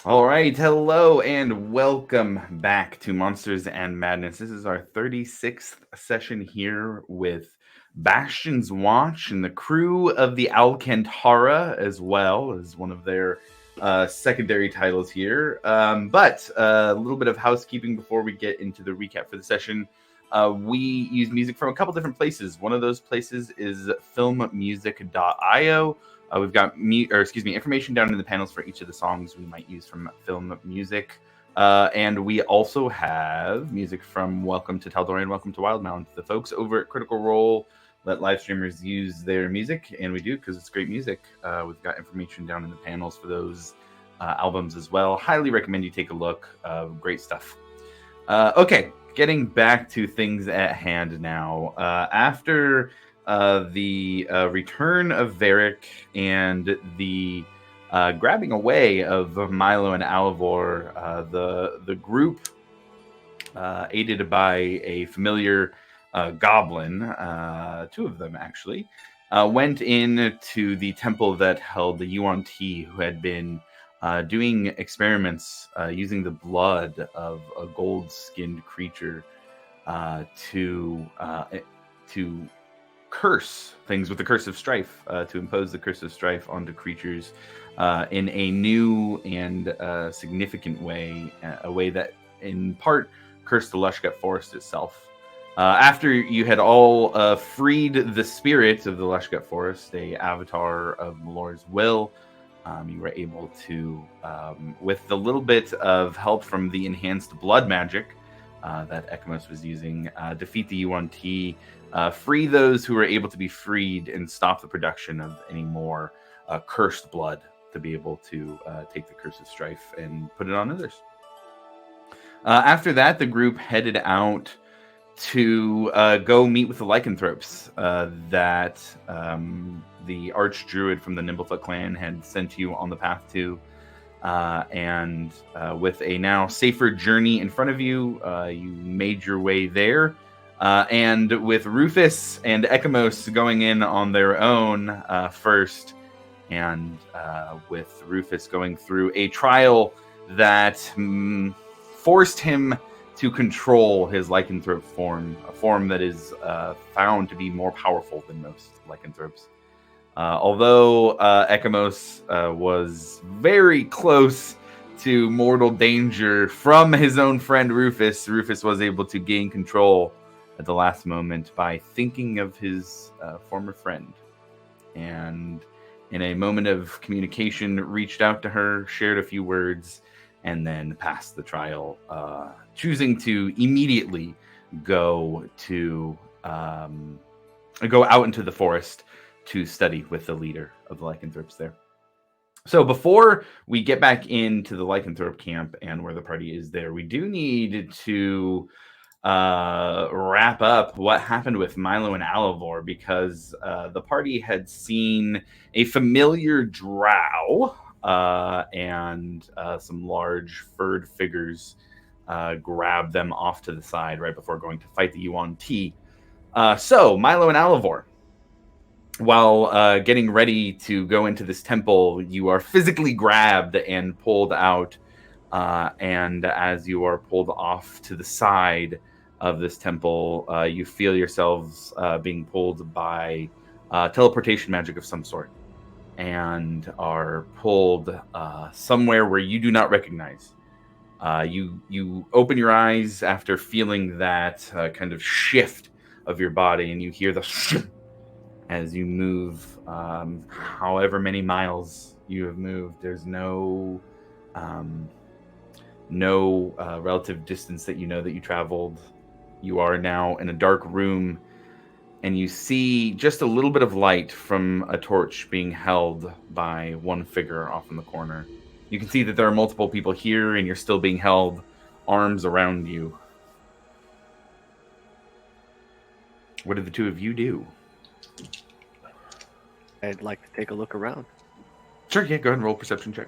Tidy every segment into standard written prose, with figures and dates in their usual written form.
All right, hello and welcome back to Monsters and Madness. This is our 36th session here with Bastion's Watch and the crew of the Alcantara, as well as one of their secondary titles here. But a little bit of housekeeping before we get into the recap for the session. We use music from a couple different places. One of those places is filmmusic.io. We've got information down in the panels for each of the songs we might use from film music. And we also have music from Welcome to Tal'Dorei and Welcome to Wildmount. The folks over at Critical Role let live streamers use their music, and we do because it's great music. We've got information down in the panels for those albums as well. Highly recommend you take a look. Great stuff. Okay, getting back to things at hand now. After the return of Varric and the grabbing away of Milo and Alivor, the group, aided by a familiar goblin, two of them actually, went into the temple that held the Yuan Ti, who had been doing experiments using the blood of a gold-skinned creature to curse things with the Curse of Strife, to impose the Curse of Strife onto creatures in a new and significant way, a way that in part cursed the Lushgut Forest itself. After you had all freed the spirit of the Lushgut Forest, a avatar of Malor's will, you were able to, with a little bit of help from the enhanced blood magic that Ekamos was using, defeat the Yuan Ti, free those who were able to be freed, and stop the production of any more cursed blood to be able to take the Curse of Strife and put it on others. After that, the group headed out to go meet with the lycanthropes that the Archdruid from the Nimblefoot clan had sent you on the path to. And with a now safer journey in front of you, you made your way there. And with Rufus and Ekamos going in on their own first, and with Rufus going through a trial that forced him to control his lycanthrope form, a form that is found to be more powerful than most lycanthropes. Although Ekamos was very close to mortal danger from his own friend Rufus, Rufus was able to gain control at the last moment by thinking of his former friend. And in a moment of communication, reached out to her, shared a few words, and then passed the trial, choosing to immediately go out into the forest to study with the leader of the lycanthropes there. So before we get back into the lycanthrope camp and where the party is there, we do need to wrap up what happened with Milo and Alivor, because the party had seen a familiar drow and some large furred figures grab them off to the side right before going to fight the Yuan Ti. So Milo and Alivor, while getting ready to go into this temple, you are physically grabbed and pulled out. And as you are pulled off to the side of this temple, you feel yourselves being pulled by teleportation magic of some sort, and are pulled somewhere where you do not recognize. You open your eyes after feeling that kind of shift of your body, and you hear the as you move however many miles you have moved. There's no relative distance that you know that you traveled. You are now in a dark room, and you see just a little bit of light from a torch being held by one figure off in the corner. You can see that there are multiple people here, and you're still being held, arms around you. What did the two of you do? I'd like to take a look around. Sure, yeah, go ahead and roll a perception check.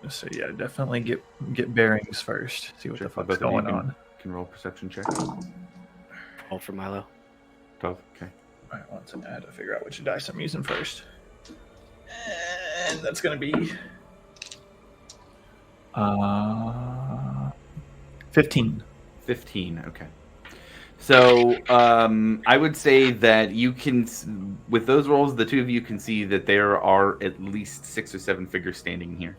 So yeah, definitely get bearings first. See what Sure, the fuck's both of you going on. Can roll a perception check. All for Milo. 12, okay. All right, one second. I had to figure out which dice I'm using first. And that's going to be 15. 15. Okay. So I would say that you can, with those rolls, the two of you can see that there are at least 6 or 7 figures standing here.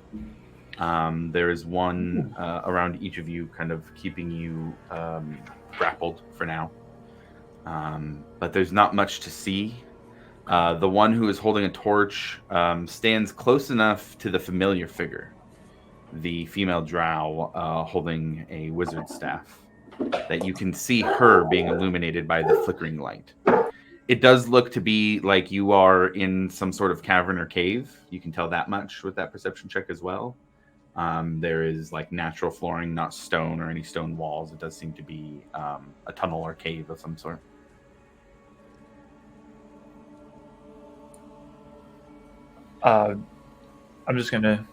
There is one around each of you, kind of keeping you grappled for now. But there's not much to see. The one who is holding a torch stands close enough to the familiar figure, the female drow holding a wizard staff, that you can see her being illuminated by the flickering light. It does look to be like you are in some sort of cavern or cave. You can tell that much with that perception check as well. There is like natural flooring, not stone or any stone walls. It does seem to be a tunnel or cave of some sort. I'm just gonna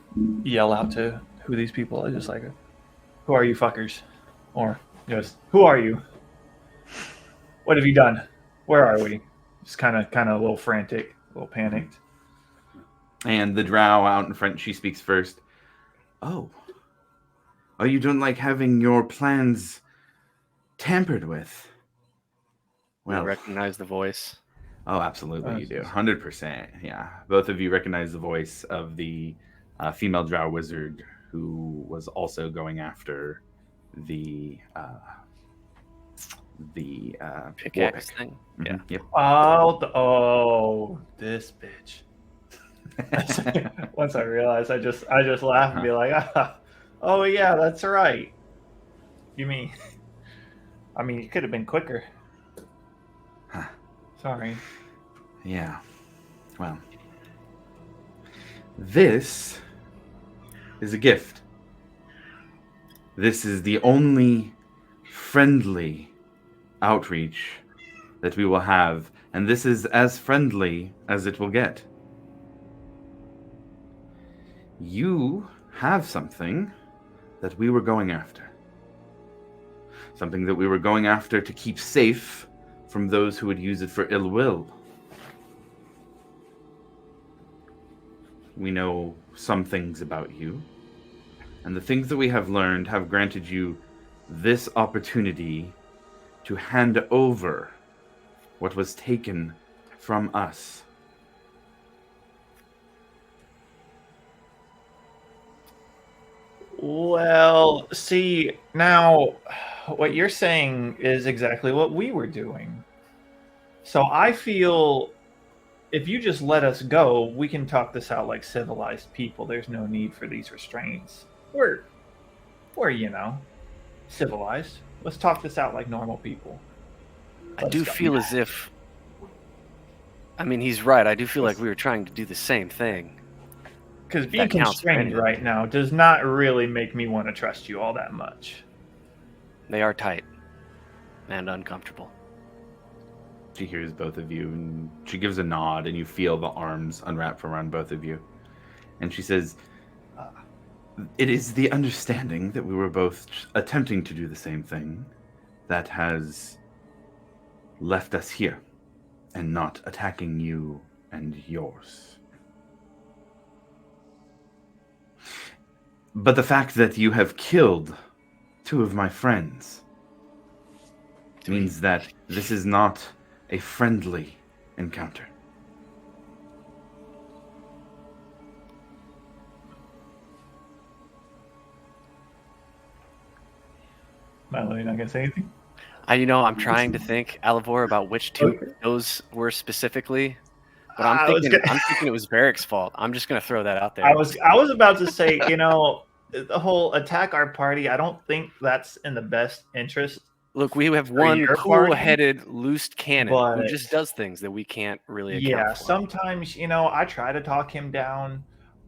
yell out to who these people are. Just like, who are you fuckers? Or just, who are you? What have you done? Where are we? Just kind of a little frantic, a little panicked. And the drow out in front, she speaks first. Oh, you don't like having your plans tampered with? Well, recognize the voice. Oh, absolutely, you do. 100%. Yeah, both of you recognize the voice of the female drow wizard who was also going after the pickaxe thing. Mm-hmm. Yeah. Yep. This bitch. Once I realized, I just laugh and be like, oh yeah, that's right. You mean? I mean, you could have been quicker. Huh. Sorry. Yeah. Well, this is a gift. This is the only friendly outreach that we will have, and this is as friendly as it will get. You have something that we were going after. Something that we were going after to keep safe from those who would use it for ill will. We know some things about you, and the things that we have learned have granted you this opportunity to hand over what was taken from us. Well, see, now what you're saying is exactly what we were doing. So I feel if you just let us go, we can talk this out like civilized people. There's no need for these restraints. We're civilized. Let's talk this out like normal people. I do feel as if... I mean, he's right. I do feel like we were trying to do the same thing. Because being constrained right now does not really make me want to trust you all that much. They are tight and uncomfortable. She hears both of you, and she gives a nod, and you feel the arms unwrap around both of you. And she says, it is the understanding that we were both attempting to do the same thing that has left us here and not attacking you and yours. But the fact that you have killed 2 of my friends means that this is not a friendly encounter. Milo, you're not going to say anything? I'm trying to think, Alivor, about which 2 those were specifically. But I'm thinking it was Varric's fault. I'm just gonna throw that out there. I was about to say, the whole attack our party, I don't think that's in the best interest. Look, we have one cool-headed, loose cannon who just does things that we can't really account for. Sometimes, I try to talk him down,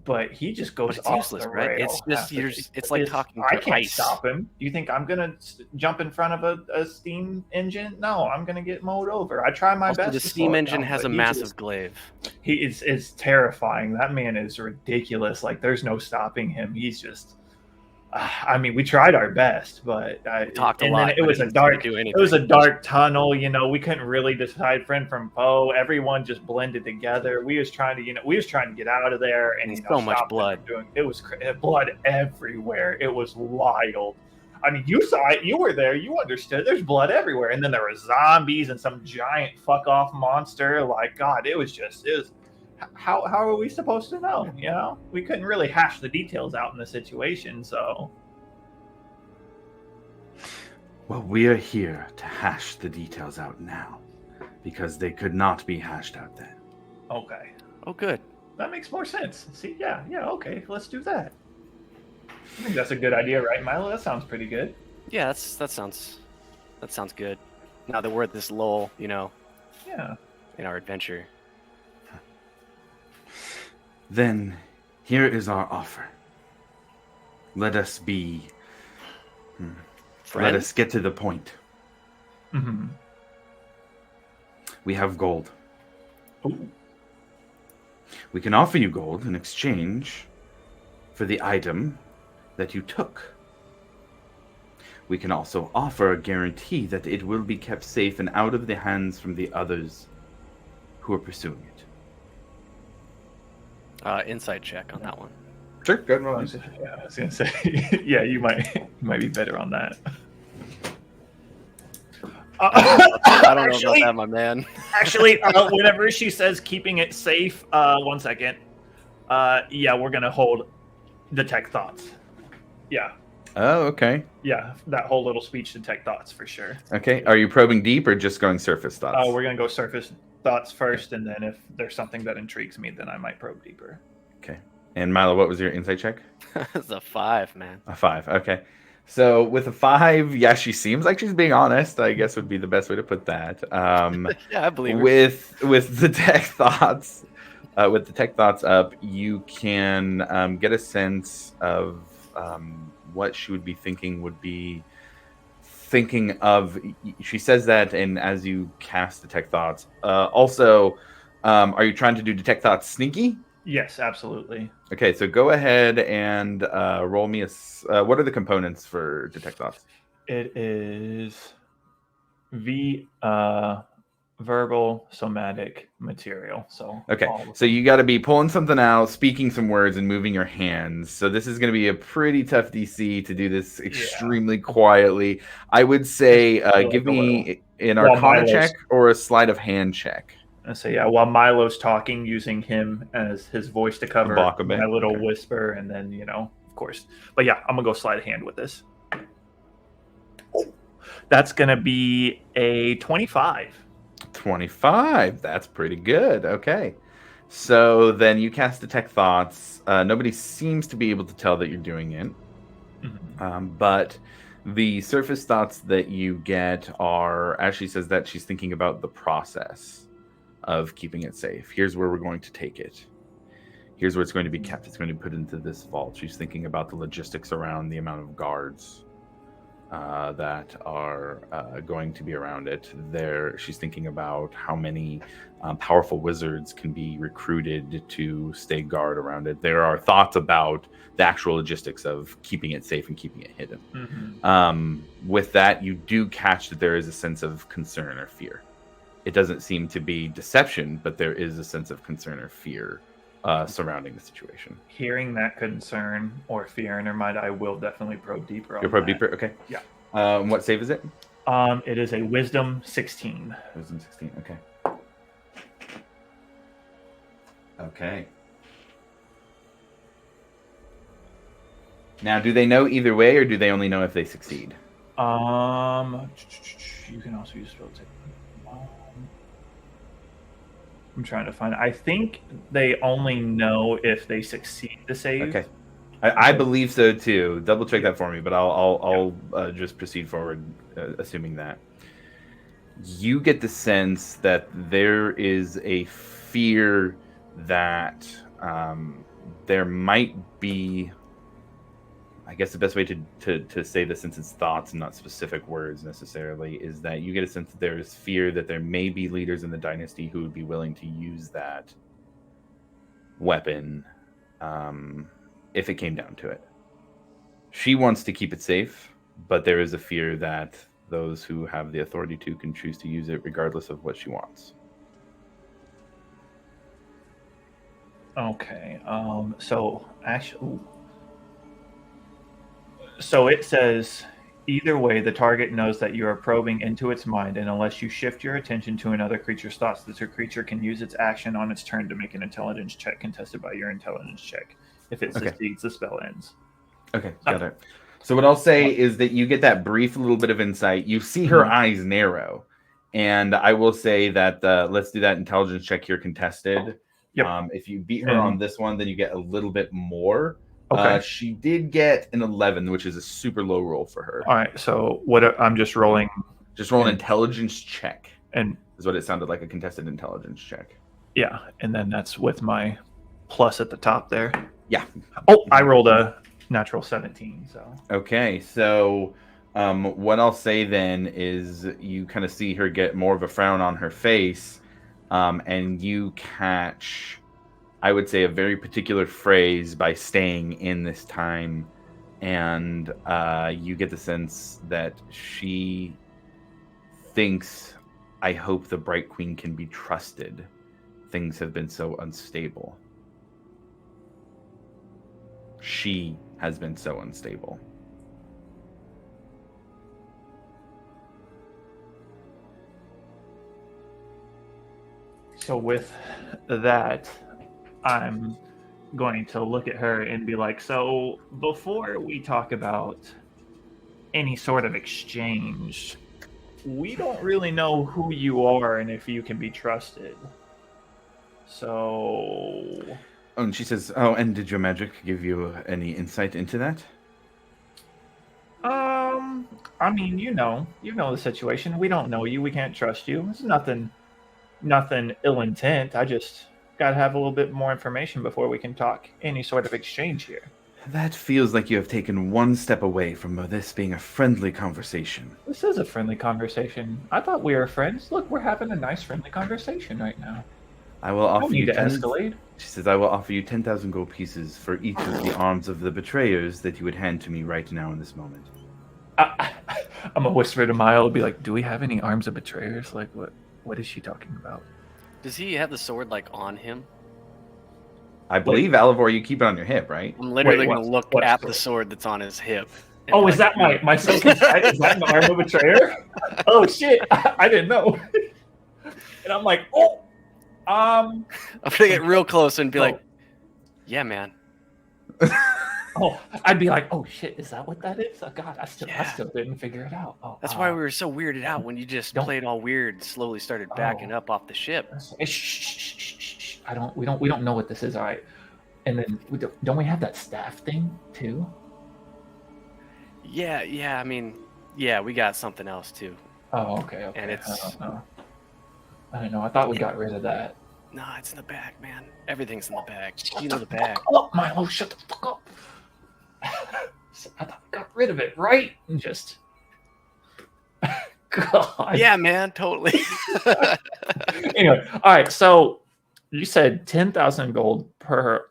but he just goes off useless, the right? rail. It's just it's like talking to I can't ice. stop him. You think I'm gonna jump in front of a steam engine? No, I'm gonna get mowed over. I try my best. The steam engine has a massive glaive. It's terrifying. That man is ridiculous. Like there's no stopping him. He's just I mean, we tried our best, but talked a and lot. then it but was a didn't seem to dark. do It was a anything. dark tunnel. You know, we couldn't really decide friend from foe. Everyone just blended together. We was trying to, we was trying to get out of there and And so much stop them blood. from doing. It was blood everywhere. It was wild. I mean, you saw it. You were there. You understood. There's blood everywhere, and then there were zombies and some giant fuck off monster. Like God, it was. How are we supposed to know? You know, we couldn't really hash the details out in the situation. So, Well, we are here to hash the details out now, because they could not be hashed out then. okay, Oh, good. that makes more sense. See, yeah, okay, let's do that. I think that's a good idea, right, Milo? That sounds pretty good. Yeah, that sounds good. Now that we're at this lull, Yeah. in our adventure. Then, here is our offer. Let us be. Friends? Let us get to the point. Mm-hmm. We have gold. Ooh. We can offer you gold in exchange for the item that you took. We can also offer a guarantee that it will be kept safe and out of the hands from the others who are pursuing it. Insight check on that one. Sure, go ahead and roll. Yeah, I was gonna say, yeah, you might be better on that. I don't know about that, my man. Actually, whenever she says keeping it safe, 1 second. Yeah, we're gonna hold detect thoughts. Yeah, Oh, okay. yeah, that whole little speech detect thoughts for sure. Okay. Are you probing deep or just going surface thoughts? We're gonna go surface thoughts first, and then if there's something that intrigues me, then I might probe deeper. Okay. And Milo, what was your insight check? It's a 5, man. A 5. Okay. So with a 5, yeah, she seems like she's being honest, I guess would be the best way to put that. Yeah, I believe her. With the tech thoughts, up, you can get a sense of what she would be thinking of. She says that, and as you cast detect thoughts, also, are you trying to do detect thoughts sneaky? Yes, absolutely. Okay, so go ahead and roll me what are the components for detect thoughts? It is verbal, somatic, material. So okay, so you got to be pulling something out, speaking some words, and moving your hands. So this is going to be a pretty tough DC to do this extremely quietly. I would say give me an Arcana check or a sleight of hand check. And so yeah, while Milo's talking, using him as his voice to cover my little whisper, and then of course. But yeah, I'm gonna go sleight of hand with this. That's gonna be a 25. 25. That's pretty good. Okay. So then you cast detect thoughts. Nobody seems to be able to tell that you're doing it. Mm-hmm. But the surface thoughts that you get are, as she says that, she's thinking about the process of keeping it safe. Here's where we're going to take it. Here's where it's going to be kept. It's going to be put into this vault. She's thinking about the logistics around the amount of guards that are going to be around it. She's thinking about how many powerful wizards can be recruited to stay guard around it. There are thoughts about the actual logistics of keeping it safe and keeping it hidden. Mm-hmm. With that, you do catch that there is a sense of concern or fear. It doesn't seem to be deception, but there is a sense of concern or fear surrounding the situation. Hearing that concern or fear in her mind, I will definitely probe deeper. You'll probe deeper? Okay. Yeah. What save is it? It is a Wisdom 16. Wisdom 16, okay. Okay. Now, do they know either way, or do they only know if they succeed? You can also use spell check. I'm trying to find. I think they only know if they succeed the save. Okay, I believe so too. Double check that for me, but I'll just proceed forward, assuming that. You get the sense that there is a fear that there might be. I guess the best way to say this, since it's thoughts and not specific words necessarily, is that you get a sense that there is fear that there may be leaders in the dynasty who would be willing to use that weapon if it came down to it. She wants to keep it safe, but there is a fear that those who have the authority to can choose to use it regardless of what she wants. Okay. So actually, so it says either way, the target knows that you are probing into its mind, and unless you shift your attention to another creature's thoughts, the creature can use its action on its turn to make an intelligence check contested by your intelligence check. If it succeeds, the spell ends. Okay, got it. So what I'll say is that you get that brief little bit of insight. You see her eyes narrow, and I will say that let's do that intelligence check here contested. Yep. If you beat her on this one, then you get a little bit more. Okay. She did get an 11, which is a super low roll for her. All right. So what? I'm just rolling. Just roll an intelligence check, and is what it sounded like, a contested intelligence check. Yeah, and then that's with my plus at the top there. Yeah. Oh, I rolled a natural 17. So. Okay, so what I'll say then is you kind of see her get more of a frown on her face, and you catch, I would say, a very particular phrase by staying in this time, and you get the sense that she thinks, I hope the Bright Queen can be trusted. Things have been so unstable. She has been so unstable. So with that, I'm going to look at her and be like, so before we talk about any sort of exchange, we don't really know who you are and if you can be trusted. So... Oh, and she says, oh, and did your magic give you any insight into that? I mean, you know the situation. We don't know you. We can't trust you. It's nothing ill intent. I just gotta have a little bit more information before we can talk any sort of exchange here. That feels like you have taken one step away from this being a friendly conversation. This is a friendly conversation. I thought we were friends. Look, we're having a nice friendly conversation right now. I will offer you to escalate. She says, I will offer you 10,000 gold pieces for each of the arms of the betrayers that you would hand to me right now in this moment. I'm a whisper to Mile, be like, do we have any arms of betrayers? Like, what is she talking about? Does he have the sword, like, on him? I believe, Alivor, you keep it on your hip, right? I'm literally going to look at the sword that's on his hip. Oh, is that my second sight? Is that an arm of betrayer? Oh, shit. I didn't know. And I'm like, oh. I'm gonna get real close and be like, "Yeah, man." Oh, I'd be like, "Oh shit, is that what that is?" Oh god, I still didn't figure it out. Oh, that's why we were so weirded out when you just played all weird, slowly started backing up off the ship. Shh. We don't know what this is. All right, and then don't we have that staff thing too? Yeah. I mean, yeah, we got something else too. Oh, okay. And it's. I don't know. I thought we got rid of that. No, it's in the bag, man. Everything's in the bag. You know the bag. Oh, Milo, shut the fuck up. I thought we got rid of it, right? And just... God. Yeah, man, totally. Anyway, all right, so you said 10,000 gold per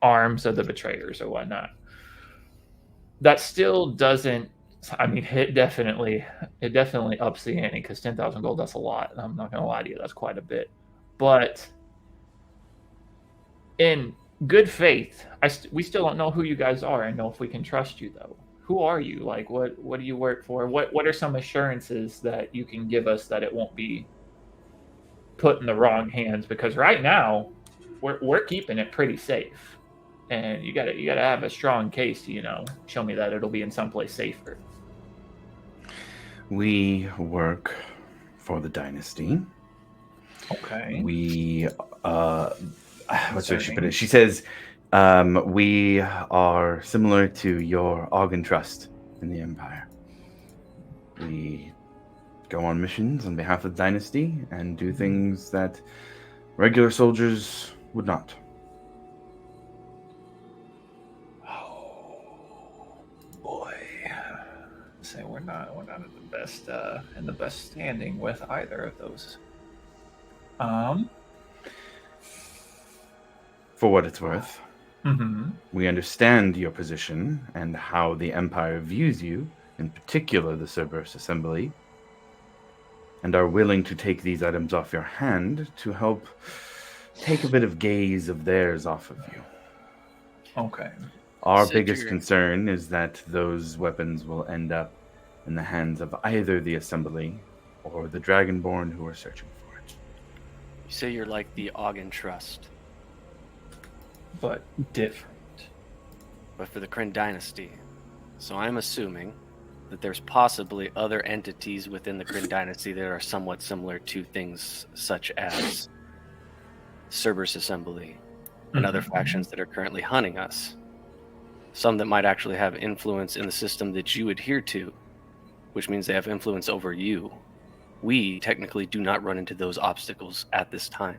arms of the betrayers or whatnot. That still doesn't... I mean, it definitely ups the ante because 10,000 gold, that's a lot. I'm not going to lie to you, that's quite a bit. But in good faith, we still don't know who you guys are and know if we can trust you, though. Who are you? Like, what do you work for? What are some assurances that you can give us that it won't be put in the wrong hands? Because right now, we're keeping it pretty safe. And you gotta have a strong case to, show me that it'll be in someplace safer. We work for the dynasty. Okay. We what's the way she put it? She says, we are similar to your Argon Trust in the Empire. We go on missions on behalf of the dynasty and do things that regular soldiers would not. Say we're not in the best standing with either of those. For what it's worth, Mm-hmm. We understand your position and how the Empire views you, in particular the Cerberus Assembly, and are willing to take these items off your hand to help take a bit of gaze of theirs off of you. Okay. Our Said biggest you're- concern is that those weapons will end up in the hands of either the Assembly or the Dragonborn who are searching for it. You say you're like the Ogden Trust, But different. but for the Kryn Dynasty. So I'm assuming that there's possibly other entities within the Kryn Dynasty that are somewhat similar to things such as Cerberus Assembly and other factions that are currently hunting us. Some that might actually have influence in the system that you adhere to, which means they have influence over you. We technically do not run into those obstacles at this time.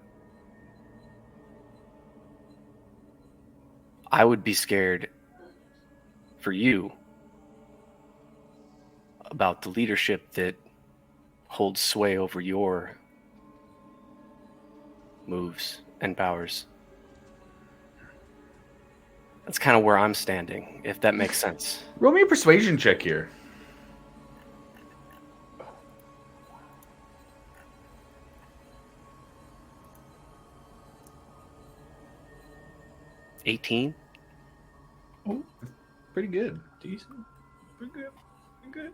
I would be scared for you about the leadership that holds sway over your moves and powers. That's kind of where I'm standing, if that makes sense. Roll me a persuasion check here. $18? Oh, Pretty good. decent. Pretty good. Pretty good.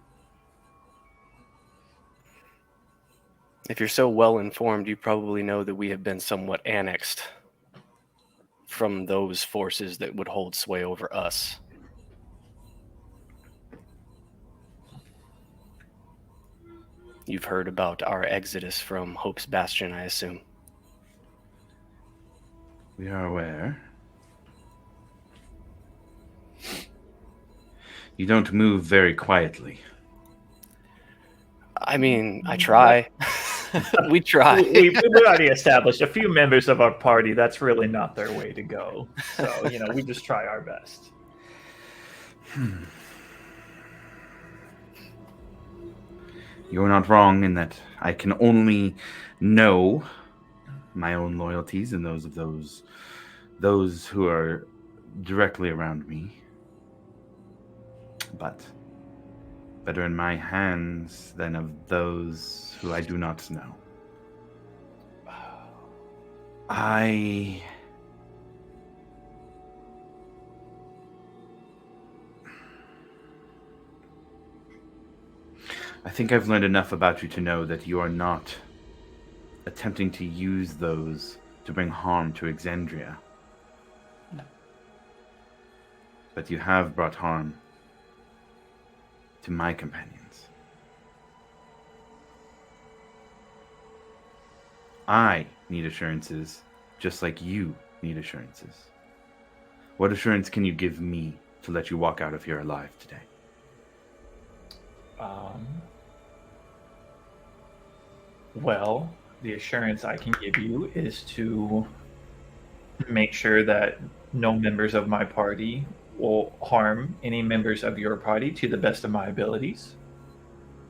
If you're so well informed, you probably know that we have been somewhat annexed from those forces that would hold sway over us. You've heard about our exodus from Hope's Bastion, I assume. We are aware. You don't move very quietly. I mean, I try. We try. We've already established a few members of our party. That's really not their way to go. So, we just try our best. You're not wrong in that I can only know my own loyalties and those of those who are directly around me. But better in my hands than of those who I do not know. I think I've learned enough about you to know that you are not attempting to use those to bring harm to Exandria. No. But you have brought harm to my companions. I need assurances, just like you need assurances. What assurance can you give me to let you walk out of here alive today? Well, the assurance I can give you is to make sure that no members of my party will harm any members of your party to the best of my abilities.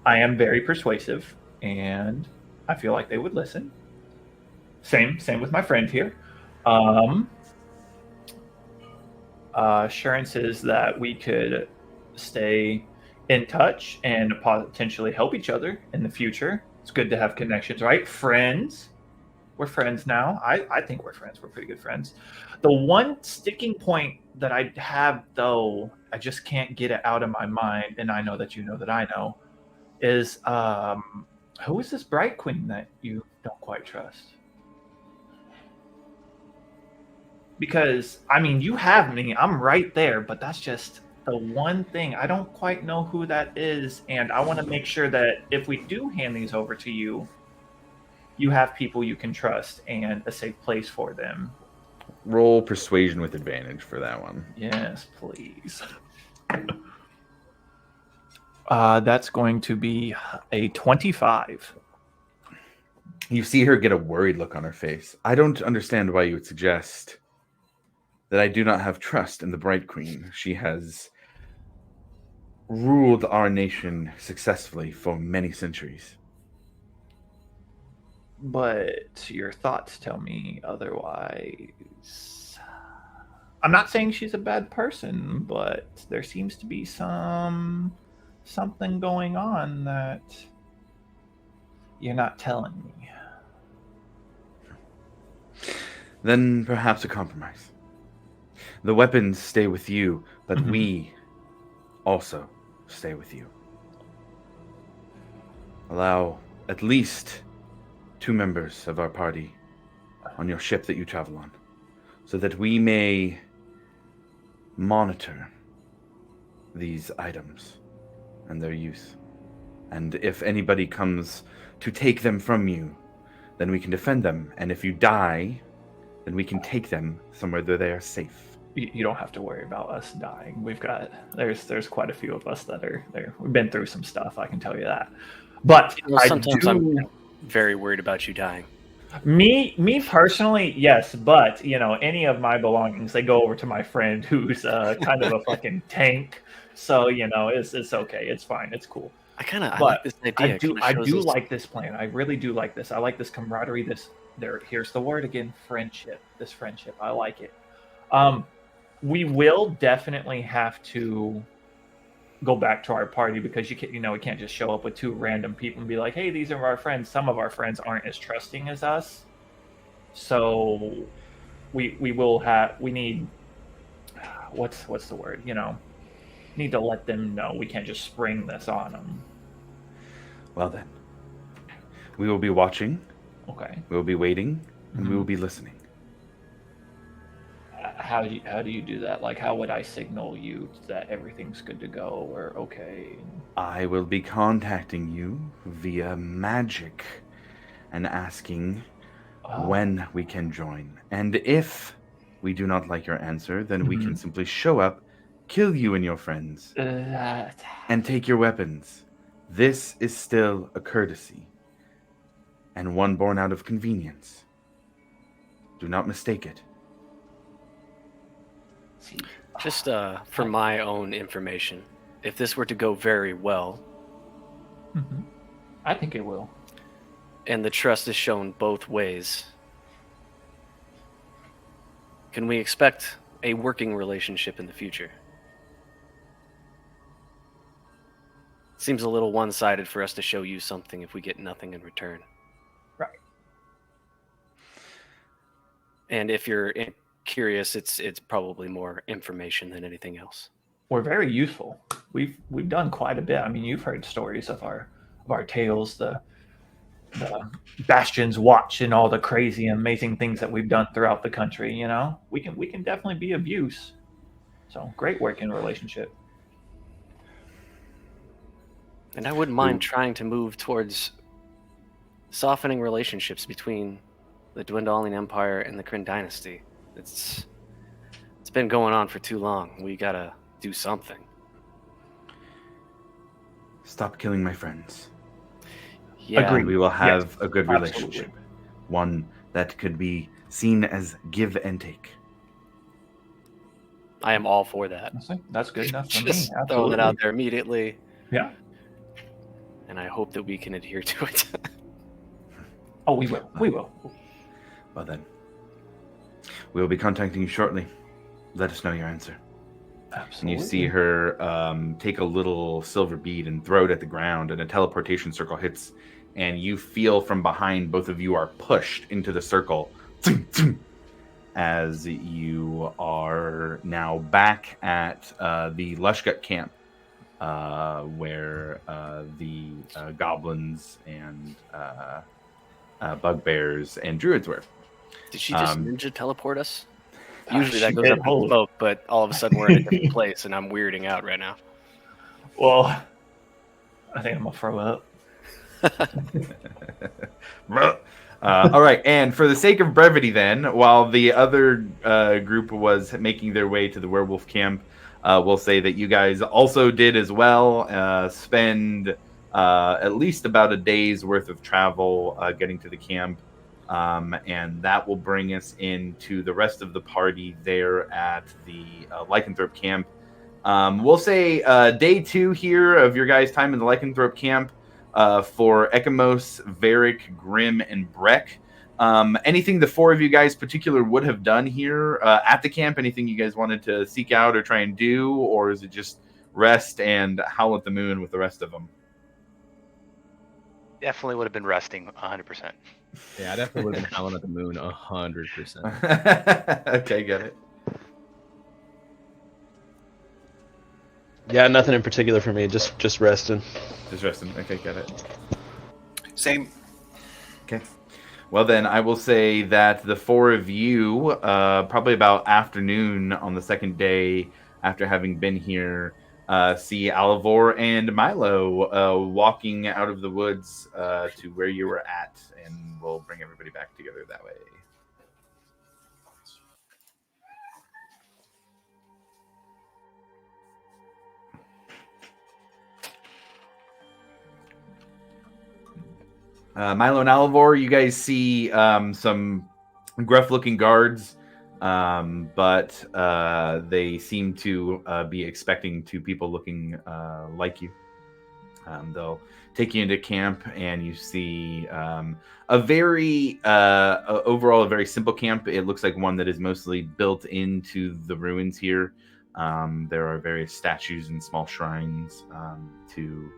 I am very persuasive, and I feel like they would listen. Same with my friend here. Assurances that we could stay in touch and potentially help each other in the future. It's good to have connections, right? Friends. We're friends now. I think we're friends. We're pretty good friends. The one sticking point that I have, though, I just can't get it out of my mind, and I know that you know that I know, is who is this Bright Queen that you don't quite trust? Because, I mean, you have me. I'm right there, but that's just the one thing. I don't quite know who that is, and I want to make sure that if we do hand these over to you, you have people you can trust and a safe place for them. Roll persuasion with advantage for that one. Yes, please. That's going to be a 25. You see her get a worried look on her face. I don't understand why you would suggest that I do not have trust in the Bright Queen. She has ruled our nation successfully for many centuries. But your thoughts tell me otherwise. I'm not saying she's a bad person, but there seems to be something going on that you're not telling me. Then perhaps a compromise. The weapons stay with you, but Mhm. we also stay with you. Allow at least 2 members of our party on your ship that you travel on, so that we may monitor these items and their use. And if anybody comes to take them from you, then we can defend them. And if you die, then we can take them somewhere that they are safe. You don't have to worry about us dying. There's quite a few of us that are there. We've been through some stuff, I can tell you that. But Sometimes I'm very worried about you dying. Me personally, yes, but any of my belongings, they go over to my friend who's kind of a fucking tank. So it's okay, it's fine, it's cool. I like this idea. I do like this plan. I really do like this. I like this camaraderie. Here's the word again, friendship. This friendship, I like it. We will definitely have to go back to our party because we can't just show up with 2 random people and be like, hey, these are our friends. Some of our friends aren't as trusting as us, so we need what's the word, need to let them know we can't just spring this on them. Well then, we will be watching, Okay. we will be waiting, and we will be listening. How do you do that? Like, how would I signal you that everything's good to go or okay? I will be contacting you via magic and asking when we can join. And if we do not like your answer, then we can simply show up, kill you and your friends, and take your weapons. This is still a courtesy, and one born out of convenience. Do not mistake it. Just for my own information, if this were to go very well, I think it will, and the trust is shown both ways, can we expect a working relationship in the future? Seems a little one-sided for us to show you something if we get nothing in return. Right. And if you're curious, it's probably more information than anything else. We're very useful. We've done quite a bit. I mean, you've heard stories of our tales, the Bastion's Watch, and all the crazy, amazing things that we've done throughout the country. We can definitely be of use. So great working relationship. And I wouldn't mind trying to move towards softening relationships between the Dwendalian Empire and the Kryn Dynasty. It's been going on for too long. We gotta do something. Stop killing my friends. Yeah. Agreed. We will have a good Absolutely. relationship. One that could be seen as give and take. I am all for that. That's good enough for me. Just throwing Absolutely. it out there immediately. Yeah. And I hope that we can adhere to it. Oh, we will. We will. Well then, we will be contacting you shortly. Let us know your answer. Absolutely. And you see her take a little silver bead and throw it at the ground, and a teleportation circle hits, and you feel from behind both of you are pushed into the circle as you are now back at the Lushgut camp, where the goblins and bugbears and druids were. Did she just ninja teleport us? Usually that goes up in smoke, but all of a sudden we're in a different place, and I'm weirding out right now. Well, I think I'm gonna throw up. All right, and for the sake of brevity, then, while the other group was making their way to the werewolf camp, we'll say that you guys also did as well. Spend at least about a day's worth of travel getting to the camp. And that will bring us into the rest of the party there at the Lycanthrope camp. We'll say day 2 here of your guys' time in the Lycanthrope camp for Ekamos, Varric, Grim, and Breck. Anything the four of you guys particular would have done here at the camp? Anything you guys wanted to seek out or try and do, or is it just rest and howl at the moon with the rest of them? Definitely would have been resting 100%. Yeah, I definitely would have been howling at the moon 100%. Okay, got it. Yeah, nothing in particular for me. Just resting. Just resting. Okay, got it. Same. Okay. Well, then I will say that the four of you, probably about afternoon on the second day after having been here, see Alivor and Milo walking out of the woods to where you were at, and we'll bring everybody back together that way. Milo and Alivor, you guys see some gruff-looking guards, but they seem to be expecting two people looking like you. They'll take you into camp, and you see a very overall a very simple camp. It looks like one that is mostly built into the ruins here. There are various statues and small shrines to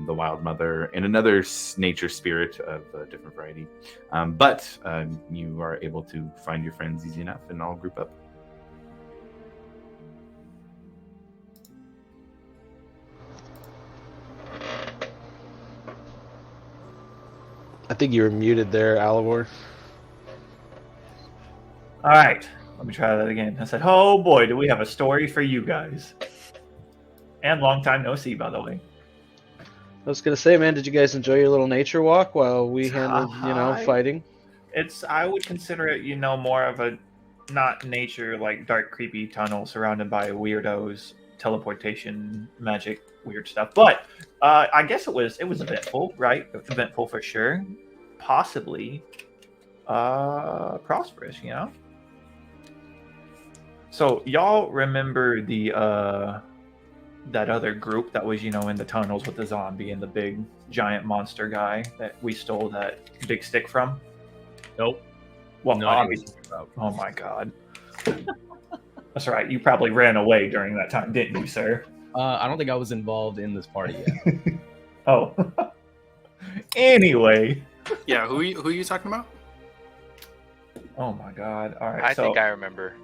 the Wild Mother and another nature spirit of a different variety. But you are able to find your friends easy enough and all group up. I think you were muted there, Alivor. All right, let me try that again. I said, oh boy, do we have a story for you guys. And long time no see, by the way. I was gonna say, man, did you guys enjoy your little nature walk while we handled, fighting? I would consider it, more of a not nature, like dark, creepy tunnel surrounded by weirdos, teleportation, magic, weird stuff. But I guess it was eventful, right? Eventful for sure. Possibly prosperous, So y'all remember the that other group that was, in the tunnels with the zombie and the big giant monster guy that we stole that big stick from? Nope. Well, No obviously. Oh my god. That's right. You probably ran away during that time, didn't you, sir? I don't think I was involved in this party yet. Oh. Anyway. Yeah, who are you talking about? Oh my god. All right. I think I remember.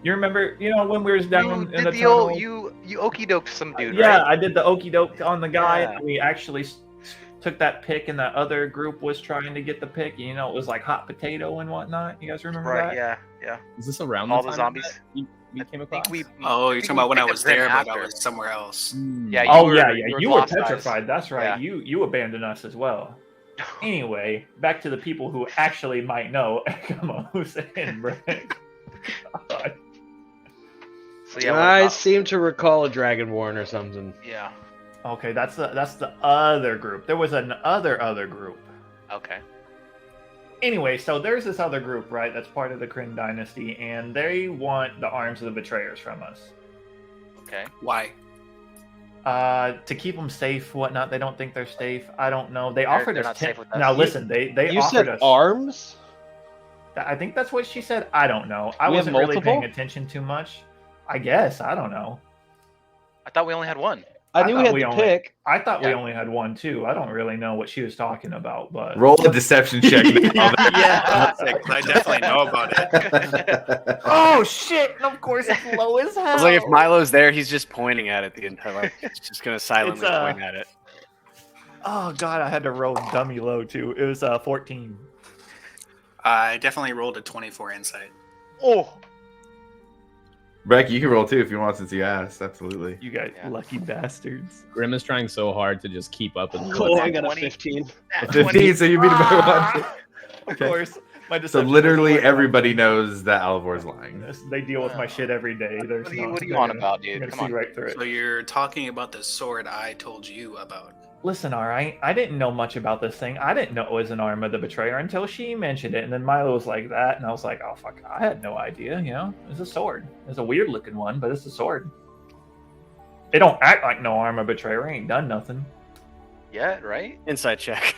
You remember, when we was down You in did the the old, tunnel? you okey doked some dude, Yeah, right? I did the okey doke on the guy. Yeah. And we actually took that pick, and that other group was trying to get the pick. It was like hot potato and whatnot. You guys remember Right, that? yeah. Is this around All the the time zombies. that we came I across? think Oh, you're talking about when I was there, but I after. was somewhere else. Yeah, Oh, were- yeah. you You were lost eyes. petrified. That's right. Yeah. You abandoned us as well. Anyway, back to the people who actually might know. Ekamos and Brick. God. So yeah, I seem to recall a Dragonborn or something. yeah. Okay, that's the other group. There was an other group. Okay. Anyway, so there's this other group, right? That's part of the Kryn dynasty, and they want the arms of the betrayers from us. Okay. Why? To keep them safe, whatnot. They don't think they're safe. I don't know. They offered they're us not safe with us. Now listen, they You offered said us arms? I think that's what she said. I don't know. I We have wasn't really multiple? paying attention too much. I guess. I don't know. I thought we only had one. I knew thought we had we the only- pick. I thought we Yeah. only had one too. I don't really know what she was talking about, but Roll a deception check. Yeah, I definitely know about it. Oh shit! And of course it's low as hell. I was like, if Milo's there, he's just pointing at it the entire time. He's just gonna silently It's, point at it. Oh god, I had to roll dummy low too. It was 14. I definitely rolled a 24 insight. Oh. Breck, you can roll too if you want, since you asked. Absolutely. You guys Yeah. lucky bastards. Grim is trying so hard to just keep up with Oh, I what's got a 20. 15. 15, so you beat him by one. Of Okay. course, my So deception literally was everybody knows that Alivor's lying. They deal with my shit every day. There's What are you not- on about, You're dude? gonna Come see on. right through it. So you're talking about the sword I told you about. Listen, all right. I didn't know much about this thing. I didn't know it was an arm of the betrayer until she mentioned it, and then Milo was like that, and I was like, "Oh fuck, I had no idea." It's a sword. It's a weird looking one, but it's a sword. It don't act like no arm of betrayer. It ain't done nothing. Yeah, right? Inside check.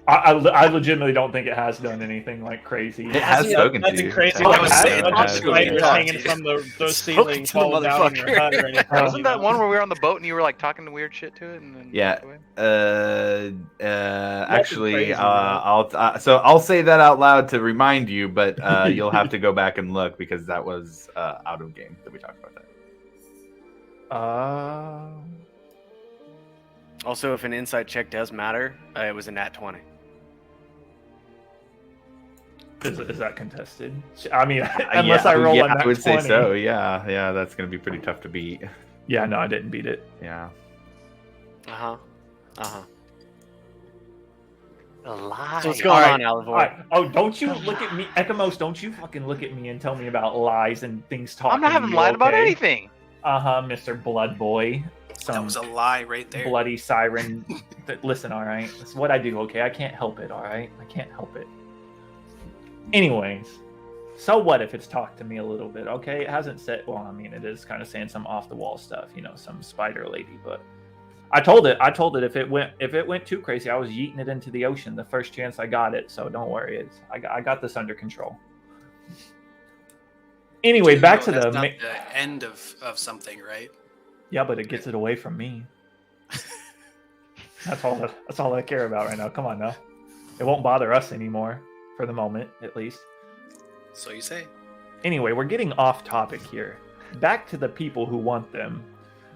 I legitimately don't think it has done anything like crazy. It has That's spoken to nothing you. crazy. I Like was a saying, bunch has of spoken spiders to hanging you. from the Spoken ceiling to the fall down on your motherfucker. head or anything. Wasn't that one where we were on the boat and you were like talking weird shit to it? And then Yeah. walked away? Actually, crazy, I'll say that out loud to remind you, but you'll have to go back and look because that was out of game that we talked about that. Also, if an insight check does matter, it was a nat 20. Is that contested? I mean, unless I roll a nat I would 20. say so. Yeah, that's gonna be pretty tough to beat. Yeah, no, I didn't beat it. Yeah. A lie. So what's going on, All Alivor? right. Oh, don't you look at me, Ekamos? Don't you fucking look at me and tell me about lies and things talking. I'm not having lied about anything. Mr. Blood Boy. That was a lie right there. Bloody siren. Listen, all right. That's what I do. Okay, I can't help it. All right, I can't help it. Anyways, so what if it's talked to me a little bit? Okay, it hasn't said. Well, I mean, it is kind of saying some off the wall stuff, some spider lady. But I told it if it went too crazy, I was yeeting it into the ocean the first chance I got it. So don't worry, I got this under control. Anyway, back to That's the not the end of something, right? yeah, but it gets it away from me. That's all I care about right now. Come on now, it won't bother us anymore for the moment, at least. So you say. Anyway, we're getting off topic here. Back to the people who want them.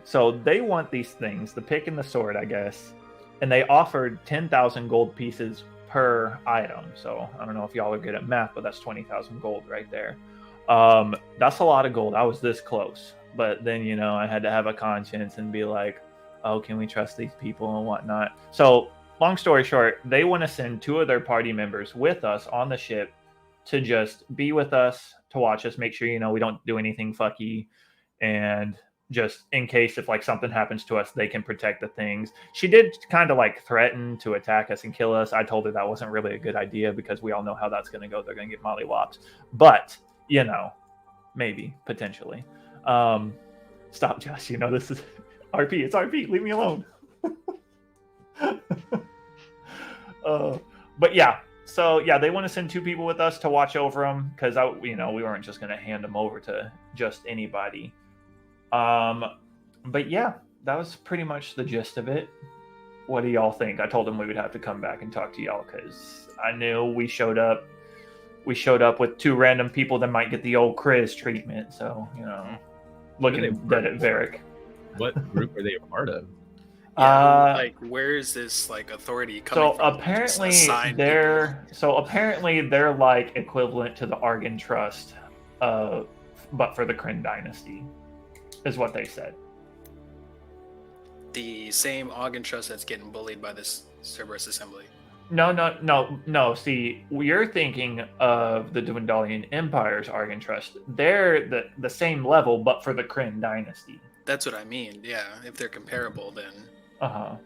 So they want these things, the pick and the sword, I guess, and they offered 10,000 gold pieces per item. So I don't know if y'all are good at math, but that's 20,000 gold right there. That's a lot of gold. I was this close, but then I had to have a conscience and be like, oh, can we trust these people and whatnot? So long story short, they want to send 2 of their party members with us on the ship to just be with us, to watch us, make sure we don't do anything fucky, and just in case if something happens to us, they can protect the things. She did kind of threaten to attack us and kill us. I told her that wasn't really a good idea because we all know how that's going to go. They're going to get mollywopped. But maybe potentially. Stop, Josh. This is RP. It's RP. Leave me alone. But yeah. So yeah, they want to send 2 people with us to watch over them because we weren't just going to hand them over to just anybody. But yeah, that was pretty much the gist of it. What do y'all think? I told them we would have to come back and talk to y'all because I knew we showed up with 2 random people that might get the old Chris treatment. So looking dead at Varric. What group are they a part of? Yeah, where is this authority coming So from? apparently Just assign they're equivalent to the Argon Trust, but for the Kryn dynasty, is what they said. the same Argon Trust that's getting bullied by this Cerberus Assembly. No. See, you're thinking of the Dwendalian Empire's Argon Trust. They're the same level, but for the Kryn dynasty. That's what I mean. Yeah, if they're comparable, then I'm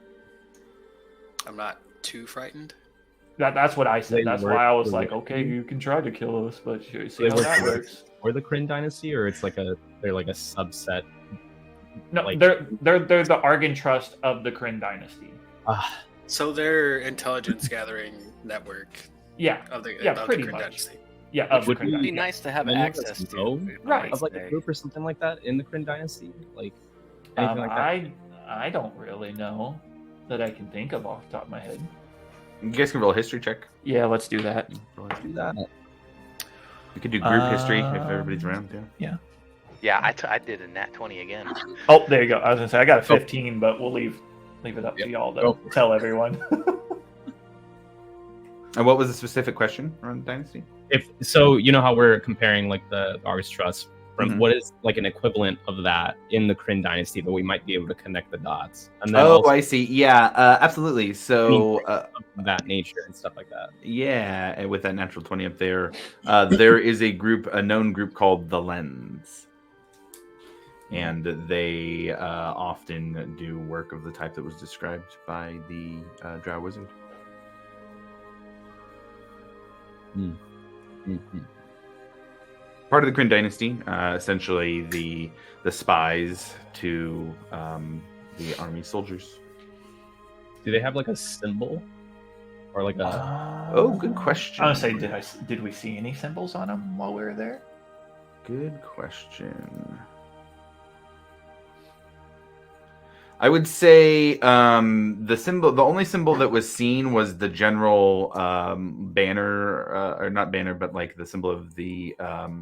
not too frightened. That's what I said. They That's work why I was for like, the- okay, you can try to kill us, but you see They how work that for- works. Or the Kryn dynasty, or it's they're like a subset. No, like- they're the Argon Trust of the Kryn dynasty. So their intelligence gathering network Yeah, of the Yeah, of pretty the Kryn much. dynasty. yeah, of the Would Kryn It'd be dynasty. nice to have Any of access us to. know? if I Right. might Of like a say. group or something like that in the Kryn dynasty, anything like that. I don't really know that I can think of off the top of my head. You guys can roll a history check. Yeah, let's do that. Do that. We could do group history if everybody's around. Yeah. Yeah, I did a nat 20 again. Oh, there you go. I was gonna say I got a 15, but we'll leave it up to Yep. y'all Go to for it. tell everyone. And what was the specific question around the dynasty? If so, you know how we're comparing the Argus Trust from Mhm. what is an equivalent of that in the Kryn dynasty that we might be able to connect the dots, and then Oh, also I see. Yeah, absolutely. So, of that nature and stuff like that. yeah, and with that natural 20 up there, there is a known group called the Lens. And they often do work of the type that was described by the Drow Wizard. Part of the Kryn dynasty, essentially the spies to the army soldiers. Do they have a symbol? or like a. Oh, good question. I was gonna say, did we see any symbols on them while we were there? Good question. I would say the only symbol that was seen was the general banner, or not banner, but like the symbol of the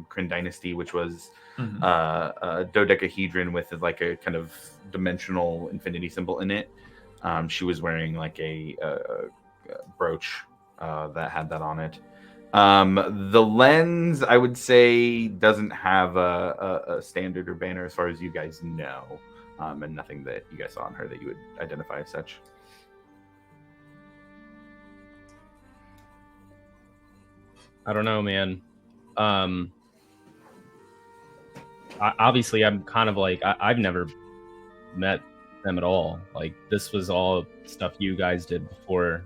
Kryn dynasty, which was a dodecahedron with like a kind of dimensional infinity symbol in it. She was wearing like a brooch that had that on it. The lens, I would say, doesn't have a standard or banner as far as you guys know. And nothing that you guys saw on her that you would identify as such. I don't know, man. Obviously, I'm kind of like, I've never met them at all. Like, this was all stuff you guys did before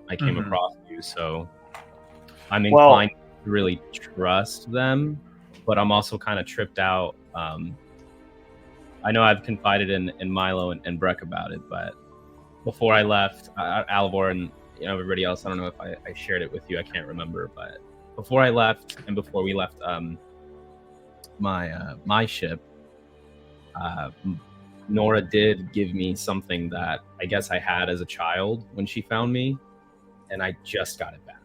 I came across you, so I'm inclined to really trust them, but I'm also kind of tripped out. I know I've confided in Milo and Breck about it, but before I left, Alvor and everybody else, I don't know if I shared it with you. I can't remember, but before I left and before we left my ship, Nora did give me something that I guess I had as a child when she found me, and I just got it back,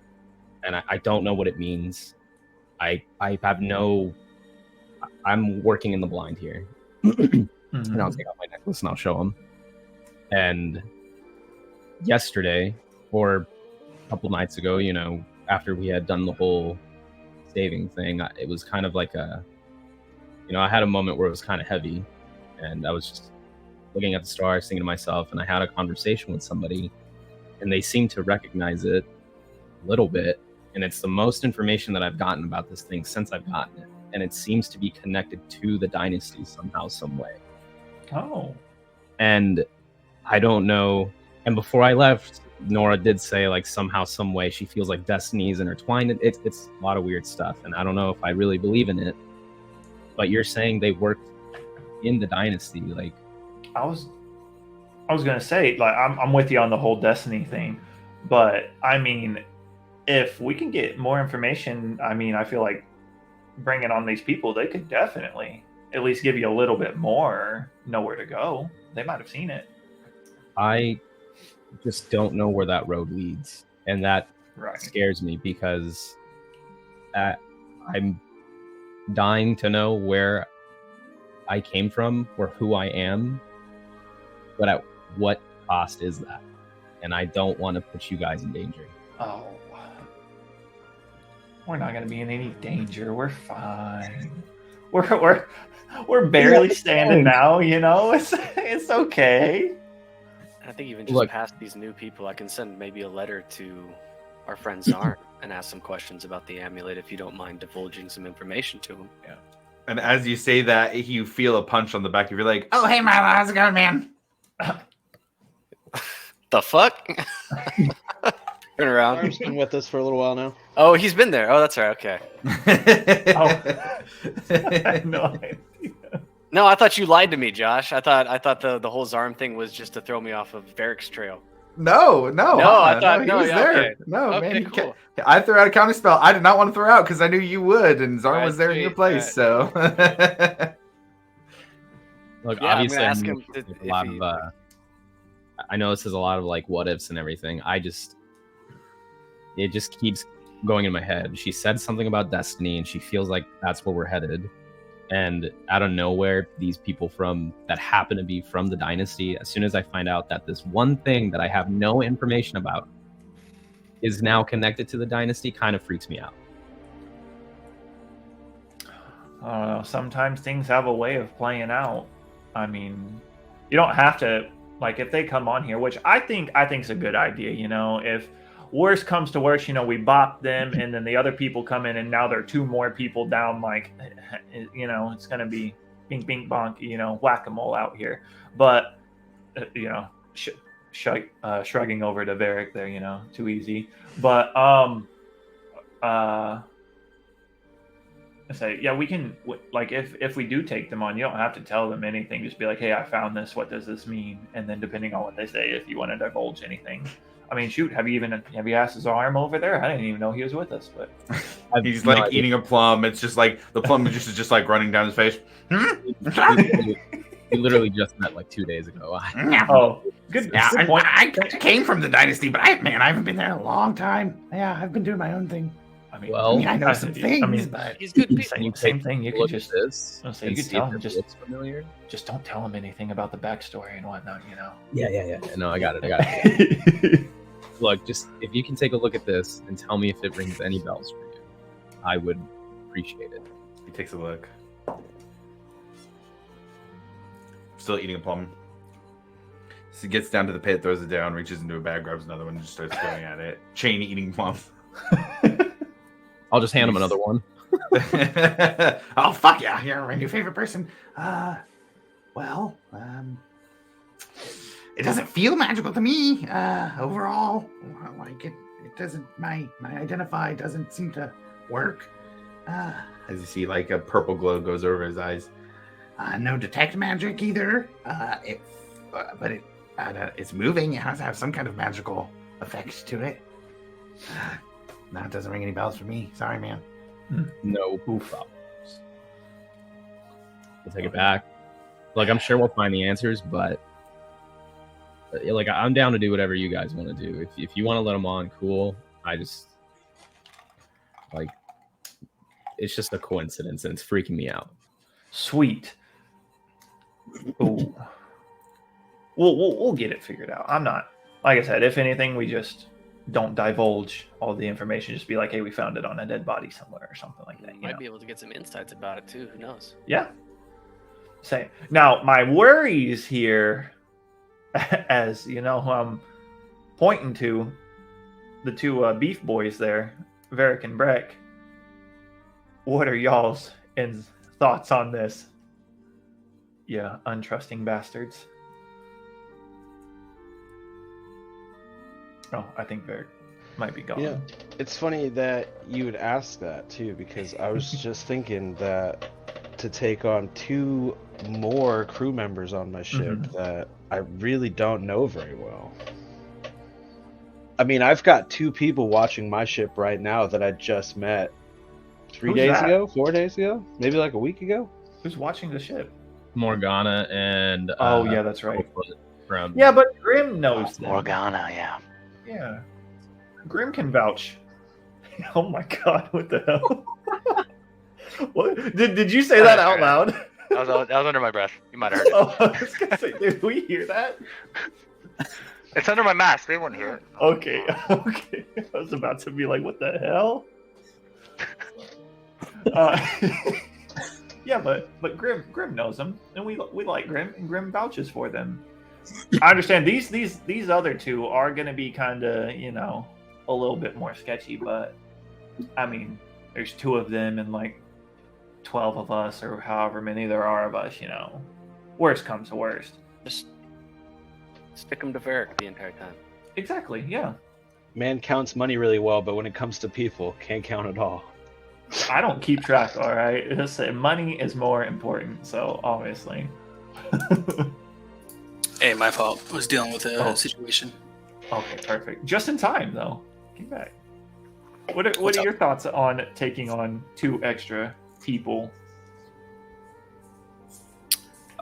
and I don't know what it means. I have no. I'm working in the blind here. And I'll take out my necklace and I'll show him. And yesterday, or a couple nights ago, after we had done the whole saving thing, it was kind of like I had a moment where it was kind of heavy, and I was just looking at the stars, thinking to myself, and I had a conversation with somebody, and they seemed to recognize it a little bit, and it's the most information that I've gotten about this thing since I've gotten it. And it seems to be connected to the dynasty somehow, some way. Oh. And I don't know. And before I left, Nora did say, like, somehow, some way, she feels like destiny is intertwined. It's a lot of weird stuff, and I don't know if I really believe in it. But you're saying they worked in the dynasty, like. I was gonna say, like, I'm with you on the whole destiny thing, but I mean, if we can get more information, I mean, I feel like bringing on these people, they could definitely at least give you a little bit more nowhere to go. They might have seen it. I just don't know where that road leads, and that Right. scares me because I'm dying to know where I came from or who I am, but at what cost is that? And I don't want to put you guys in danger. Oh, we're not going to be in any danger. We're fine. We're barely standing now. It's okay. I think even just past these new people, I can send maybe a letter to our friend Zarn and ask some questions about the amulet if you don't mind divulging some information to him. Yeah. And as you say that, you feel a punch on the back of your leg. Oh, hey, Milo, how's it going, man? The fuck? Turn around. Zarn's been with us for a little while now. Oh, he's been there. Oh, that's right. Okay. I had no idea. No, I thought you lied to me, Josh. I thought the whole Zarm thing was just to throw me off of Varric's trail. No, I thought he was there. Okay. No, okay, man, cool. I threw out a counter spell. I did not want to throw out because I knew you would, and Zarm was there in your place. Right. So, look, Yeah, obviously, I'm gonna ask him there's a lot of. I know this is a lot of like what ifs and everything. It just keeps going in my head. She said something about destiny, and she feels like that's where we're headed. And out of nowhere, these people that happen to be from the dynasty, as soon as I find out that this one thing that I have no information about is now connected to the dynasty, kind of freaks me out. Sometimes things have a way of playing out. I mean, you don't have to, like, if they come on here, which I think's a good idea. If worst comes to worst, we bop them, and then the other people come in, and now there are two more people down. Like, it's gonna be bing, bing, bonk, whack-a-mole out here. But shrugging over to Varric there, too easy. But I say, yeah, we can, like, if we do take them on, you don't have to tell them anything. Just be like, hey, I found this. What does this mean? And then depending on what they say, if you want to divulge anything, I mean, shoot, have you asked his arm over there? I didn't even know he was with us, but He's like eating a plum. It's just like the plum is just like running down his face. We literally just met like 2 days ago. oh, good. Yeah, good point. I came from the dynasty, but I haven't been there in a long time. Yeah, I've been doing my own thing. I mean, I know some things, but He's good people. same thing. You could just this. so you could tell him Looks familiar. just don't tell him anything about the backstory and whatnot. Yeah. No, I got it. Look, just if you can take a look at this and tell me if it rings any bells for you, I would appreciate it. he takes a look. Still eating a plum. So he gets down to the pit, throws it down, reaches into a bag, grabs another one, and just starts going at it. Chain eating plum. I'll just hand him another one. Oh fuck yeah! You're my new favorite person. Well, it doesn't feel magical to me. Overall, like it doesn't. My identify doesn't seem to work. As you see, like a purple glow goes over his eyes. No detect magic either. But it's moving. It has to have some kind of magical effect to it. No, it doesn't ring any bells for me. Sorry, man. No problems. We'll take it back. Like, I'm sure we'll find the answers, but like, I'm down to do whatever you guys want to do. If you want to let them on, cool. I just like, it's just a coincidence and it's freaking me out. Sweet. Ooh. We'll get it figured out. I'm not, like I said, if anything, we just don't divulge all the information. Just be like, hey, we found it on a dead body somewhere or something like that. You Might know? be able to get some insights about it too. Who knows? Yeah. Same. Now, my worries here, as you know, who I'm pointing to, the two beef boys there, Varric and Breck. What are y'all's thoughts on this? Yeah, untrusting bastards. Oh, I think Varric might be gone. Yeah, it's funny that you would ask that too, because I was just thinking that to take on 2 more crew members on my ship that I really don't know very well. I mean, I've got 2 people watching my ship right now that I just met 3 Who's days that? ago, 4 days ago, maybe like a week ago. Who's watching the ship? Morgana and Oh, yeah, that's right. From Yeah, but Grim knows them. Morgana, yeah. Yeah. Grim can vouch. Oh my god, what the hell? What? Did you say that out loud? That was under my breath. You might have heard it. Oh, I was gonna say, did we hear that? It's under my mask. They wouldn't hear it. Okay. I was about to be like, what the hell? Yeah, but Grim knows them, and we like Grim, and Grim vouches for them. I understand these other 2 are gonna be kind of, a little bit more sketchy, but I mean, there's 2 of them and like 12 of us, or however many there are of us. Worst comes to worst. Just stick them to Varric the entire time. Exactly. Yeah. Man counts money really well, but when it comes to people, can't count at all. I don't keep track. All right. Just say money is more important. So obviously. Hey, my fault. I was dealing with a situation. Okay, perfect. Just in time, though. Get back. What are your thoughts on taking on 2 extra people?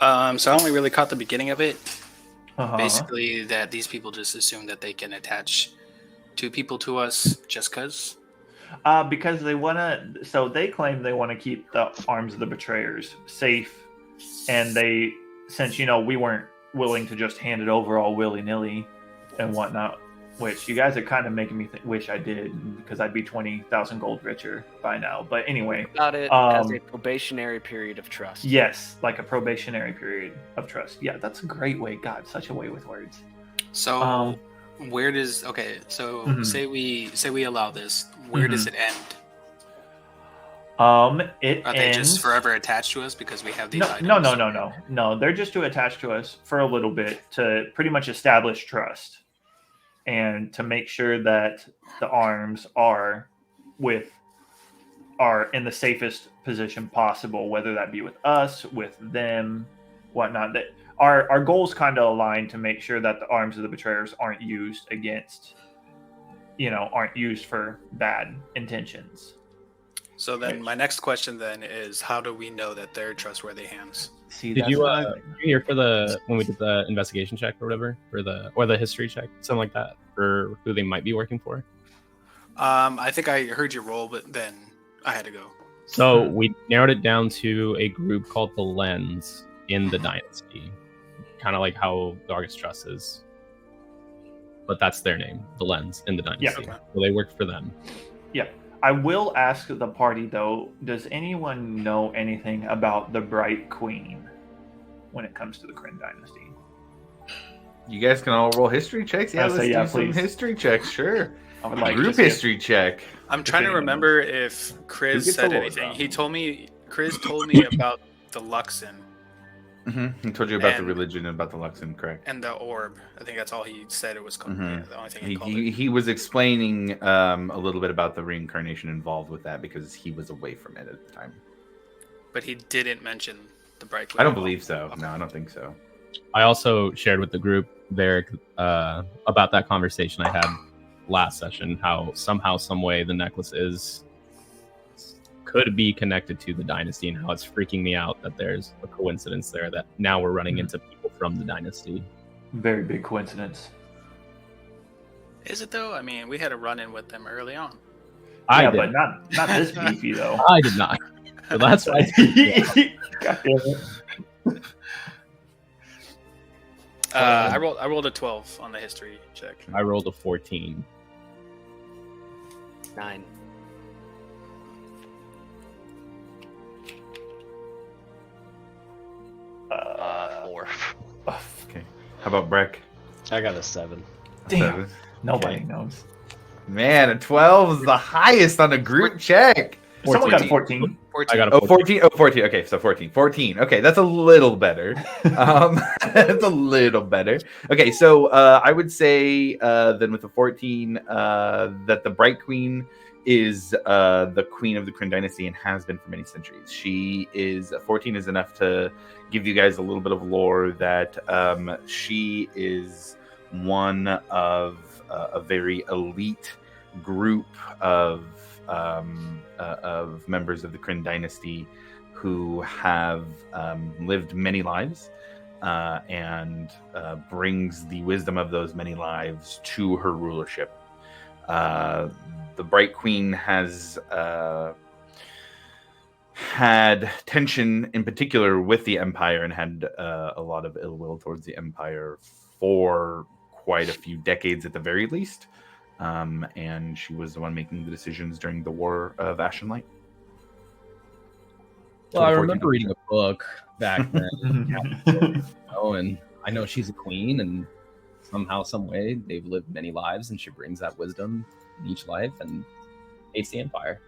So I only really caught the beginning of it. Uh-huh. Basically, that these people just assume that they can attach 2 people to us just because. Because they want to. So they claim they want to keep the arms of the betrayers safe, and they, since we weren't willing to just hand it over all willy-nilly and whatnot, which you guys are kind of making me wish I did, because I'd be 20,000 gold richer by now. But anyway, About it as a probationary period of trust. yes, like a probationary period of trust. Yeah, that's a great way. God, such a way with words. So where does say we allow this, where does it end? It Are they ends... just forever attached to us because we have these items? No. They're just to attach to us for a little bit to pretty much establish trust and to make sure that the arms are in the safest position possible, whether that be with us, with them, whatnot. That our goals kind of align to make sure that the arms of the betrayers aren't used against, aren't used for bad intentions. So then my next question then is, how do we know that they're trustworthy hands? See, Did you hear when we did the investigation check or whatever, or the history check, something like that, for who they might be working for? I think I heard you roll, but then I had to go. So we narrowed it down to a group called the Lens in the Dynasty, kind of like how the Argus Trust is, but that's their name, the Lens in the Dynasty. Yeah. Okay. So they work for them. Yeah. I will ask the party, though, does anyone know anything about the Bright Queen when it comes to the Kryn Dynasty? You guys can all roll history checks? Yeah, let's do some history checks, sure. I would like group history check. I'm trying to remember if Chris said anything. Chris told me about the Luxon. Mm-hmm. He told you about the religion and about the Luxon, correct? And the orb. I think that's all he said it was called. Mm-hmm. Yeah, the only thing he was explaining a little bit about the reincarnation involved with that because he was away from it at the time. But he didn't mention the Bright Queen. I don't believe so. No, I don't think so. I also shared with the group, Varric, about that conversation I had last session, how somehow, some way, the necklace could be connected to the Dynasty, and how it's freaking me out that there's a coincidence there that now we're running into people from the Dynasty. Very big coincidence. Is it though? I mean, we had a run-in with them early on. Yeah, but not this beefy though. I did not. So that's why. God damn it. I rolled a 12 on the history check. I rolled a 14. 9. Four. Okay. How about Breck? I got a 7. Damn. Nobody knows. Man, a 12 is the highest on a group check. 14. Someone got a 14. I got a 14. 14. Okay, so 14. 14. Okay, that's a little better. That's a little better. Okay, so I would say then with the 14 that the Bright Queen is the queen of the Kryn Dynasty and has been for many centuries. She is 14 is enough to give you guys a little bit of lore that she is one of a very elite group of members of the Kryn Dynasty who have lived many lives and brings the wisdom of those many lives to her rulership. The Bright Queen has had tension in particular with the Empire and had a lot of ill will towards the Empire for quite a few decades at the very least. And she was the one making the decisions during the War of Ashen Light. Well, I remember reading a book back then. And I know she's a queen, and somehow, some way, they've lived many lives, and she brings that wisdom in each life and hates the Empire.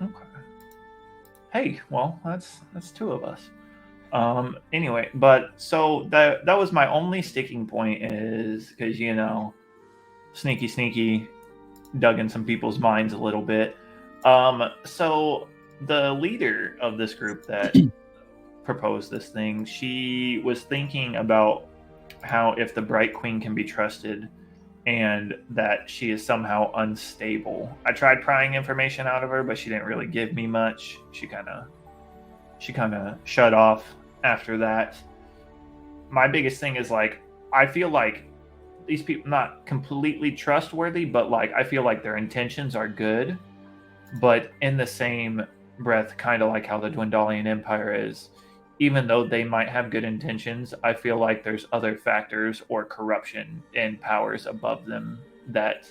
Okay. Hey, well, that's two of us. Anyway, but so that was my only sticking point, is because sneaky dug in some people's minds a little bit. So the leader of this group that proposed this thing, she was thinking about how if the Bright Queen can be trusted and that she is somehow unstable. I tried prying information out of her, but she didn't really give me much. She kind of shut off after that. My biggest thing is I feel like these people not completely trustworthy, but I feel like their intentions are good, but in the same breath, kind of like how the Dwendalian Empire is, even though they might have good intentions, I feel like there's other factors or corruption and powers above them that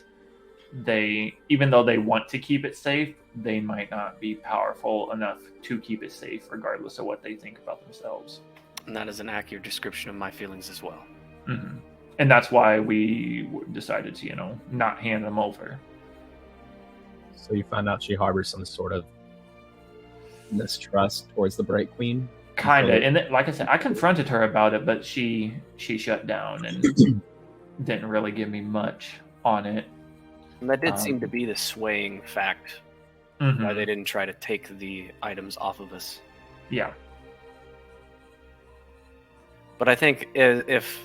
even though they want to keep it safe, they might not be powerful enough to keep it safe, regardless of what they think about themselves. And that is an accurate description of my feelings as well. Mm-hmm. And that's why we decided to, not hand them over. So you found out she harbors some sort of mistrust towards the Bright Queen? Kind of. And like I said, I confronted her about it, but she shut down and didn't really give me much on it. And that did seem to be the swaying fact why they didn't try to take the items off of us. Yeah. But I think if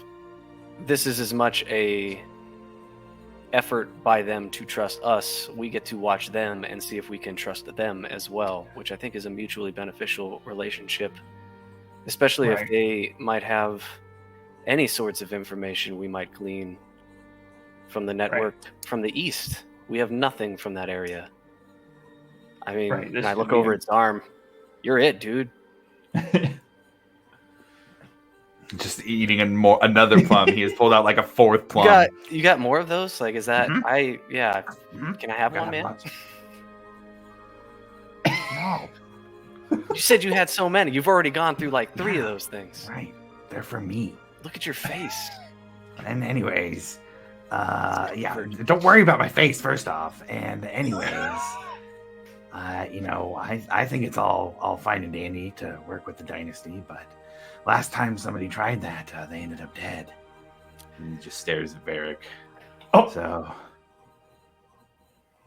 this is as much a effort by them to trust us, we get to watch them and see if we can trust them as well, which I think is a mutually beneficial relationship, especially if they might have any sorts of information we might glean from the network from the east. We have nothing from that area. I mean, when I look over its arm, you're it, dude. Just eating another plum. He has pulled out like a fourth plum. You got more of those? Like, is that Can I have one, man? No. You said you had so many. You've already gone through like 3 of those things. Right. They're for me. Look at your face. And anyways, don't worry about my face first off. And anyways, I think it's all fine and dandy to work with the dynasty, but last time somebody tried that, they ended up dead. And he just stares at Varric. Oh. So,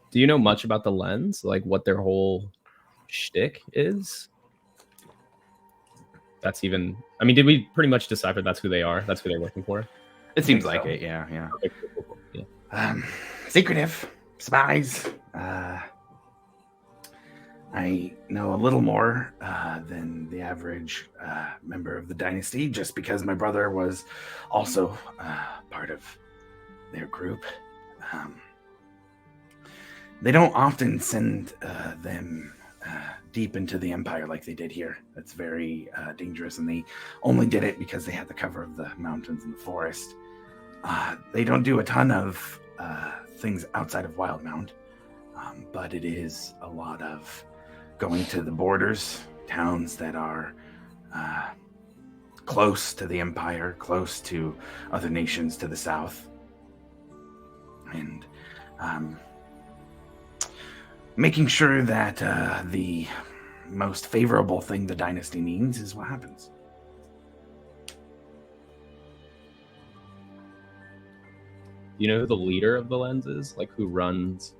do you know much about the Lens? Like what their whole shtick is? That's even. I mean, did we pretty much decipher that's who they are? That's who they're working for? It seems like it. Yeah. Okay, cool. Yeah. Secretive spies. I know a little more than the average member of the dynasty, just because my brother was also part of their group. They don't often send them deep into the Empire like they did here. That's very dangerous, and they only did it because they had the cover of the mountains and the forest. They don't do a ton of things outside of Wildmount, but it is a lot of going to the borders, towns that are close to the Empire, close to other nations to the south, and making sure that the most favorable thing the dynasty needs is what happens. You know who the leader of the Lens is? Like who runs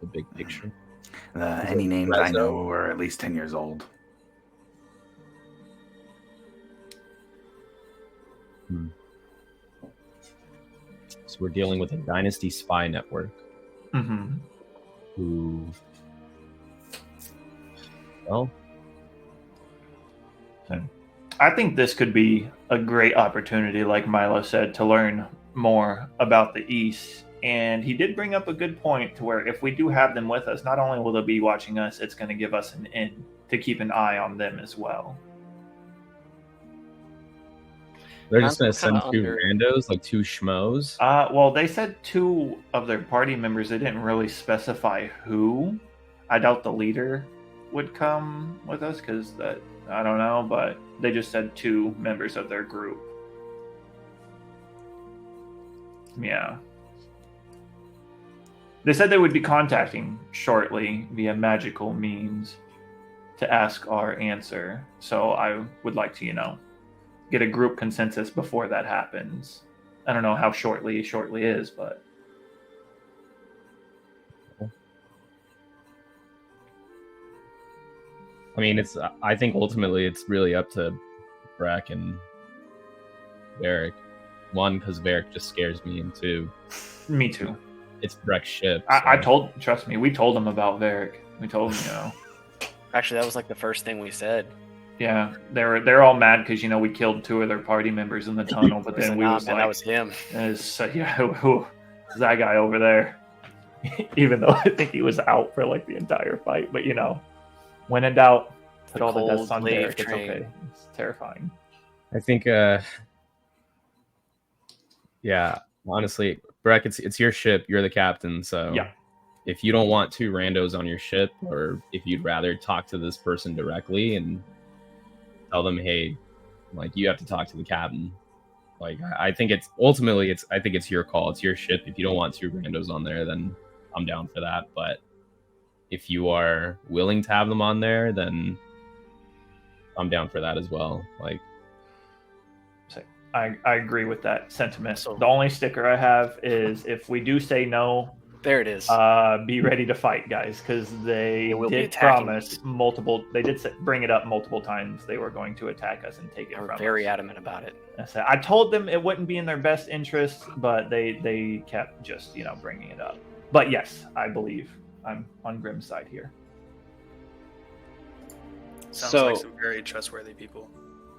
the big picture? Any names I know are at least 10 years old. So we're dealing with a dynasty spy network. Mm-hmm. Who, well, I think this could be a great opportunity, like Milo said, to learn more about the East. And he did bring up a good point to where if we do have them with us, not only will they be watching us, it's going to give us an in to keep an eye on them as well. They're just going to send 2 randos, like 2 schmoes? Well, they said 2 of their party members. They didn't really specify who. I doubt the leader would come with us because I don't know, but they just said 2 members of their group. Yeah. They said they would be contacting shortly via magical means to ask our answer. So I would like to, get a group consensus before that happens. I don't know how shortly is, but I mean, I think ultimately it's really up to Breck and Varric. 1, because Varric just scares me, and 2, me too. It's Breck's ship. So. Trust me, we told him about Varric. We told him, Actually, that was like the first thing we said. Yeah, they're all mad because we killed 2 of their party members in the tunnel, but then we was like, that was him. Who's that guy over there? Even though I think he was out for like the entire fight, but when in doubt, put all the deaths on Varric. It's okay. It's terrifying. I think, yeah, honestly, Breck, it's your ship. You're the captain, so yeah. If you don't want 2 randos on your ship, or if you'd rather talk to this person directly and tell them, hey, like, you have to talk to the captain. Like, I think it's your call. It's your ship. If you don't want 2 randos on there, then I'm down for that. But if you are willing to have them on there, then I'm down for that as well. Like, I agree with that sentiment. So the only sticker I have is if we do say no, There it is. Be ready to fight, guys, because they will be did attacking promise us. multiple. They did bring it up multiple times. They were going to attack us and take it We're from very us. adamant about it. I told them it wouldn't be in their best interest, but they kept just bringing it up. But yes, I believe I'm on Grimm's side here. Sounds So- like some very trustworthy people.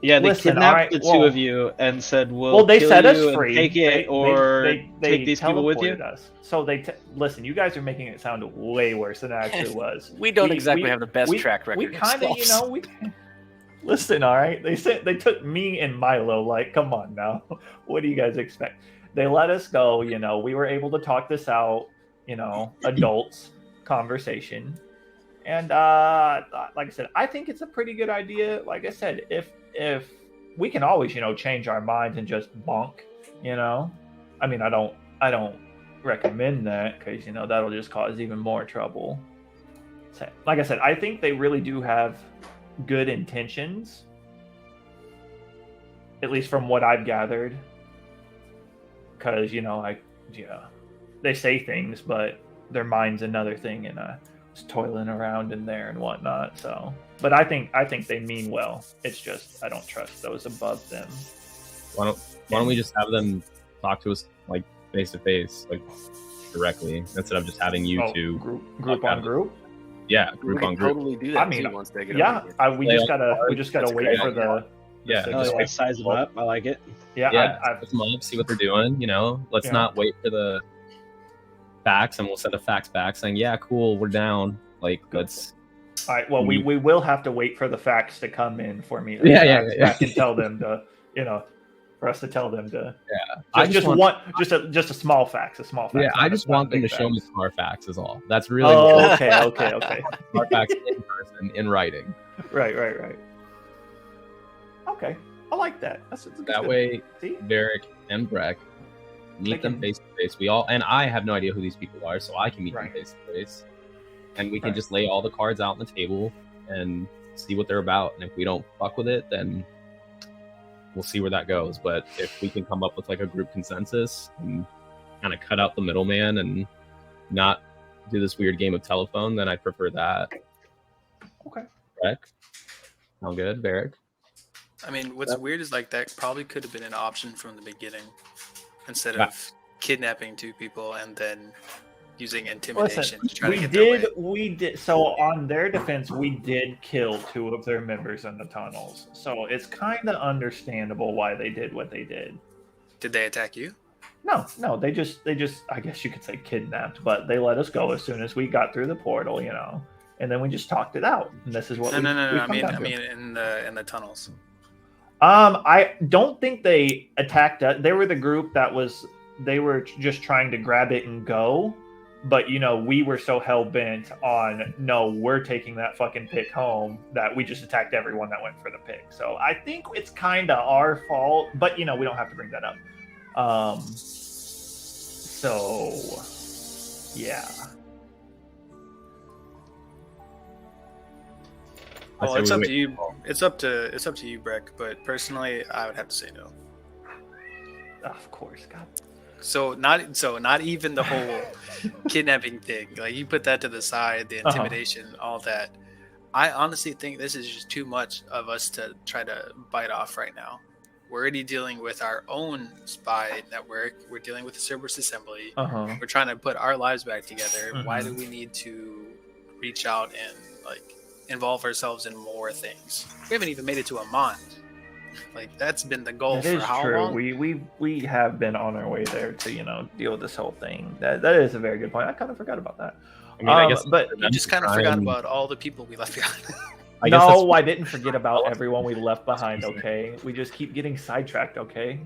Yeah, they Listen, kidnapped the two well- of you and said, Well, they kill set us you and free. take it, or they take these people with you." teleported us. So listen. You guys are making it sound way worse than it actually was. We don't exactly have the best we- track record. We kind of, listen. All right, they took me and Milo. Like, come on now. What do you guys expect? They let us go. We were able to talk this out. Adults conversation. And like I said, I think it's a pretty good idea. Like I said, if we can always change our minds and just bonk. I mean, I don't recommend that because that'll just cause even more trouble. So, like I said, I think they really do have good intentions, at least from what I've gathered. Because they say things, but their mind's another thing, and toiling around in there and whatnot. So, but I think they mean well. It's just I don't trust those above them. Why don't we just have them talk to us like face to face, like directly, instead of just having you two group on group? Yeah, We group can on group. totally do that. I mean, too once they get Yeah, over here. we just gotta That's a wait great for idea. Yeah, the Oh, just yeah, wait. size them up. I like it. yeah. Set them up, see what they're doing. Let's Yeah. not wait for the facts, and we'll send a fax back saying, "Yeah, cool, we're down." Like, let's. All right. Well, we will have to wait for the facts to come in for me. Yeah. Back and tell them to, for us to tell them to. Yeah, Just a small fax, Yeah, not I a- just not a want them to big show me fax. Carfax is all. That's really Oh, what okay. Carfax in person, in writing. Right. Okay, I like that. That's a good That step. way, See? Derek and Breck meet They them can- face to face. And I have no idea who these people are, so I can meet Right. them face to face, and we can Right. just lay all the cards out on the table and see what they're about. And if we don't fuck with it, then we'll see where that goes. But if we can come up with like a group consensus and kind of cut out the middleman and not do this weird game of telephone, then I prefer that. Okay. Breck, sound good, Derek? I mean, what's weird is like that probably could have been an option from the beginning, instead Yeah. of kidnapping two people and then using intimidation Listen, to try to get their way. we did. So on their defense, we did kill two of their members in the tunnels. So it's kind of understandable why they did what they did. Did they attack you? No, they just, I guess you could say kidnapped, but they let us go as soon as we got through the portal, and then we just talked it out. And this is what No. we've I come mean, down I to. mean, in the tunnels. I don't think they attacked us. They were the group they were just trying to grab it and go. But, we were so hell-bent on, no, we're taking that fucking pick home, that we just attacked everyone that went for the pick. So I think it's kind of our fault, but, we don't have to bring that up. So, yeah. Well, I it's say up we to you. It's up to you, Breck. But personally, I would have to say no. Of course, God. So not even the whole kidnapping thing. Like, you put that to the side, the intimidation, all that. I honestly think this is just too much of us to try to bite off right now. We're already dealing with our own spy network. We're dealing with the Cerberus Assembly. We're trying to put our lives back together. Why do we need to reach out and involve ourselves in more things? We haven't even made it to Amman. That's been the goal That for is how true. long? We have been on our way there to deal with this whole thing. That is a very good point. I kind of forgot about that. I mean, I guess, but You just kind of forgot about all the people we left behind. I guess no, I didn't forget about everyone we left behind. Okay, we just keep getting sidetracked. Okay.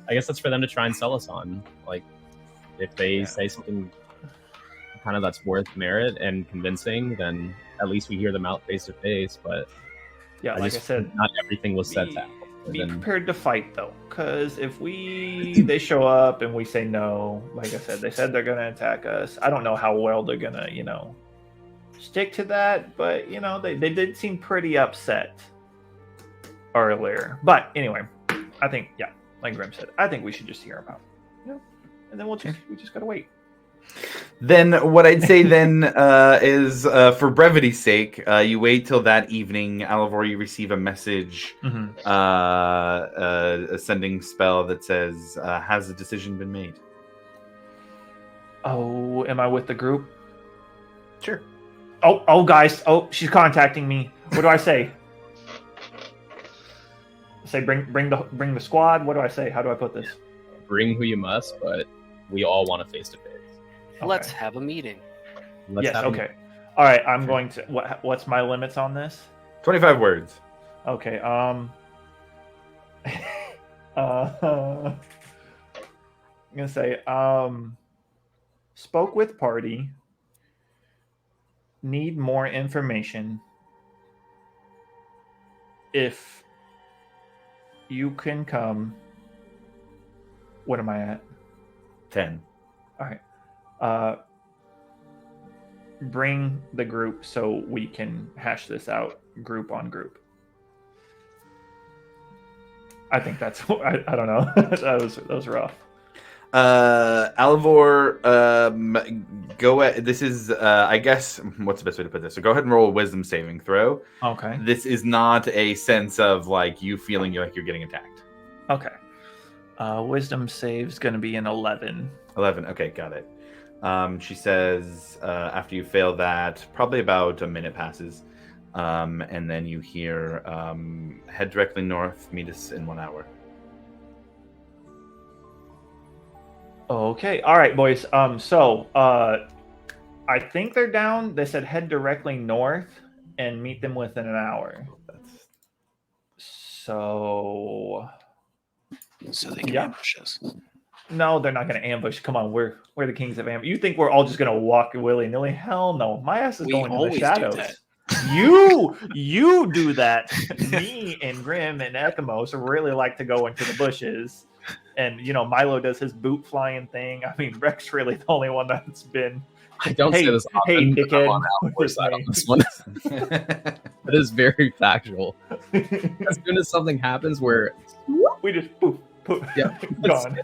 I guess that's for them to try and sell us on. Like, if they say something kind of that's worth merit and convincing, then at least we hear them out face to face. But Yeah, like I said, not everything was said to be prepared to fight though, because if they show up and we say no, like I said, they said they're gonna attack us. I don't know how well they're gonna stick to that, but they did seem pretty upset earlier. But anyway, I think like Grim said, I think we should just hear them out. And then we just gotta wait. Then what I'd say then is, for brevity's sake, you wait till that evening. Alivor, you receive a message, a sending spell that says, "Has the decision been made?" Oh, am I with the group? Sure. Oh, guys. Oh, she's contacting me. What do I say? Say bring the squad. What do I say? How do I put this? Bring who you must, but we all want a face to face. Let's have a meeting. Yes. Okay. All right. I'm going to. What's my limits on this? 25 words. Okay. I'm gonna say spoke with party. Need more information. If you can come. What am I at? 10. All right. Bring the group so we can hash this out group on group. I think that's. I don't know. that was rough. Alivor, go at this is I guess what's the best way to put this? So go ahead and roll a wisdom saving throw. Okay. This is not a sense of like you feeling like you're getting attacked. Okay. Wisdom save's going to be an 11. 11. Okay, got it. She says after you fail that, probably about a minute passes, and then you hear head directly north. Meet us in 1 hour. Okay. All right, boys. So I think they're down. They said head directly north and meet them within an hour. So they can Yeah. ambush us. no, they're not going to ambush. Come on, we're the kings of ambush. You think we're all just going to walk willy nilly? Hell no. My ass is We going in the always do shadows. that. You do that. Me and Grim and Ekamos really like to go into the bushes. And Milo does his boot flying thing. I mean, Rex really the only one that's been. I don't say this often. Hey, but I'm dickhead. on Alvor's side on this one. That is very factual. As soon as something happens where We just poof, poof, Yeah. gone.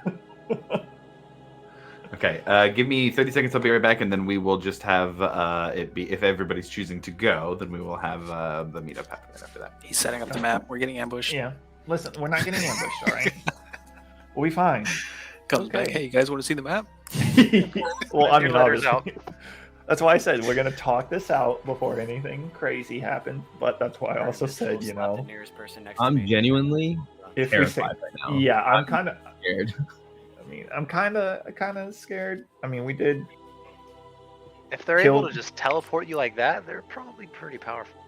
Okay, give me 30 seconds. I'll be right back, and then we will just have it be. If everybody's choosing to go, then we will have the meetup happen right after that. He's setting up the map. We're getting ambushed. Yeah. Listen, we're not getting ambushed, all right? We'll be fine. Comes back. Okay. Hey, you guys want to see the map? Well, I Your mean, letters obviously. That's why I said we're going to talk this out before anything crazy happens. But that's why I also said, The nearest person next to I'm me. genuinely if we say, terrified right now. yeah, I'm kind of. Scared. I mean, I'm kind of scared. I mean, we did. If they're able Killed- to just teleport you like that, they're probably pretty powerful.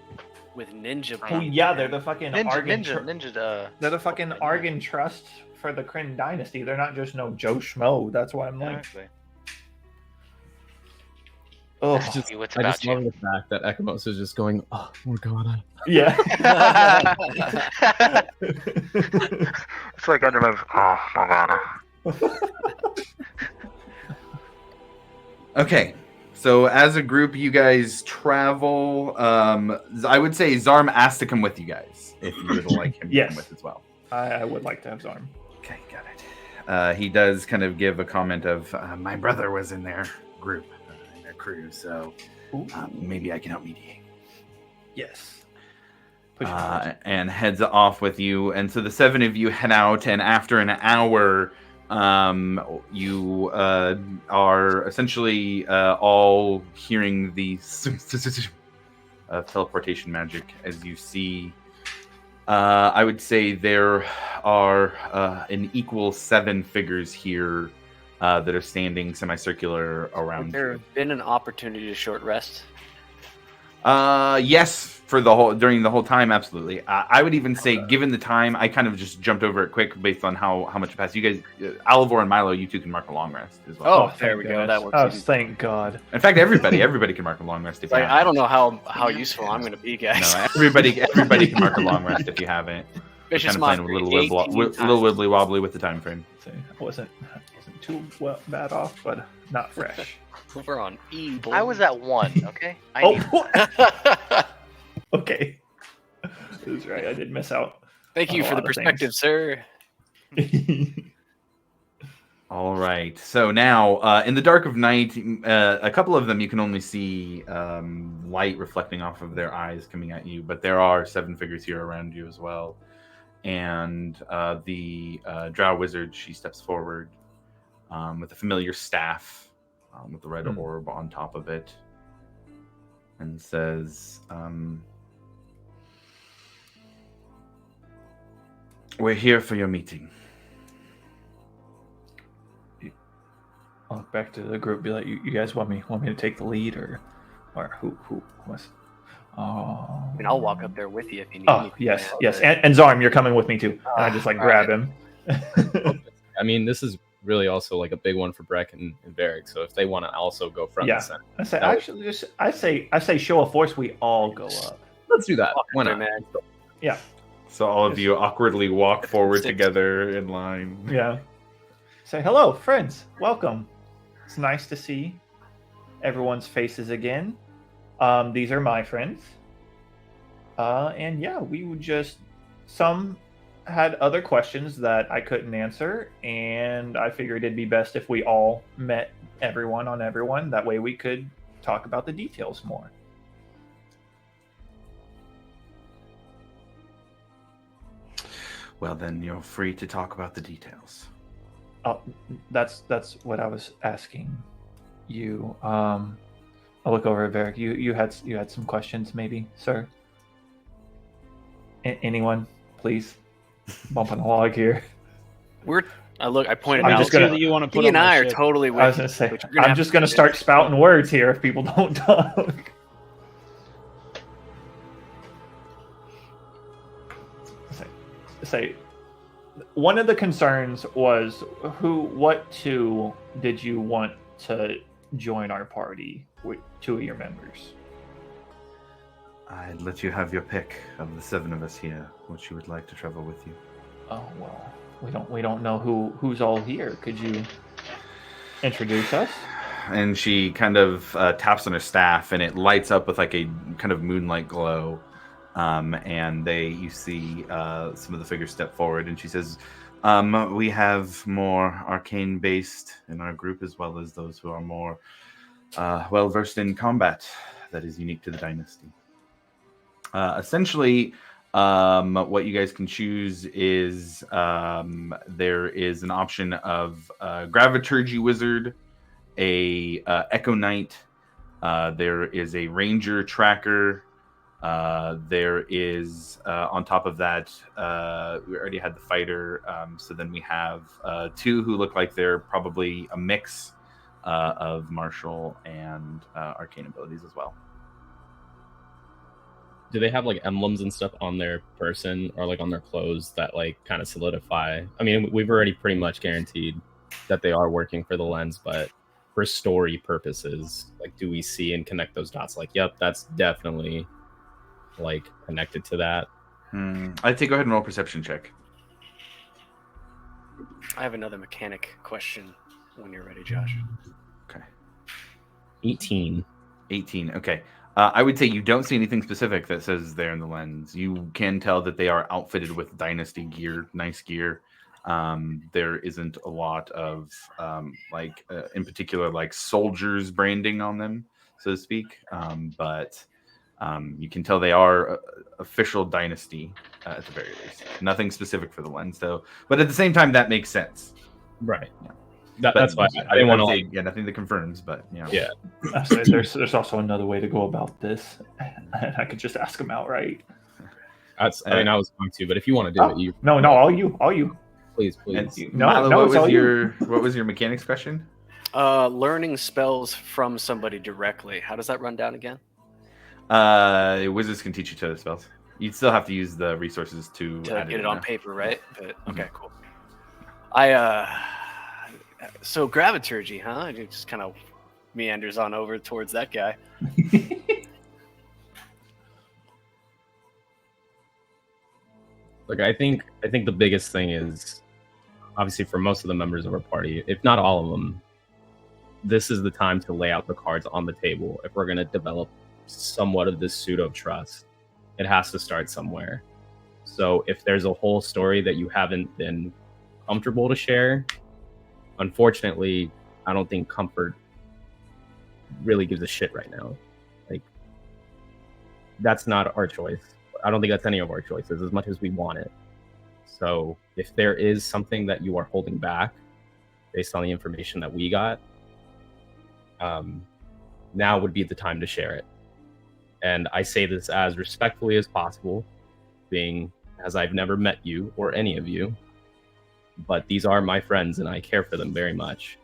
With ninja. Oh beam. yeah, they're the fucking Argon. Ninja. They're the fucking Argon Trust for the Kryn Dynasty. They're not just no Joe Schmo. That's why I'm like, Exactly. oh Just- What's I about just love the fact that Ekamos is just going, oh, Morgana. yeah. It's like under my. Oh, Morgana. Okay, so as a group, you guys travel. I would say Zarm asked to come with you guys if you would like him to Yes. come with as well. I would like to have Zarm. Okay, got it. He does kind of give a comment of, my brother was in their group, in their crew, so maybe I can help mediate. Yes. Push forward. And heads off with you. And so the 7 of you head out, and after an hour, you are essentially all hearing the teleportation magic as you see. I would say there are an equal 7 figures here that are standing semicircular Would around there you. have been an opportunity to short rest? Yes, for during the whole time, absolutely. I would even say, given the time, I kind of just jumped over it quick based on how much it passed. You guys, Alivor and Milo, you two can mark a long rest as well. Oh, thank there we go. goodness. That works Oh, even- thank God. In fact, everybody can mark a long rest if you Like, have I don't know how useful I'm going to be, guys. No, everybody can mark a long rest if you haven't. We're Vicious kind of playing a Mockery, little 18 little times. wibbly wobbly with the time frame. So I wasn't too bad off, but not fresh. We're on E. I was at 1. Okay. Okay. That's right. I did miss out. Thank you a for the lot of perspective, things. sir. All right. So now, in the dark of night, a couple of them you can only see light reflecting off of their eyes coming at you, but there are 7 figures here around you as well. And the drow wizard, she steps forward with a familiar staff with the red orb on top of it, and says, "We're here for your meeting." I'll look back to the group, be like, "You guys want me to take the lead, or who was?" I mean, I'll walk up there with you if you need Oh, me. yes. And Zarm, you're coming with me too. And I just like grab him. I mean, this is really also like a big one for Breck and Varric. So if they want to also go front and center, I say actually, I say show of force. We all go up. let's do that. Why not? Man. Yeah. So all of you awkwardly walk forward together in line. Yeah. Say hello, friends. Welcome. It's nice to see everyone's faces again. These are my friends. And yeah, we would just, some had other questions that I couldn't answer, and I figured it'd be best if we all met everyone on everyone. That way we could talk about the details more. Well, then you're free to talk about the details. Oh, that's what I was asking you. I'll look over at Varric. You had some questions, maybe, sir? Anyone, please? Bumping a log here. I pointed I'm out just gonna- that you want to put he and on my I are ship. totally with I was you, gonna say, but you're gonna I'm have just to gonna do start this. spouting words here if people don't talk. Say, one of the concerns was what two did you want to join our party with 2 of your members? I'd let you have your pick of the 7 of us here, which you would like to travel with you. Oh well, we don't know who's all here. Could you introduce us? And she kind of taps on her staff, and it lights up with like a kind of moonlight glow. And you see some of the figures step forward, and she says, "We have more arcane based in our group, as well as those who are more well versed in combat. That is unique to the dynasty. Essentially, what you guys can choose is there is an option of Graviturgy Wizard, a Echo Knight. There is a Ranger Tracker. There is on top of that, we already had the fighter. So then we have 2 who look like they're probably a mix of martial and arcane abilities as well. Do they have like emblems and stuff on their person or like on their clothes that like kind of solidify? I mean, we've already pretty much guaranteed that they are working for the lens, but for story purposes, like, do we see and connect those dots? Like, yep, that's definitely like connected to that. I'd say go ahead and roll a perception check. I have another mechanic question when you're ready, Josh. Okay. 18. 18. Okay. I would say you don't see anything specific that says there in the lens. You can tell that they are outfitted with dynasty gear, nice gear. There isn't a lot of in particular, like soldiers branding on them, so to speak. But you can tell they are official dynasty at the very least. Nothing specific for the lens, though. But at the same time, that makes sense. Right. Yeah. That's why I didn't want to like. Yeah, nothing that confirms, but yeah. Yeah. There's also another way to go about this. I could just ask them outright. I mean, I was going to, but if you want to do it, you No, all you. please. And No, Milo, no, what it's was all your what was your mechanics question? Learning spells from somebody directly. How does that run down again? Wizards can teach you to other spells. You'd still have to use the resources to add Get it in on there. paper, right? But, Mhm. okay, cool. So Graviturgy, huh? It just kind of meanders on over towards that guy. Look, I think the biggest thing is obviously for most of the members of our party, if not all of them, this is the time to lay out the cards on the table. If we're going to develop somewhat of this pseudo trust, it has to start somewhere. So if there's a whole story that you haven't been comfortable to share, unfortunately, I don't think Comfort really gives a shit right now. Like, that's not our choice. I don't think that's any of our choices, as much as we want it. So if there is something that you are holding back based on the information that we got, now would be the time to share it. And I say this as respectfully as possible, being as I've never met you or any of you, but these are my friends and I care for them very much.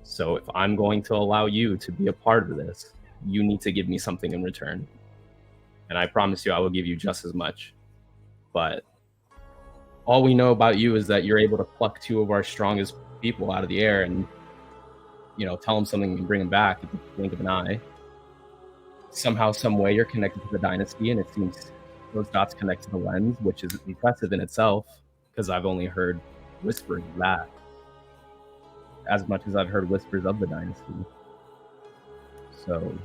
So if I'm going to allow you to be a part of this, you need to give me something in return. And I promise you I will give you just as much. But all we know about you is that you're able to pluck two of our strongest people out of the air and, you know, tell them something and bring them back at the blink of an eye. Somehow, some way, you're connected to the dynasty, and it seems those dots connect to the lens, which is impressive in itself, because I've only heard whispers of that, as much as I've heard whispers of the dynasty. So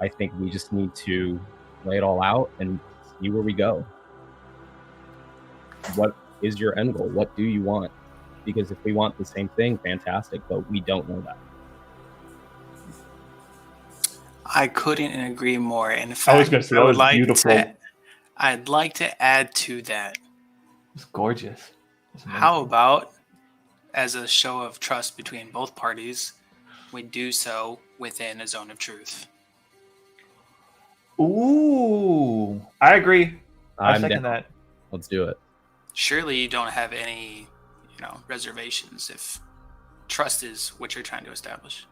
I think we just need to lay it all out and see where we go. What is your end goal? What do you want? Because if we want the same thing, fantastic, but we don't know that. I couldn't agree more. In fact, I was going to say, that was beautiful. I'd like to add to that. It's gorgeous. It's How about, as a show of trust between both parties, we do so within a zone of truth? Ooh, I agree. I I'm second down. that. Let's do it. Surely you don't have any, reservations if trust is what you're trying to establish.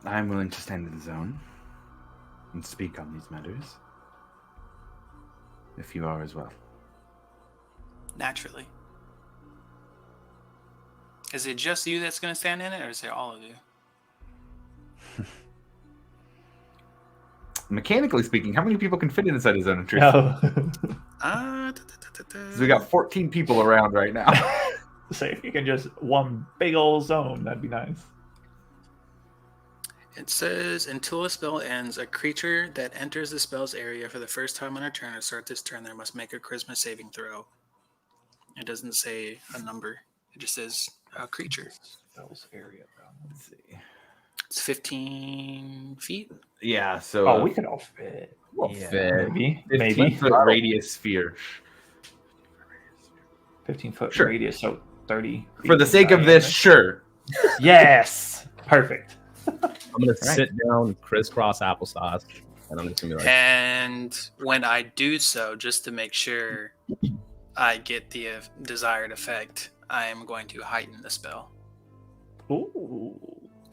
I'm willing to stand in the zone and speak on these matters, if you are as well. Naturally. Is it just you that's going to stand in it, or is it all of you? Mechanically speaking, how many people can fit inside a zone of truth? No. So we got 14 people around right now. So if you can just one big old zone, that'd be nice. It says, until a spell ends, a creature that enters the spell's area for the first time on a turn or start this turn, they must make a charisma saving throw. It doesn't say a number. It just says a creature. Spells area. Let's see. It's 15 feet. Yeah, so Oh, we could all fit. We'll Yeah. fit. Maybe. 15-foot radius sphere. 15-foot Sure. radius, so 30. For feet the in sake of this, diameter. sure. Yes! Perfect. I'm gonna sit down, crisscross applesauce, and I'm just gonna be like, And when I do so, just to make sure I get the desired effect, I am going to heighten the spell. Ooh.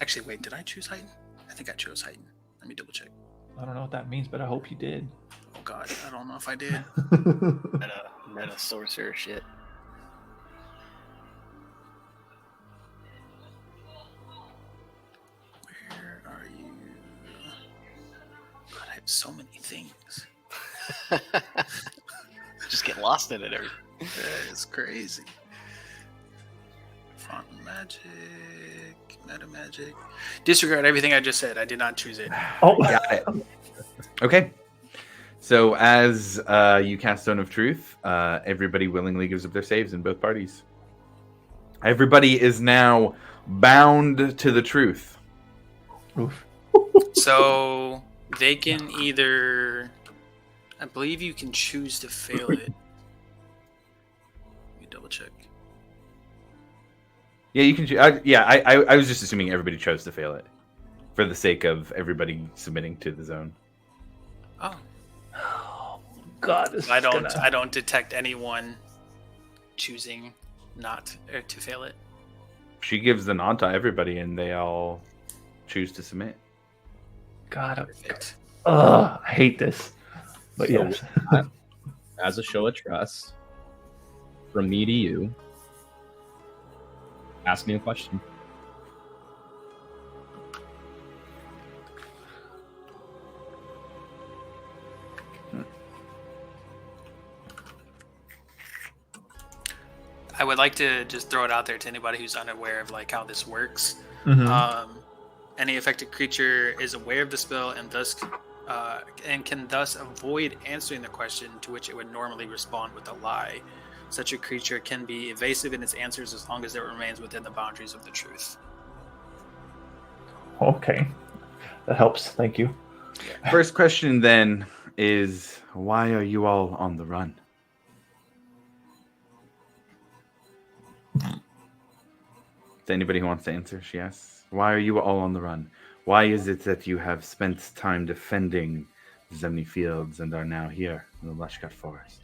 Actually, wait, did I choose heighten? I think I chose heighten. Let me double check. I don't know what that means, but I hope you did. Oh god, I don't know if I did. Meta sorcerer shit. Where are you? God, I have so many things. Just get lost in it. That is crazy. Font magic, meta magic. Disregard everything I just said. I did not choose it. Oh, Got it. Okay. So as you cast Zone of Truth, everybody willingly gives up their saves in both parties. Everybody is now bound to the truth. Oof. So they can either, I believe you can choose to fail it. Let me double check. Yeah, you can. I was just assuming everybody chose to fail it, for the sake of everybody submitting to the zone. Oh, Oh, God. This I is don't. gonna- I don't detect anyone choosing not or to fail it. She gives the nod to everybody, and they all choose to submit. God. Perfect. Ugh, I hate this. But So yes. as a show of trust, from me to you, ask me a question. I would like to just throw it out there to anybody who's unaware of like how this works. Mhm. Any affected creature is aware of the spell and thus and can thus avoid answering the question to which it would normally respond with a lie. Such a creature can be evasive in its answers as long as it remains within the boundaries of the truth. Okay. That helps. Thank you. First question then is, why are you all on the run? Is anybody who wants to answer? She asks. Why are you all on the run? Why is it that you have spent time defending the Zemni Fields and are now here in the Lushkat Forest?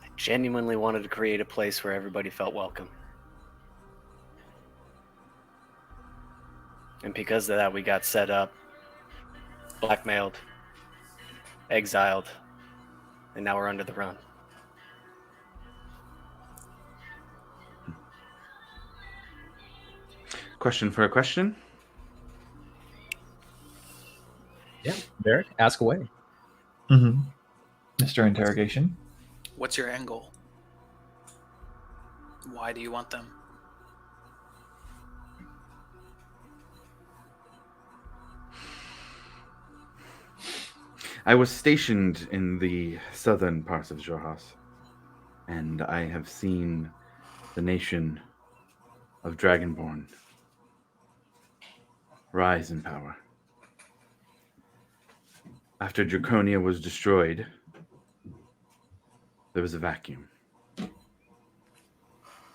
I genuinely wanted to create a place where everybody felt welcome. And because of that, we got set up, blackmailed, exiled, and now we're under the run. Question for a question? Yeah, Derek, ask away. Mm-hmm. Mr. Interrogation. What's your end goal? Why do you want them? I was stationed in the southern parts of Jorhas, and I have seen the nation of Dragonborn rise in power. After Draconia was destroyed, there was a vacuum.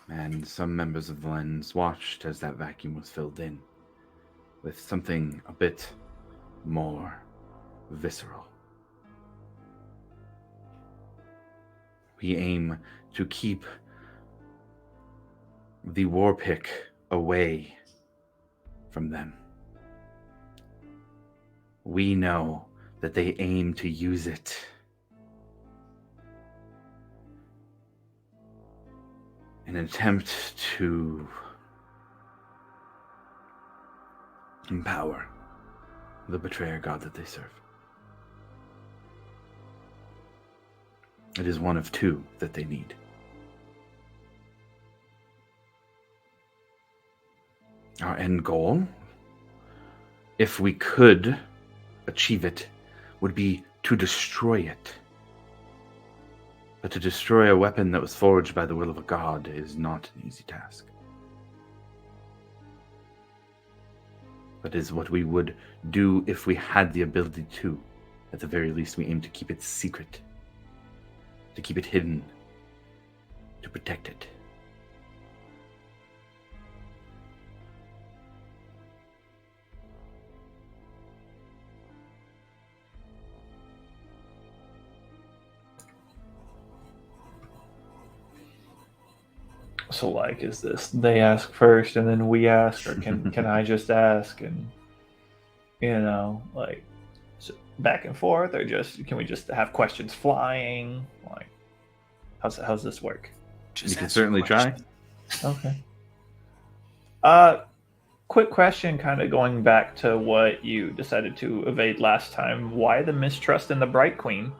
And some members of the Lens watched as that vacuum was filled in with something a bit more visceral. We aim to keep the war pick away from them. We know that they aim to use it in an attempt to empower the betrayer god that they serve. It is one of two that they need. Our end goal, if we could achieve it, would be to destroy it. But to destroy a weapon that was forged by the will of a god is not an easy task. But is what we would do if we had the ability to. At the very least, we aim to keep it secret, to keep it hidden, to protect it. So, like, is this they ask first and then we ask, or can I just ask, and like, so back and forth, or just can we just have questions flying? Like, how's this work? Just You can answer certainly try. questions. Okay. Quick question, kind of going back to what you decided to evade last time. Why the mistrust in the Bright Queen?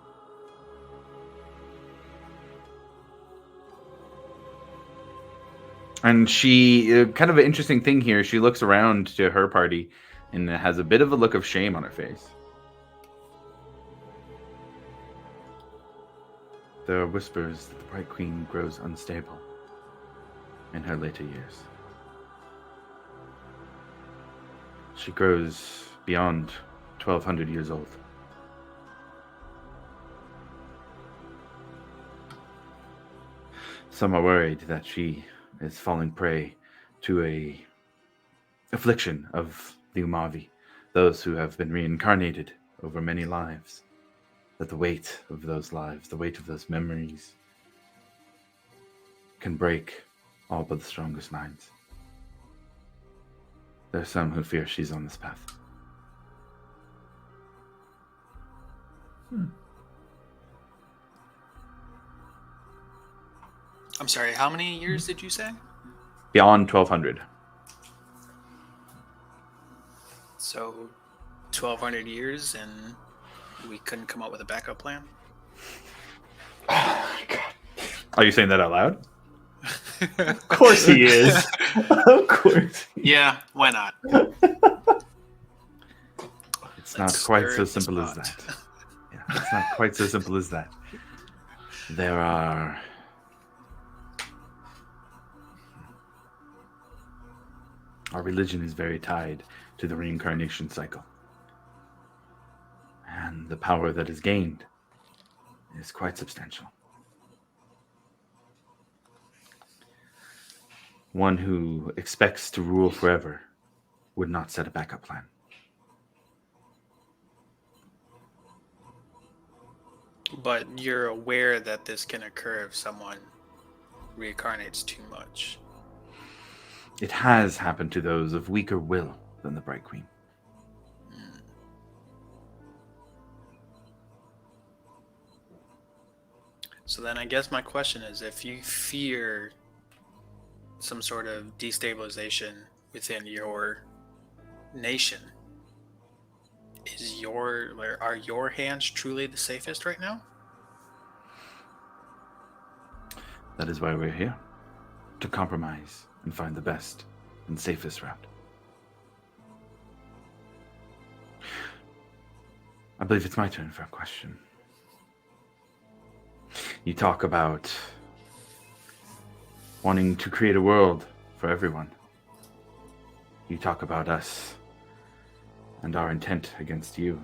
And she, kind of an interesting thing here, she looks around to her party and has a bit of a look of shame on her face. There are whispers that the Bright Queen grows unstable in her later years. She grows beyond 1,200 years old. Some are worried that she is falling prey to a affliction of the Umavi, those who have been reincarnated over many lives, that the weight of those lives, the weight of those memories, can break all but the strongest minds. There are some who fear she's on this path. I'm sorry, how many years did you say? Beyond 1,200. So 1,200 years and we couldn't come up with a backup plan? Oh my god. Are you saying that out loud? Of course he is. Of course. Yeah, why not? It's Let's not quite stir so the simple as spot. that. Yeah, it's not quite so simple as that. There are our religion is very tied to the reincarnation cycle. And the power that is gained is quite substantial. One who expects to rule forever would not set a backup plan. But you're aware that this can occur if someone reincarnates too much. It has happened to those of weaker will than the Bright Queen. So then I guess my question is, if you fear some sort of destabilization within your nation, are your hands truly the safest right now? That is why we're here. To compromise and find the best and safest route. I believe it's my turn for a question. You talk about wanting to create a world for everyone. You talk about us and our intent against you.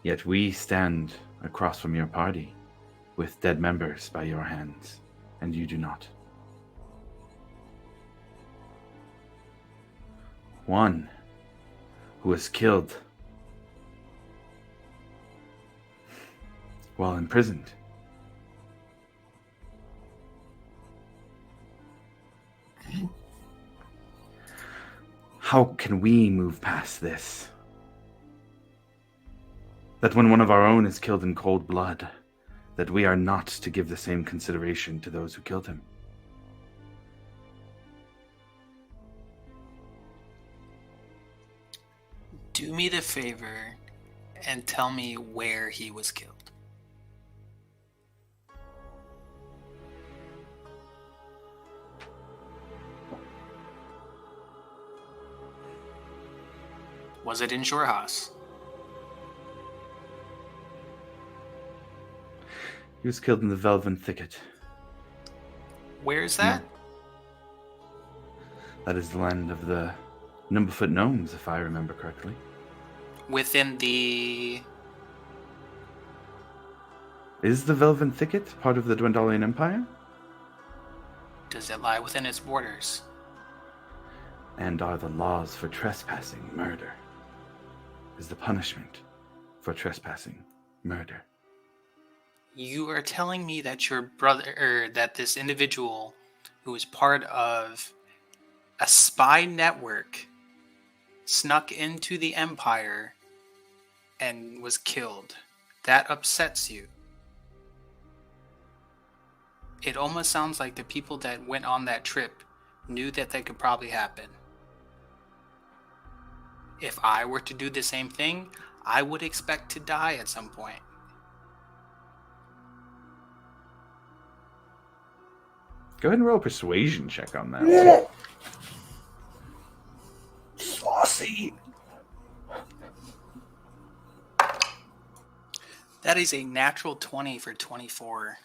Yet we stand across from your party with dead members by your hands, and you do not. One who was killed while imprisoned. How can we move past this? That when one of our own is killed in cold blood, that we are not to give the same consideration to those who killed him. Do me the favor and tell me where he was killed. Was it in Shorehouse? He was killed in the Velven Thicket. Where is that? That is the land of the Numblefoot Gnomes, if I remember correctly. Within the... Is the Velven Thicket part of the Dwendalian Empire? Does it lie within its borders? And are the laws for trespassing murder? Is the punishment for trespassing murder? You are telling me that your brother, or that this individual who is part of a spy network snuck into the Empire and was killed. That upsets you. It almost sounds like the people that went on that trip knew that that could probably happen. If I were to do the same thing, I would expect to die at some point. Go ahead and roll a persuasion check on that. Saucy. That is a natural 20 for 24.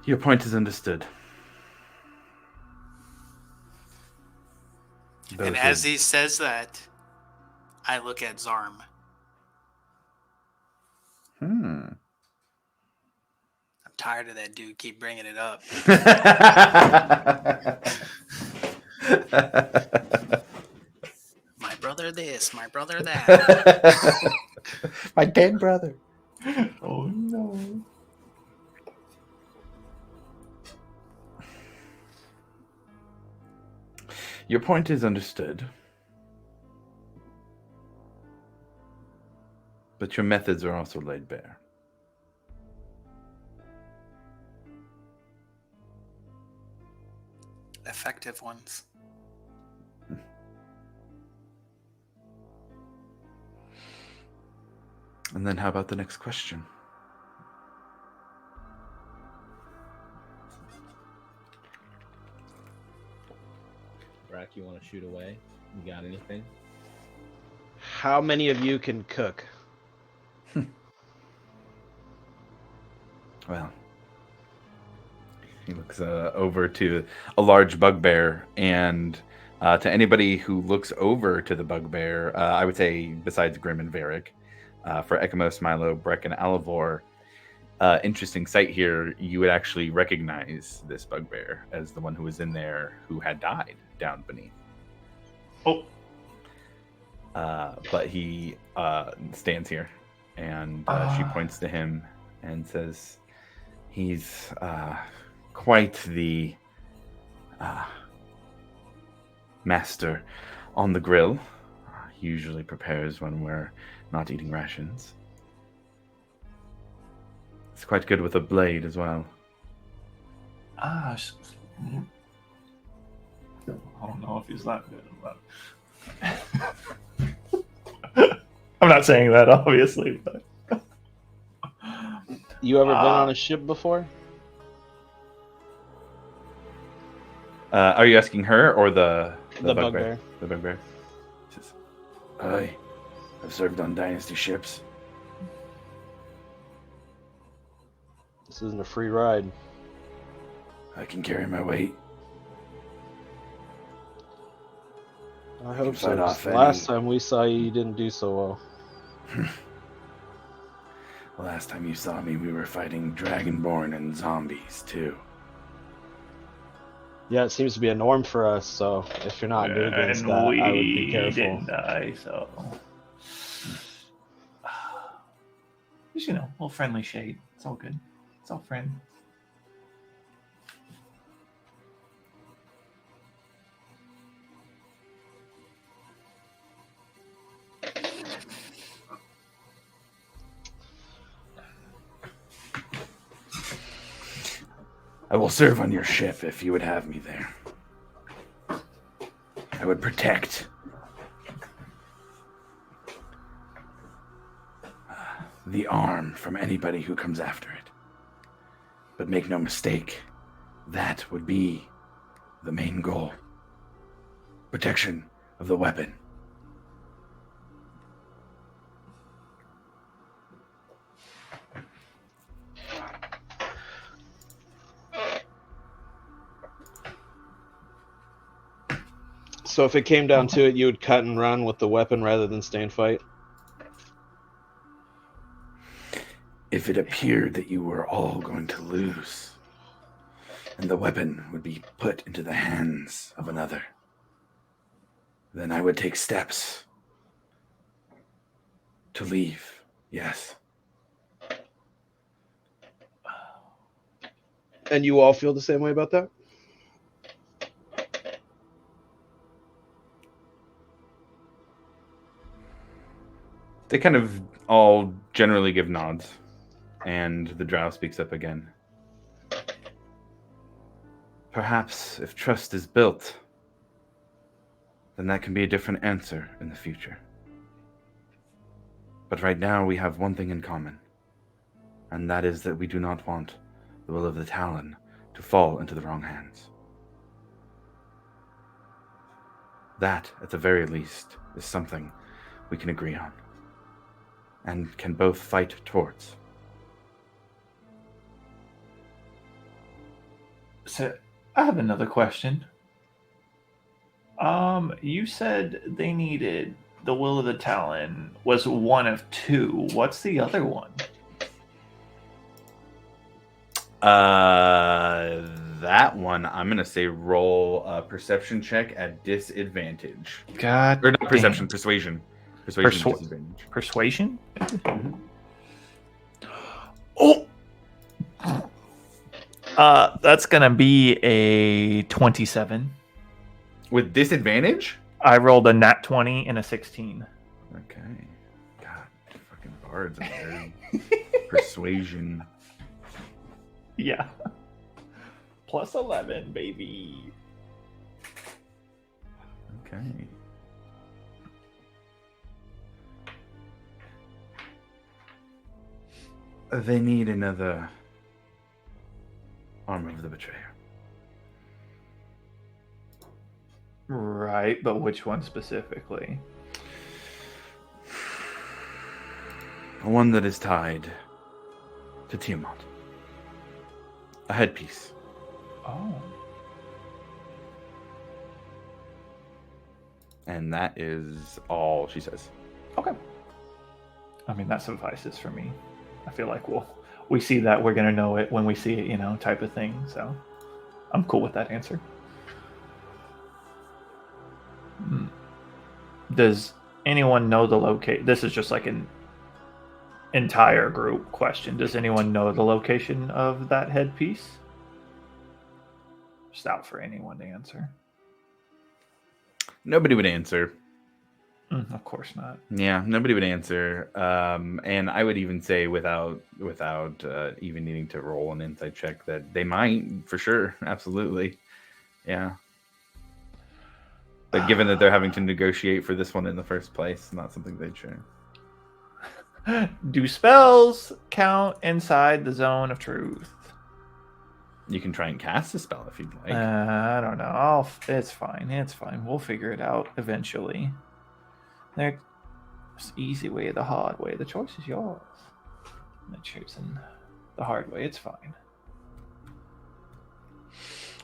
Your point is understood. And as he says that, I look at Zarm. I'm tired of that dude keep bringing it up. My brother this, my brother that. My dead brother. Oh no. Your point is understood. But your methods are also laid bare. Effective ones. And then how about the next question? Breck, you want to shoot away? You got anything? How many of you can cook? Well, he looks over to a large bugbear, and to anybody who looks over to the bugbear, I would say, besides Grim and Varric, for Ekamos, Milo, Breck, and Alivor, interesting sight here, you would actually recognize this bugbear as the one who was in there who had died down beneath. Oh. But he stands here, and she points to him and says, he's quite the master on the grill. He usually prepares when we're not eating rations. It's quite good with a blade as well. I don't know if he's that good, but I'm not saying that, obviously. But You ever been on a ship before? Are you asking her or the bugbear? The bugbear. She says, I have served on Dynasty ships. This isn't a free ride. I can carry my weight. I hope so. fight off Last any- time we saw you, you didn't do so well. The last time you saw me, we were fighting Dragonborn and zombies, too. Yeah, it seems to be a norm for us, so if you're not good against that, I would be careful. didn't die, so just a little friendly shade. It's all good. It's all friend. I will serve on your ship if you would have me there. I would protect the arm from anybody who comes after it. But make no mistake, that would be the main goal. Protection of the weapon. So if it came down to it, you would cut and run with the weapon rather than stay and fight? If it appeared that you were all going to lose, and the weapon would be put into the hands of another, then I would take steps to leave, yes. And you all feel the same way about that? They kind of all generally give nods, and the drow speaks up again. Perhaps if trust is built, then that can be a different answer in the future. But right now we have one thing in common, and that is that we do not want the will of the Talon to fall into the wrong hands. That, at the very least, is something we can agree on, and can both fight towards. So I have another question. You said they needed the will of the Talon was one of two. What's the other one? That one, I'm gonna say roll a perception check at disadvantage. God, Or not perception, persuasion. Persuasion Persu- disadvantage. persuasion. Oh! That's gonna be a 27. With disadvantage? I rolled a nat 20 and a 16. Okay. God, fucking bards out there. Persuasion. Yeah. Plus 11, baby. Okay. They need another arm of the betrayer. Right, but which one specifically? One that is tied to Tiamat. A headpiece. Oh. And that is all she says. Okay. I mean, that suffices for me. I feel like we see that, we're gonna know it when we see it, type of thing. So I'm cool with that answer. Does anyone know the location? This is just like an entire group question. Does anyone know the location of that headpiece? Just out for anyone to answer. Nobody would answer. Of course not. Yeah, nobody would answer. And I would even say without even needing to roll an insight check that they might, for sure. Absolutely. Yeah. But given that they're having to negotiate for this one in the first place, not something they'd share. Do spells count inside the zone of truth? You can try and cast a spell if you'd like. I don't know. It's fine. It's fine. We'll figure it out eventually. There's the easy way or the hard way. The choice is yours. I'm choosing the hard way. It's fine.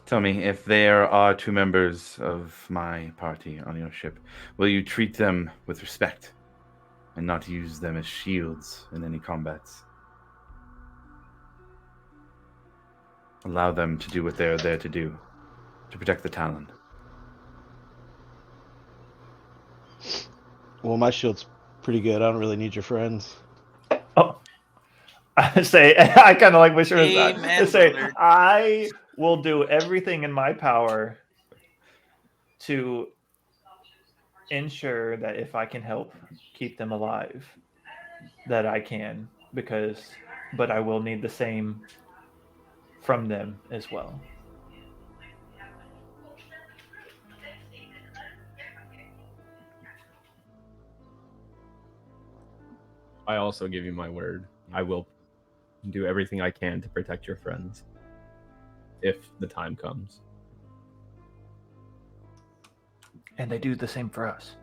Tell me, if there are 2 members of my party on your ship, will you treat them with respect and not use them as shields in any combats? Allow them to do what they are there to do, to protect the Talon. Well, my shield's pretty good. I don't really need your friends. Oh, I kind of like my shirt. Amen, Say, brother. I will do everything in my power to ensure that if I can help keep them alive, that I can, but I will need the same from them as well. I also give you my word. I will do everything I can to protect your friends if the time comes. And they do the same for us.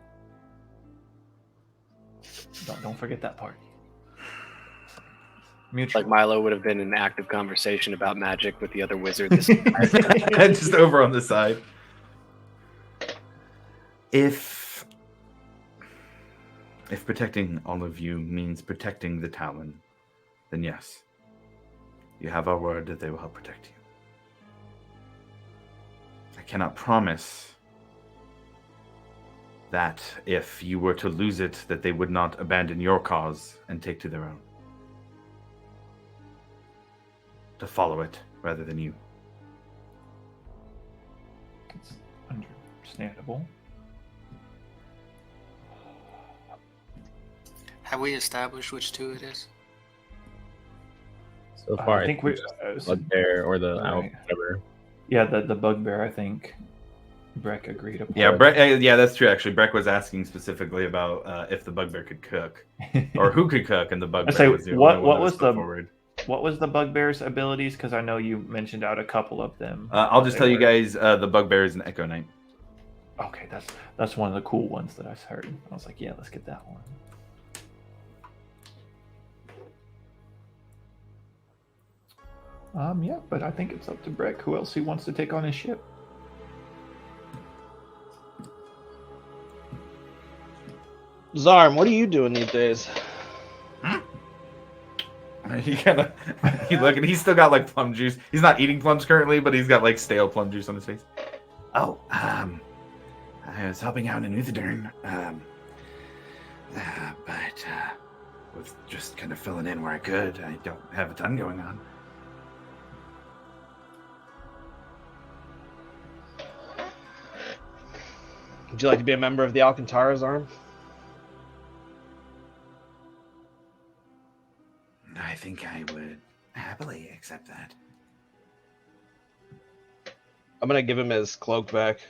Don't forget that part. Mutual. Like Milo would have been in active conversation about magic with the other wizard. Just over on the side. If protecting all of you means protecting the Talon, then yes. You have our word that they will help protect you. I cannot promise that if you were to lose it, that they would not abandon your cause and take to their own. To follow it rather than you. It's understandable. Have we established which 2 it is? So far, I think we bugbear or the owl, Right. whatever. Yeah, the bugbear. I think Breck agreed upon. Yeah, Breck, yeah, that's true. Actually, Breck was asking specifically about if the bugbear could cook, or who could cook, and the bugbear say, was the only what one that was put the- forward. What was the bugbear's abilities? Because I know you mentioned out a couple of them. I'll just They tell you were- guys, the bugbear is an Echo Knight. Okay, that's one of the cool ones that I've heard. I was like, yeah, let's get that one. Yeah, but I think it's up to Breck. Who else he wants to take on his ship? Zarm, what are you doing these days? He kind of, look, and he's still got like plum juice. He's not eating plums currently, but he's got like stale plum juice on his face. Oh, I was helping out in Uthadern, but was just kind of filling in where I could. I don't have a ton going on. Would you like to be a member of the Alcantara, Zarm? I think I would happily accept that. I'm gonna give him his cloak back.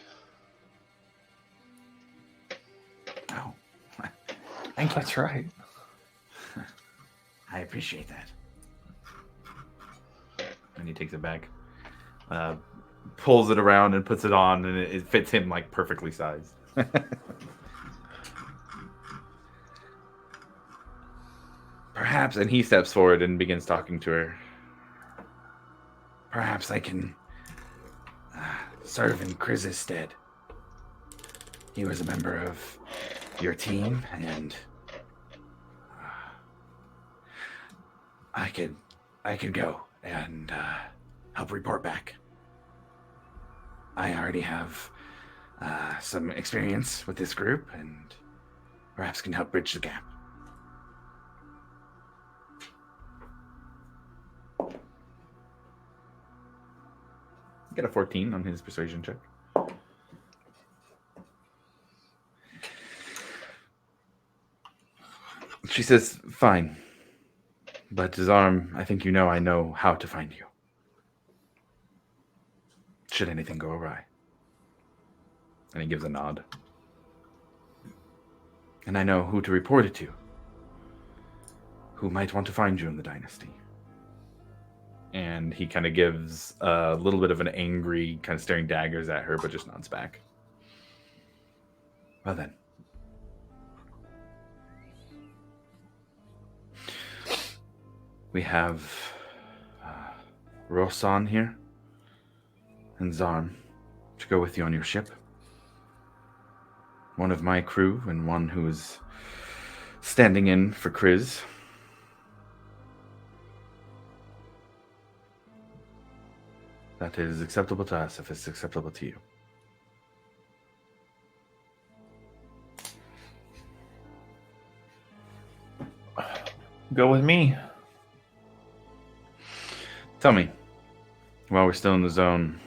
Oh, That's right. I appreciate that. And he takes it back. pulls it around and puts it on, and it fits him like perfectly sized. Perhaps, and he steps forward and begins talking to her. Perhaps I can serve in Chris's stead. He was a member of your team, and I could go and help report back. I already have some experience with this group, and perhaps can help bridge the gap. Get a 14 on his persuasion check. She says, fine. But Zarm, I think you know I know how to find you. Should anything go awry. And he gives a nod. And I know who to report it to. Who might want to find you in the dynasty. And he kind of gives a little bit of an angry, kind of staring daggers at her, but just nods back. Well then. We have Rosan here and Zarm to go with you on your ship. One of my crew and one who is standing in for Chris. That is acceptable to us if it's acceptable to you. Go with me. Tell me, while we're still in the zone,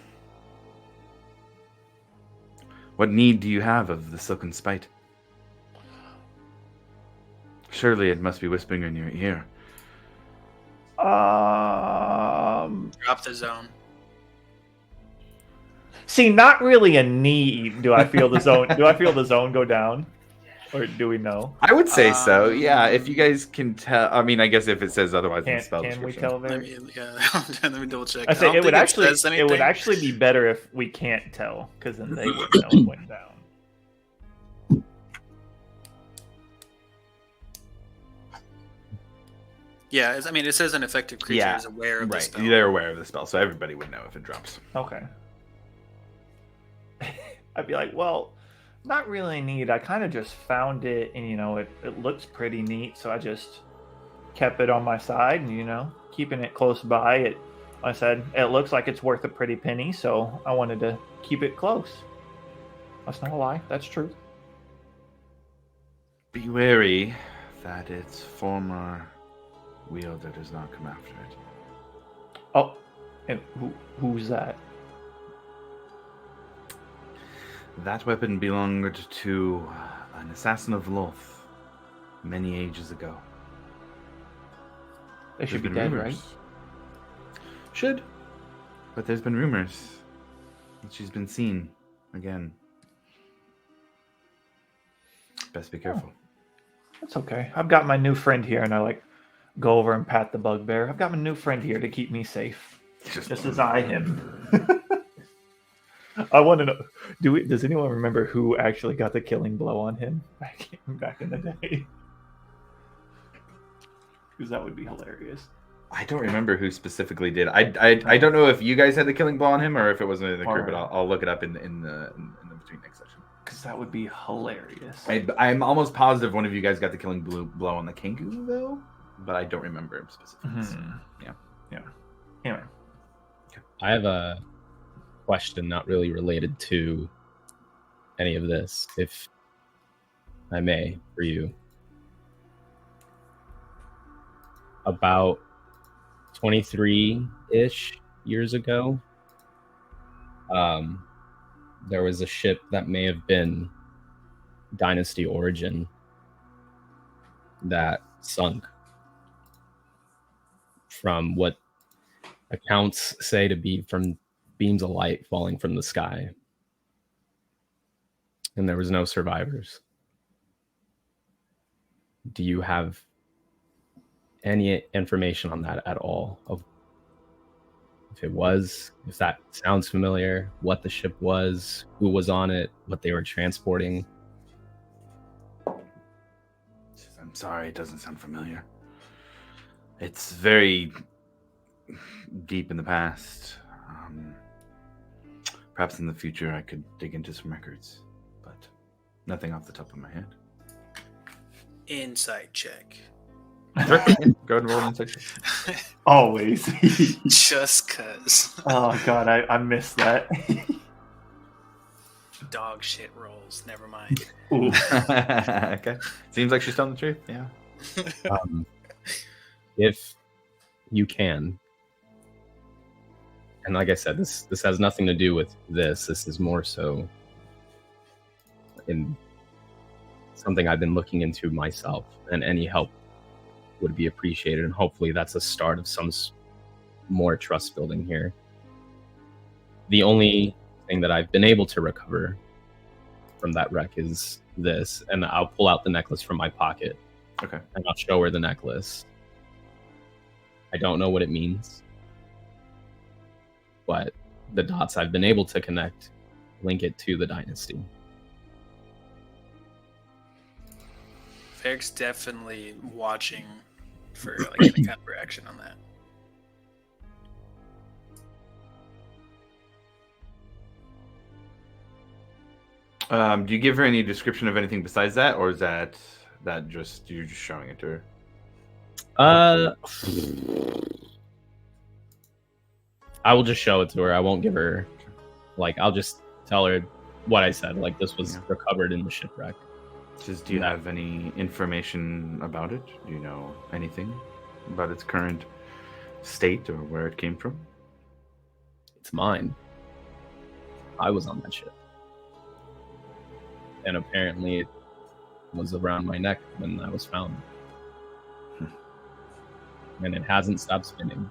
what need do you have of the silken spite? Surely it must be whispering in your ear. Drop the zone. See, not really a need. Do I feel the zone? Do I feel the zone go down, or do we know? I would say so. Yeah, if you guys can tell. I mean, I guess if it says otherwise in the spell Can we description. tell Let there? me, let me double check. I say don't it would think actually says it would anything. actually be better if we can't tell, because then they would know it went down. Yeah, I mean, it says an effective creature Yeah, is aware of the Right, spell. they're aware of the spell, so everybody would know if it drops. Okay. I'd be like, well, not really neat. I kind of just found it, and it looks pretty neat, so I just kept it on my side, and keeping it close by. I said it looks like it's worth a pretty penny, so I wanted to keep it close. That's not a lie. That's true. Be wary that its former wielder does not come after it. Oh, and who's that? That weapon belonged to an assassin of Loth many ages ago. They should be There's dead, been right? rumors. Should. But there's been rumors that she's been seen again. Best be careful. That's okay. I've got my new friend here, and I go over and pat the bugbear. I've got my new friend here to keep me safe, just as I him. I want to know. Does anyone remember who actually got the killing blow on him back in the day? Because that would be hilarious. I don't remember who specifically did. I don't know if you guys had the killing blow on him or if it was in the crew, but I'll look it up in the between next session. Because that would be hilarious. I'm almost positive one of you guys got the killing blow on the Kengu though, but I don't remember specifics. Yeah. Anyway. I have a question not really related to any of this, if I may, for you. About 23-ish years ago, there was a ship that may have been Dynasty Origin that sunk, from what accounts say to be from beams of light falling from the sky. And there was no survivors. Do you have any information on that at all, of if it was, if that sounds familiar, what the ship was, who was on it, what they were transporting. I'm sorry, it doesn't sound familiar. It's very deep in the past. Perhaps in the future I could dig into some records, but nothing off the top of my head. Insight check. Go ahead and roll an insight check. Always. Just cause. Oh god, I missed that. Dog shit rolls. Never mind. Ooh. Okay. Seems like she's telling the truth. Yeah. If you can, and like I said, this has nothing to do with this. This is more so in something I've been looking into myself, and any help would be appreciated. And hopefully that's a start of some more trust building here. The only thing that I've been able to recover from that wreck is this, and I'll pull out the necklace from my pocket. Okay. And I'll show her the necklace. I don't know what it means, but the dots I've been able to connect link it to the dynasty. Eric's definitely watching for like any kind of reaction on that. Do you give her any description of anything besides that, or is that just you're just showing it to her? I will just show it to her. I won't give her, I'll just tell her what I said. Like, this was recovered in the shipwreck. Do you have any information about it? Do you know anything about its current state or where it came from? It's mine. I was on that ship. And apparently it was around my neck when I was found. And it hasn't stopped spinning,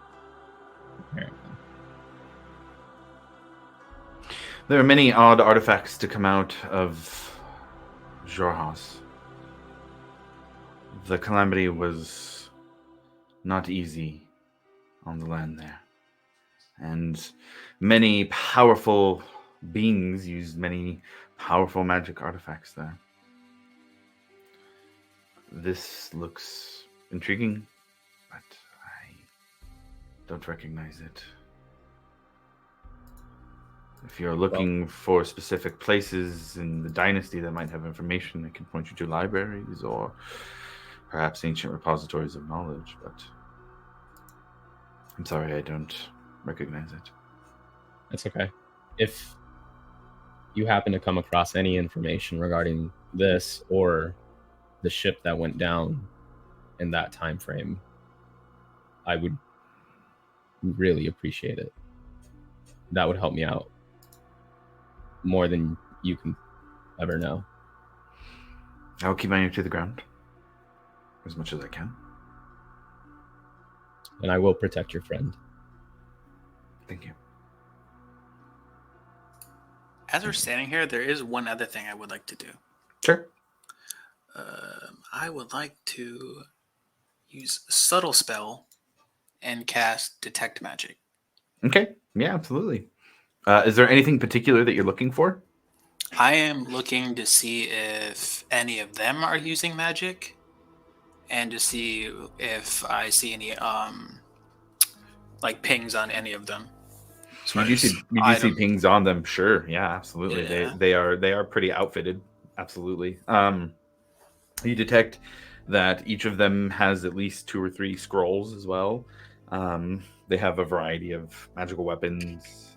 apparently. There are many odd artifacts to come out of Xhorhas. The calamity was not easy on the land there. And many powerful beings used many powerful magic artifacts there. This looks intriguing, but I don't recognize it. If you're looking for specific places in the dynasty that might have information, I can point you to libraries or perhaps ancient repositories of knowledge, but I'm sorry, I don't recognize it. That's okay. If you happen to come across any information regarding this or the ship that went down in that time frame, I would really appreciate it. That would help me out more than you can ever know. I'll keep my ear to the ground as much as I can. And I will protect your friend. Thank you. As we're standing here, there is one other thing I would like to do. Sure. I would like to use a subtle spell and cast Detect Magic. Okay. Yeah, absolutely. Is there anything particular that you're looking for? I am looking to see if any of them are using magic, and to see if I see any like pings on any of them. You do see pings on them, sure. Yeah, absolutely. Yeah. They are pretty outfitted. Absolutely. You detect that each of them has at least 2 or 3 scrolls as well. They have a variety of magical weapons.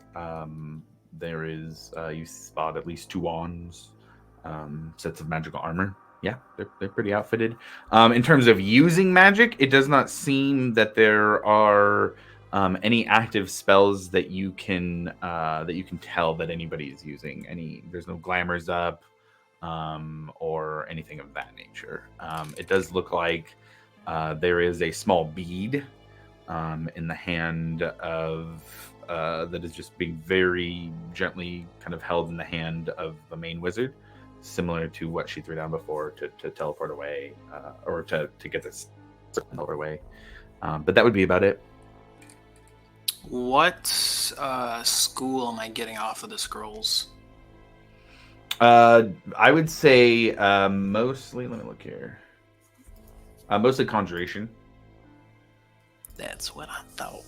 There is you spot at least 2 wands, sets of magical armor. Yeah, they're pretty outfitted. In terms of using magic, it does not seem that there are any active spells that you can tell that anybody is using. There's no glamours up or anything of that nature. It does look like there is a small bead in the hand of that is just being very gently kind of held in the hand of the main wizard, similar to what she threw down before to teleport away or to get this teleport away. But that would be about it. What school am I getting off of the scrolls? I would say mostly. Let me look here. Mostly conjuration. That's what I thought.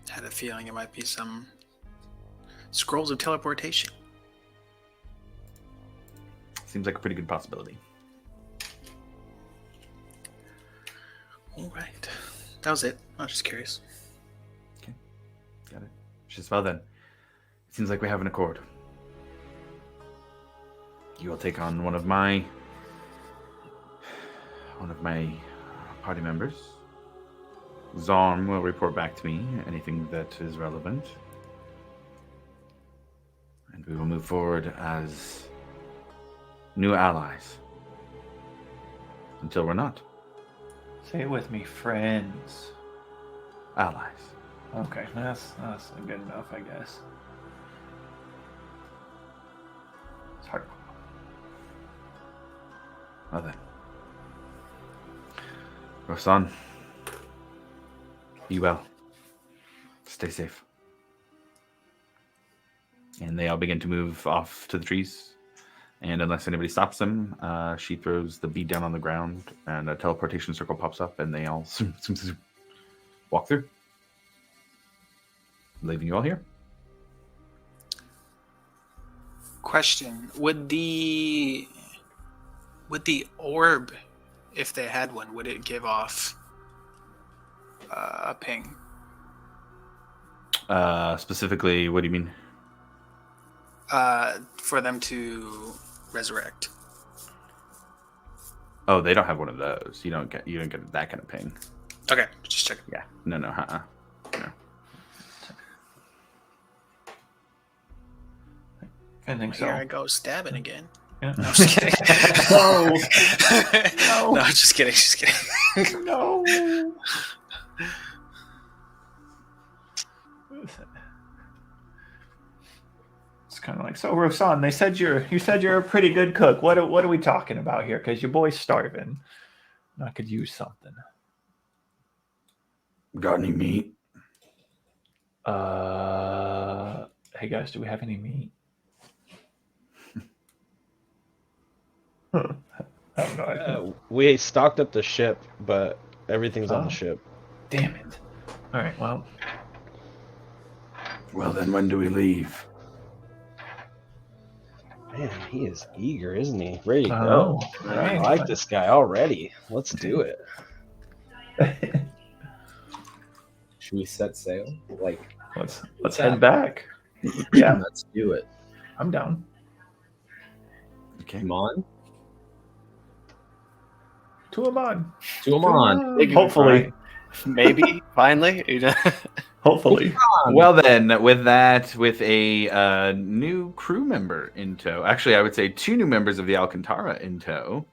Had a feeling it might be some scrolls of teleportation. Seems like a pretty good possibility. All right. That was it. I was just curious. Got it. Just well then. It seems like we have an accord. You will take on one of my party members. Zorm will report back to me anything that is relevant. And we will move forward as new allies. Until we're not. Say it with me, friends. Allies. Okay, that's good enough, I guess. It's hard. Well then. Rosan. Be well. Stay safe. And they all begin to move off to the trees. And unless anybody stops them, she throws the bead down on the ground, and a teleportation circle pops up, and they all walk through, leaving you all here. Question: Would the orb, if they had one, would it give off a ping? Specifically, what do you mean? For them to resurrect. Oh, they don't have one of those. You don't get that kind of ping. Okay, just checking. Yeah. No. No. I think so. Here I go stabbing again. Yeah. No, I'm just kidding. No. No, just kidding. Just kidding. No. It's kind of like, so Rosan, you said you're a pretty good cook. What are we talking about here? Because your boy's starving. I could use something. Got any meat? Hey guys, do we have any meat? I don't know. We stocked up the ship, but everything's on Oh. the ship. Damn it. All right, well, Well, then when do we leave? Man, he is eager, isn't he? Ready to Oh, go. right. I like this guy already. Let's do it. Should we set sail? Like, let's head back. Yeah, let's do it. I'm down. Okay. Come on. To him on. To them on. Hopefully. Maybe finally. Hopefully. Well then, with a new crew member in tow, actually I would say two new members of the Alcantara in tow,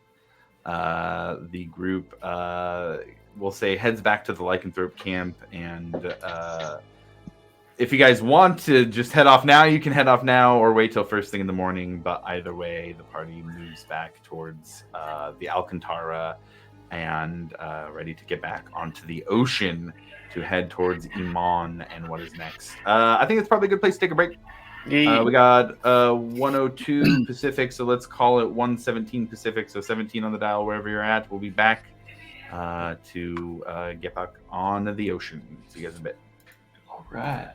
the group we'll say heads back to the Lycanthrope camp, and if you guys want to just head off now, you can head off now or wait till first thing in the morning, but either way the party moves back towards the Alcantara and ready to get back onto the ocean to head towards Iman and what is next. I think it's probably a good place to take a break. We got 102 Pacific, so let's call it 117 Pacific, so 17 on the dial wherever you're at. We'll be back to get back on the ocean. See you guys in a bit. All right.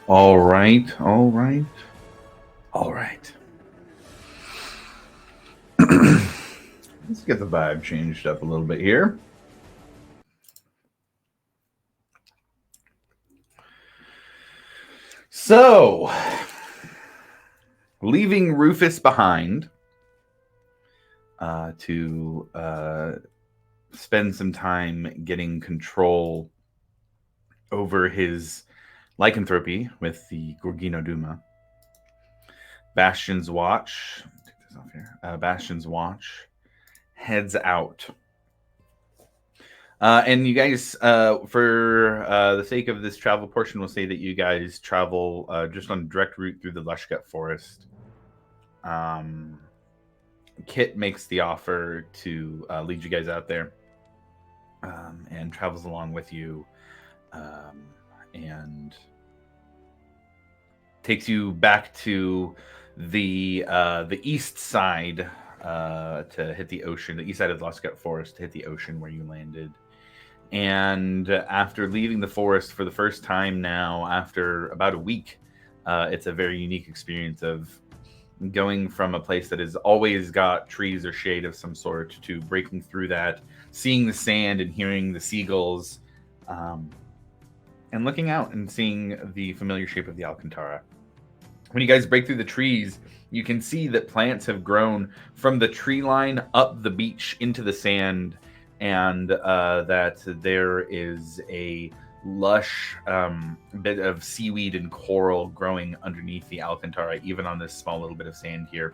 All right, all right, all right. Let's get the vibe changed up a little bit here. So, leaving Rufus behind to spend some time getting control over his lycanthropy with the Gorgino Duma. Bastion's Watch. Take this off here. Bastion's Watch heads out. And you guys, for the sake of this travel portion, we'll say that you guys travel just on direct route through the Lushgut Forest. Kit makes the offer to lead you guys out there and travels along with you and takes you back to the east side to hit the ocean, the east side of the Lushgut Forest to hit the ocean where you landed. And after leaving the forest for the first time now, after about a week, it's a very unique experience of going from a place that has always got trees or shade of some sort to breaking through that, seeing the sand and hearing the seagulls, and looking out and seeing the familiar shape of the Alcantara. When you guys break through the trees, you can see that plants have grown from the tree line up the beach into the sand, and that there is a lush bit of seaweed and coral growing underneath the Alcantara, even on this small little bit of sand here.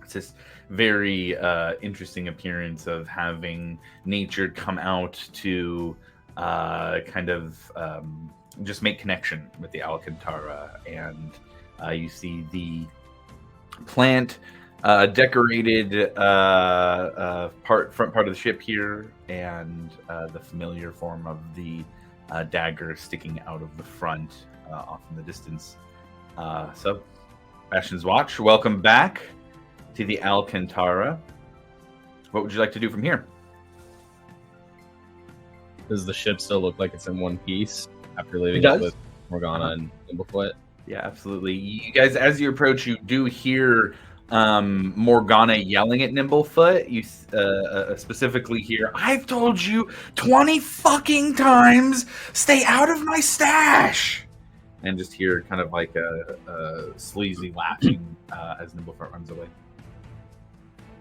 It's this very interesting appearance of having nature come out to kind of just make connection with the Alcantara. And you see the plant decorated front part of the ship here, and the familiar form of the dagger sticking out of the front off in the distance. So, Bastion's Watch, welcome back to the Alcantara. What would you like to do from here? Does the ship still look like it's in one piece after leaving It it does. with Morgana and Nimblefoot? Yeah, absolutely. You guys, as you approach, you do hear Morgana yelling at Nimblefoot. You specifically hear, "I've told you 20 fucking times, stay out of my stash!" And just hear kind of like a sleazy laughing as Nimblefoot runs away.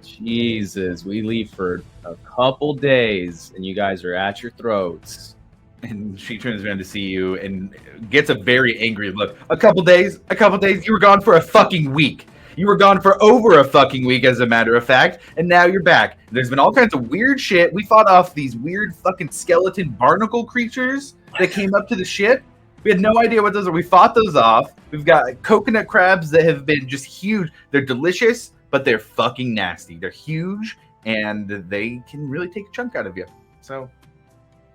Jesus, we leave for a couple days and you guys are at your throats. And she turns around to see you and gets a very angry look. A couple days? You were gone for a fucking week. You were gone for over a fucking week, as a matter of fact, and now you're back. There's been all kinds of weird shit. We fought off these weird fucking skeleton barnacle creatures that came up to the ship. We had no idea what those are. We fought those off. We've got coconut crabs that have been just huge. They're delicious, but they're fucking nasty. They're huge, and they can really take a chunk out of you. So,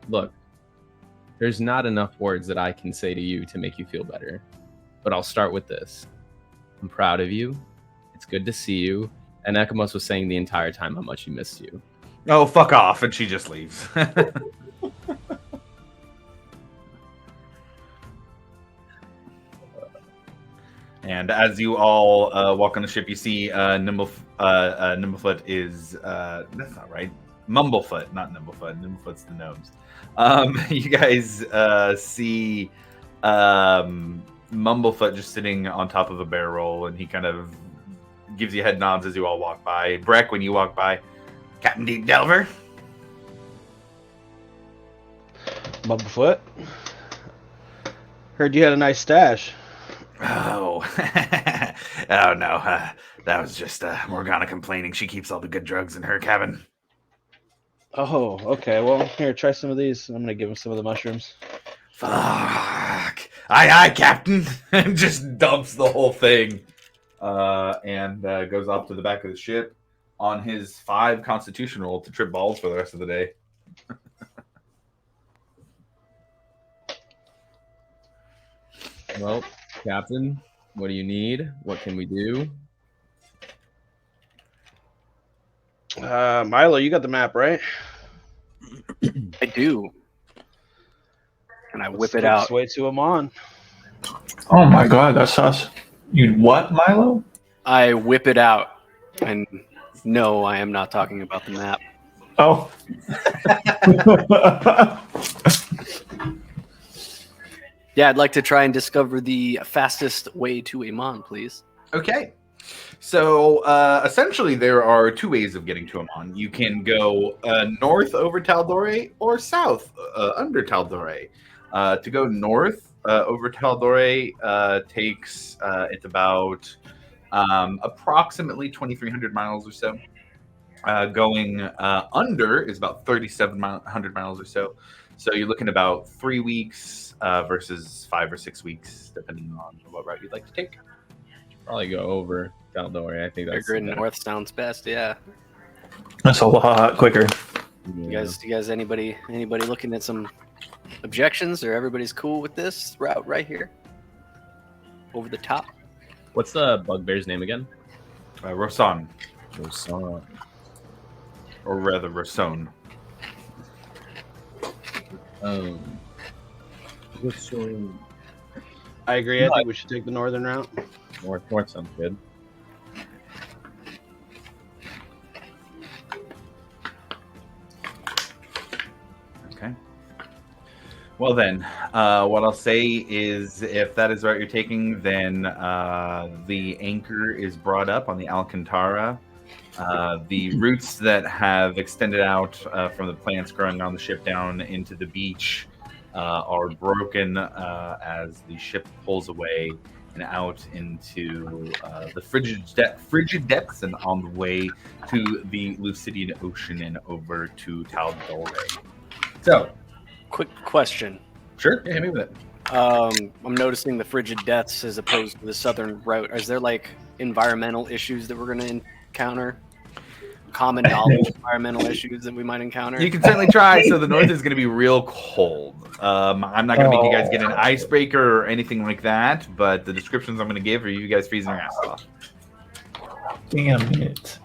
Look, there's not enough words that I can say to you to make you feel better. But I'll start with this. I'm proud of you. It's good to see you. And Ekamos was saying the entire time how much he missed you. oh, fuck off, and she just leaves. And as you all walk on the ship, you see Nimblefoot is that's not right. Mumblefoot, not Nimblefoot. Nimblefoot's the gnomes. You guys see Mumblefoot just sitting on top of a barrel, and he kind of gives you head nods as you all walk by. Breck, when you walk by, Captain Deep Delver. Mumblefoot. Heard you had a nice stash. Oh, oh no, that was just Morgana complaining. She keeps all the good drugs in her cabin. Oh, okay. Well, here, try some of these. I'm gonna give him some of the mushrooms. Fuck. Aye, aye, Captain. And just dumps the whole thing. And goes off to the back of the ship on his 5 constitution roll to trip balls for the rest of the day. Well, Captain, what do you need? What can we do? Milo, you got the map, right? I do. And I Let's whip it take out. this way to Amon. Oh my god, that's us. You what, Milo? I whip it out. And no, I am not talking about the map. Oh. Yeah, I'd like to try and discover the fastest way to Amon, please. Okay. So essentially, there are two ways of getting to Amon. You can go north over Taldore or south under Taldore. To go north over Taldore takes it's about approximately 2,300 miles or so. Going under is about 3,700 miles or so. So you're looking about 3 weeks versus 5 or 6 weeks, depending on what route you'd like to take. Probably go over Taldore. I think that's Grid north sounds best. Yeah. That's a lot quicker. You guys, anybody looking at some objections, or everybody's cool with this route right here? Over the top. What's the bugbear's name again? Rosan, Rosan. or rather Roson. Rosan. I agree. I think we should take the northern route. North sounds good. Okay. Well then, what I'll say is, if that is the route you're taking, then the anchor is brought up on the Alcantara. The roots that have extended out from the plants growing on the ship down into the beach are broken as the ship pulls away and out into the frigid depths and on the way to the Lucidian Ocean and over to Taldore. So, Quick question. sure, yeah, hit me with it. I'm noticing the frigid depths as opposed to the southern route. Is there like environmental issues that we're going to encounter? Common knowledge environmental issues that we might encounter? You can certainly try. So the north is going to be real cold. I'm not going to make you guys get an icebreaker or anything like that, but the descriptions I'm going to give are you guys freezing your ass off. Damn it.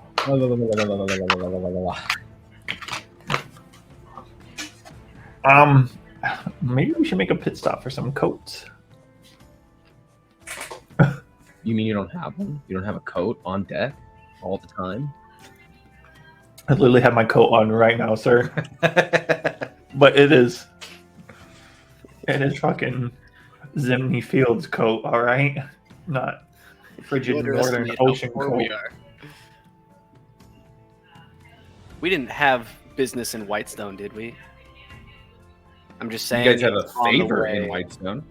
Maybe we should make a pit stop for some coats. You mean you don't have one? You don't have a coat on deck all the time? I literally have my coat on right now, sir. But it is fucking Zimney Fields coat, all right? Not frigid northern ocean coat. We didn't have business in Whitestone, did we? I'm just saying. You guys have a it's on the favor way. in Whitestone.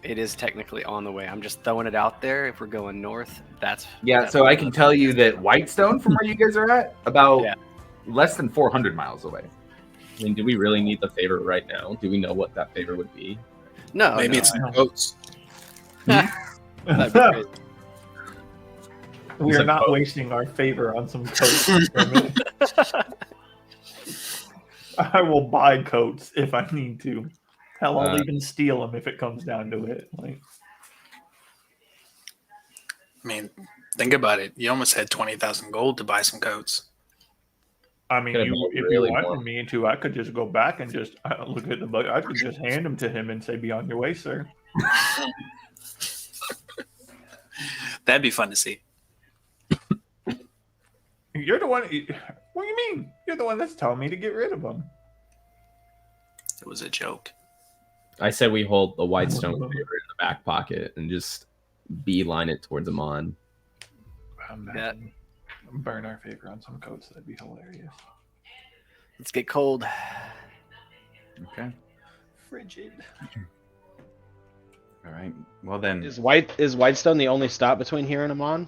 It is technically on the way. I'm just throwing it out there. If we're going north, that's So I can tell you that Whitestone, from where you guys are at, about Yeah. less than 400 miles away. I mean, do we really need the favor right now? Do we know what that favor would be? No, Maybe no, it's I some don't- goats. that'd be great. We It's are a not coat. wasting our favor on some coats. I will buy coats if I need to. Hell, I'll even steal them if it comes down to it. Like, I mean, think about it. You almost had 20,000 gold to buy some coats. I mean, Could've if been you really wanted more. me to, I could just go back and just look at the book. I could just hand them to him and say, "Be on your way, sir." That'd be fun to see. You're the one. What do you mean? You're the one that's telling me to get rid of them. It was a joke. I said we hold the Whitestone favor in the back pocket and just beeline it towards Amon. Burn our favor on some coats. That'd be hilarious. Let's get cold. Okay. Frigid. All right. Well then, Is Whitestone the only stop between here and Amon?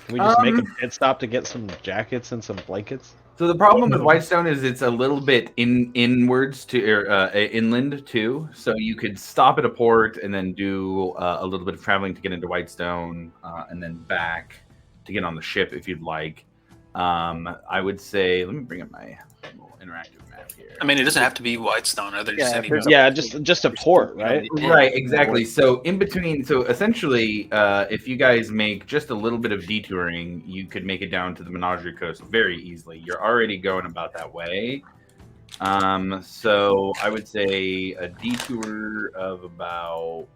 Can we just make a pit stop to get some jackets and some blankets? so the problem with Whitestone is it's a little bit inwards to inland too. So you could stop at a port and then do a little bit of traveling to get into Whitestone, and then back to get on the ship if you'd like. I would say, let me bring up my little interactive map here. I mean, it doesn't have to be Whitestone. Are there just Yeah, any? there's Yeah, just a port, right? Right, exactly. So in between, so essentially, if you guys make just a little bit of detouring, you could make it down to the Menagerie Coast very easily. You're already going about that way. So I would say a detour of about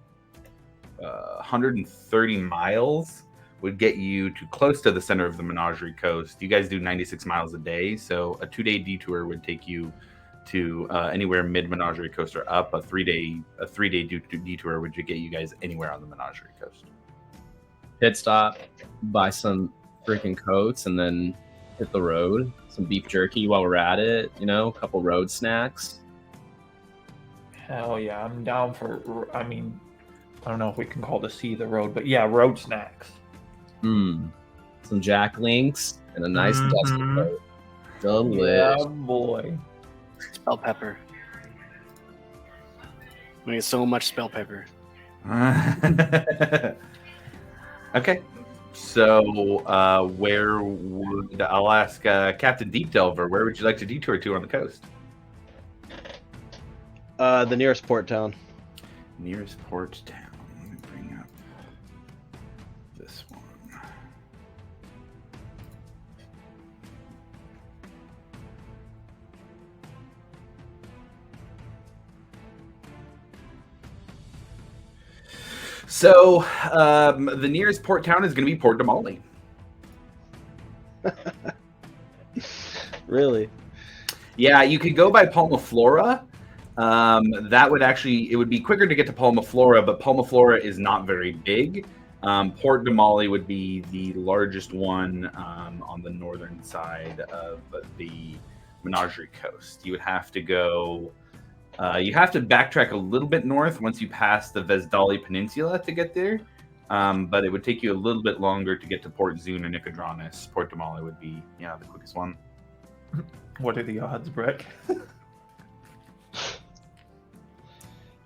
130 miles would get you to close to the center of the Menagerie Coast. You guys do 96 miles a day, so a 2-day detour would take you to anywhere mid Menagerie Coast or up. A 3-day detour would get you guys anywhere on the Menagerie Coast. Pit stop, buy some freaking coats, and then hit the road. Some beef jerky while we're at it. A couple road snacks. Hell yeah, I'm down for. I mean, I don't know if we can call the sea the road, but yeah, road snacks. Some Jack Links and a nice dusty coat. Delish. Yeah, boy. Spell pepper. We get so much spell pepper. Okay. So, I'll ask Captain Deep Delver, where would you like to detour to on the coast? The nearest port town. Nearest port town. Let me bring up this one. So, the nearest port town is going to be Port Damali. Really? Yeah, you could go by Palma Flora. That would it would be quicker to get to Palma Flora, but Palma Flora is not very big. Port Damali would be the largest one on the northern side of the Menagerie Coast. You would have to go. You have to backtrack a little bit north once you pass the Vesdali Peninsula to get there, but it would take you a little bit longer to get to Port Zune or Nicodranus. Port Damali would be, the quickest one. What are the odds, Breck?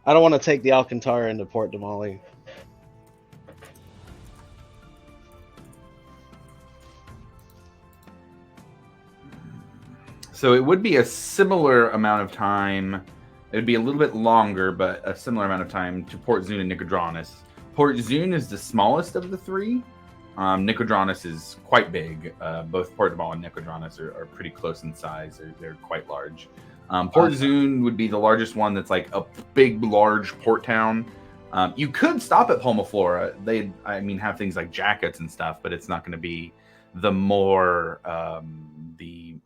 I don't want to take the Alcantara into Port Damali. So it would be a similar amount of time. It would be a little bit longer, but a similar amount of time to Port Zune and Nicodranus. Port Zune is the smallest of the three. Nicodranus is quite big. Both Port Damali and Nicodranus are pretty close in size. They're quite large. Port Zune would be the largest one that's like a big, large port town. You could stop at Palma Flora. They have things like jackets and stuff, but it's not going to be the more, the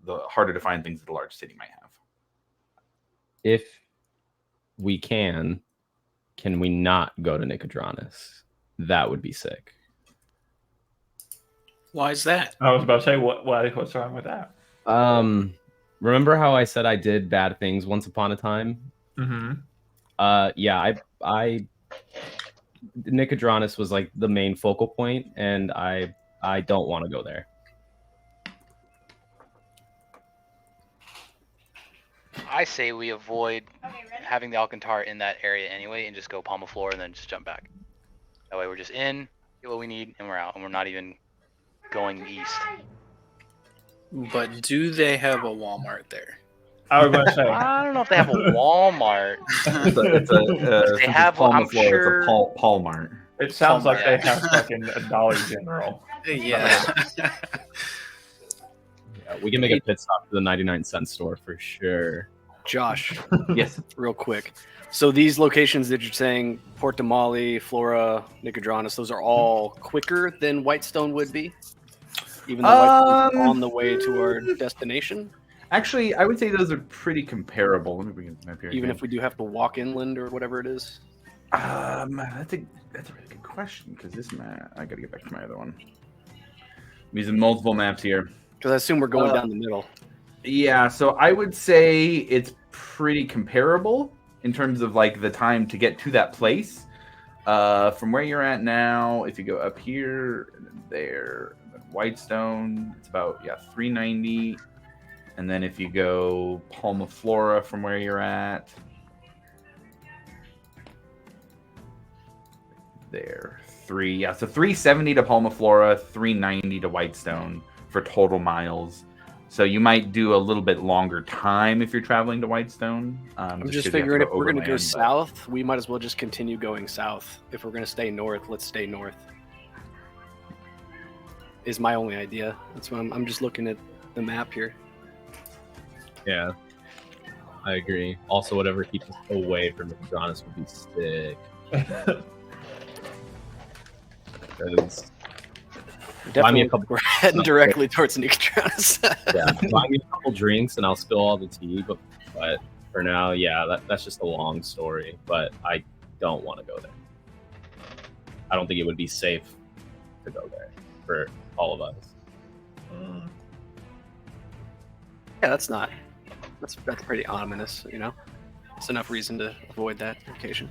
harder to find things that a large city might have. If we can we not go to Nicodranus? That would be sick. Why is that? I was about to say, what's wrong with that? Remember how I said I did bad things once upon a time? Mm-hmm. I Nicodranus was like the main focal point, and I don't want to go there. I say we avoid having the Alcantara in that area anyway, and just go Palma Flora and then just jump back. That way we're just in, get what we need, and we're out, and we're not even going east. But do they have a Walmart there? I was going to say. I don't know if they have a Walmart. They have. I'm sure. It's a Palmart. It sounds like they have fucking a Dollar General. Yeah. Yeah, we can make a pit stop to the 99-cent store for sure. Josh, Yes. real quick. So these locations that you're saying, Port Damali, Flora, Nicodranus, those are all quicker than Whitestone would be? Even though Whitestone's on the way to our destination? Actually, I would say those are pretty comparable. Let me bring the map here. Even if we do have to walk inland or whatever it is? That's a really good question, because this map, I got to get back to my other one. I'm using multiple maps here. Because I assume we're going down the middle. Yeah, so I would say it's pretty comparable in terms of like the time to get to that place. From where you're at now, if you go up here, there, Whitestone, it's about 390. And then if you go Palma Flora from where you're at, there, so 370 to Palma Flora, 390 to Whitestone for total miles. So you might do a little bit longer time if you're traveling to Whitestone. I'm just figuring if we're going to go south, we might as well just continue going south. If we're going to stay north, let's stay north. Is my only idea. That's what I'm just looking at the map here. Yeah, I agree. Also, whatever keeps us away from Nicodranas would be sick. Because Definitely, couple- we're heading directly towards Nicodranas. yeah, buy me a couple drinks and I'll spill all the tea. But for now, yeah, that's just a long story. But I don't want to go there. I don't think it would be safe to go there for all of us. Yeah, that's pretty ominous, you know? It's enough reason to avoid that occasion.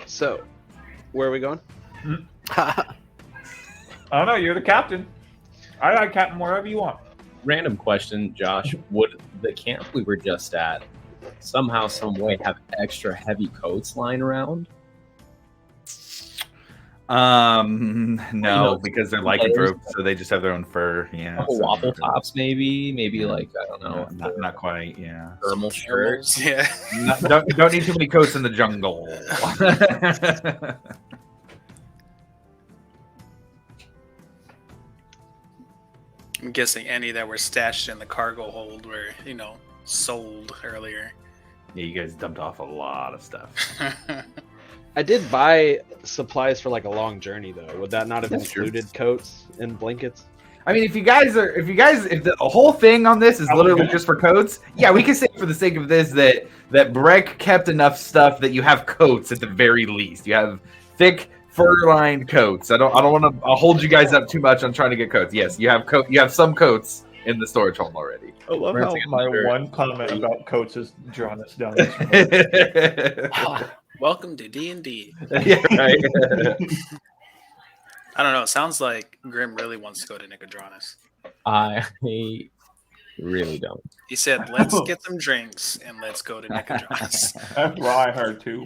So, where are we going? I don't know. You're the captain. I got captain wherever you want. Random question, Josh. Would the camp we were just at somehow, some way have extra heavy coats lying around? No, because they're lycanthropes, so they just have their own fur. Yeah, Couple so- waffle tops, maybe like I don't know, not quite. Yeah, thermal shirts. Yeah. don't need too many coats in the jungle. I'm guessing any that were stashed in the cargo hold were, sold earlier. Yeah, you guys dumped off a lot of stuff. I did buy supplies for like a long journey though. Would that not have That's true. included coats and blankets? I mean, if the whole thing on this is literally just for coats, yeah, we can say for the sake of this that Breck kept enough stuff that you have coats at the very least. You have thick fur-lined coats. I don't want to hold you guys up too much on trying to get coats. Yes, you have You have some coats in the storage hold already. I love how my one comment about coats has drawn us down this road. Welcome to D&D. Yeah, right. I don't know. It sounds like Grim really wants to go to Nicodranas. I really don't. He said, "Let's get some drinks and let's go to Nicodranas." That's what I heard too.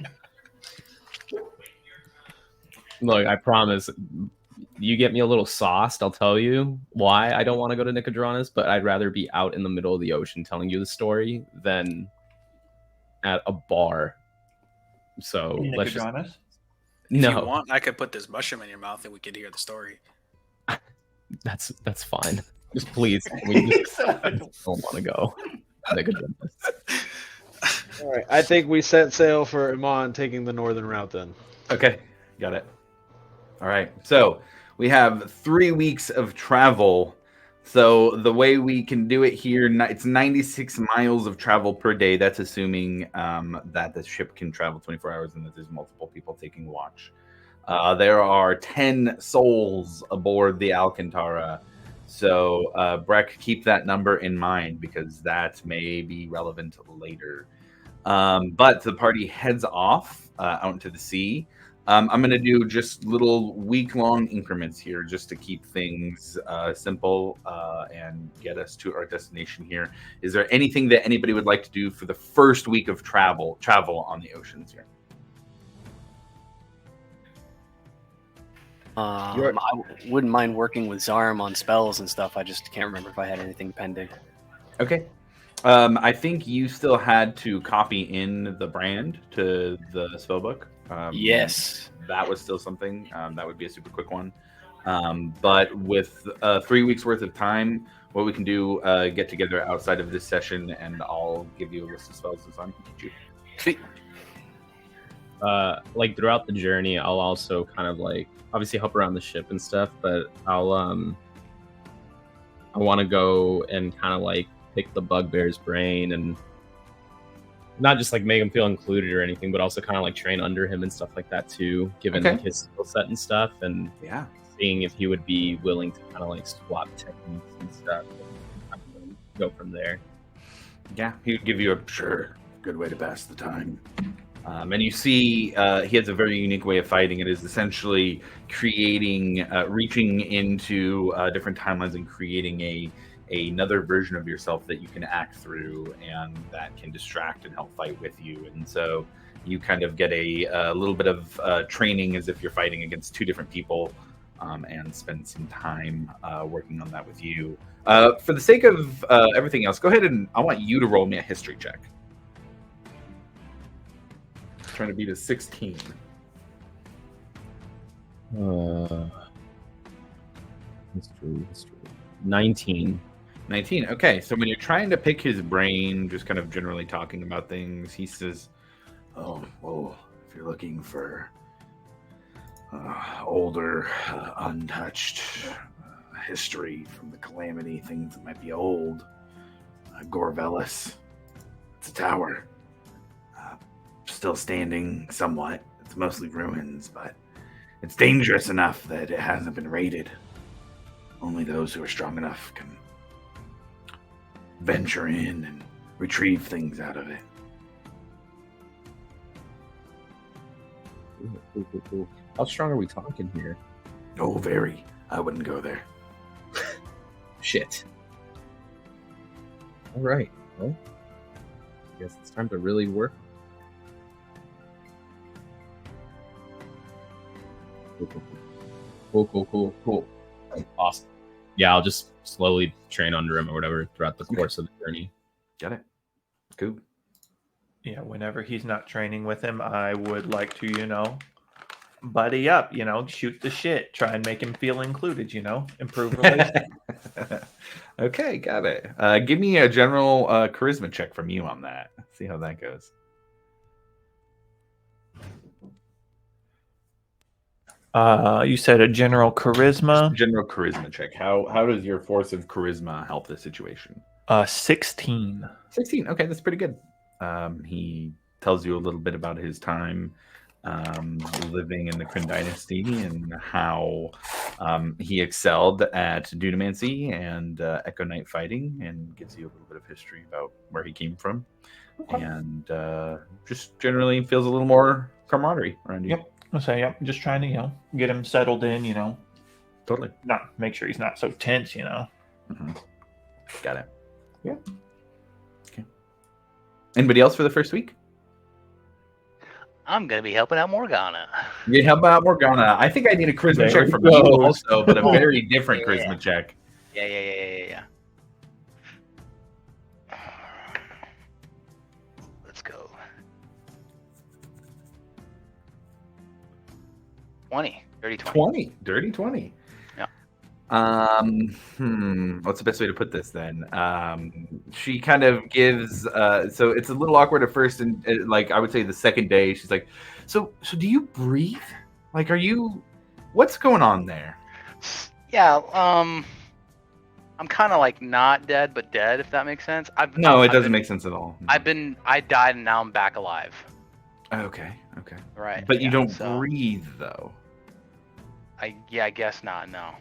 Look, I promise. You get me a little sauced, I'll tell you why I don't want to go to Nicodranas, but I'd rather be out in the middle of the ocean telling you the story than at a bar. So let's just... Nicodranas? If No, you want, I could put this mushroom in your mouth and we could hear the story. that's fine. Just please, we just I don't want to go. Nicodranas. All right, I think we set sail for Iman taking the northern route then. Okay, got it. All right, so we have 3 weeks of travel. So the way we can do it here, it's 96 miles of travel per day. That's assuming that the ship can travel 24 hours and that there's multiple people taking watch. There are 10 souls aboard the Alcantara. So Breck, keep that number in mind because that may be relevant later. But the party heads off out into the sea. I'm going to do just little week-long increments here just to keep things simple and get us to our destination here. Is there anything that anybody would like to do for the first week of travel on the oceans here? I wouldn't mind working with Zarm on spells and stuff. I just can't remember if I had anything pending. Okay. I think you still had to copy in the brand to the spellbook. Yes. That was still something. That would be a super quick one. But with 3 weeks worth of time, what we can do, get together outside of this session, and I'll give you a list of spells as I'm teach you. Sweet. Like throughout the journey, I'll also kind of like obviously help around the ship and stuff, but I want to go and kind of like pick the bugbear's brain and not just like make him feel included or anything, but also kind of like train under him and stuff like that too, given like his skill set and stuff, and seeing if he would be willing to kind of like swap techniques and stuff and go from there. Yeah, he would give you a good way to pass the time. And you see he has a very unique way of fighting. It is essentially creating, reaching into different timelines and creating another version of yourself that you can act through and that can distract and help fight with you. And so you kind of get a little bit of training as if you're fighting against two different people, and spend some time working on that with you. For the sake of everything else, go ahead and I want you to roll me a history check. Trying to beat a 16. History. 19. 19. Okay, so when you're trying to pick his brain, just kind of generally talking about things, he says, "Oh, well, if you're looking for older, untouched history from the Calamity, things that might be old, Gorvelis, it's a tower, still standing somewhat. It's mostly ruins, but it's dangerous enough that it hasn't been raided. Only those who are strong enough can venture in and retrieve things out of it." Cool. How strong are we talking here? Oh, very. I wouldn't go there. Shit. All right. Well, I guess it's time to really work. Cool. Awesome. Yeah, I'll just slowly train under him or whatever throughout the course of the journey. Got it. Cool. Yeah, whenever he's not training with him, I would like to, buddy up, shoot the shit, try and make him feel included, improve relations. Okay, got it. Give me a general charisma check from you on that. See how that goes. You said a general charisma. General charisma check. How does your force of charisma help the situation? 16. 16. Okay, that's pretty good. He tells you a little bit about his time living in the Kryn Dynasty and how he excelled at Dunamancy and Echo Knight fighting, and gives you a little bit of history about where he came from. Okay. And just generally feels a little more camaraderie around you. Yep. I'll say, yep. Just trying to, get him settled in, Totally. Not make sure he's not so tense, Mm-hmm. Got it. Yeah. Okay. Anybody else for the first week? I'm gonna be helping out Morgana. Yeah, how about Morgana? I think I need a charisma check from you also, but a very different charisma check. Yeah. Let's go. 20. Dirty 20. Dirty 20. Yeah. What's the best way to put this then? She kind of gives so it's a little awkward at first, and like I would say the second day she's like, so do you breathe? Like, what's going on there? Yeah, I'm kind of like not dead but dead, if that makes sense. It doesn't make sense at all. I died and now I'm back alive. Okay. Right. But you don't breathe though. I guess not, no.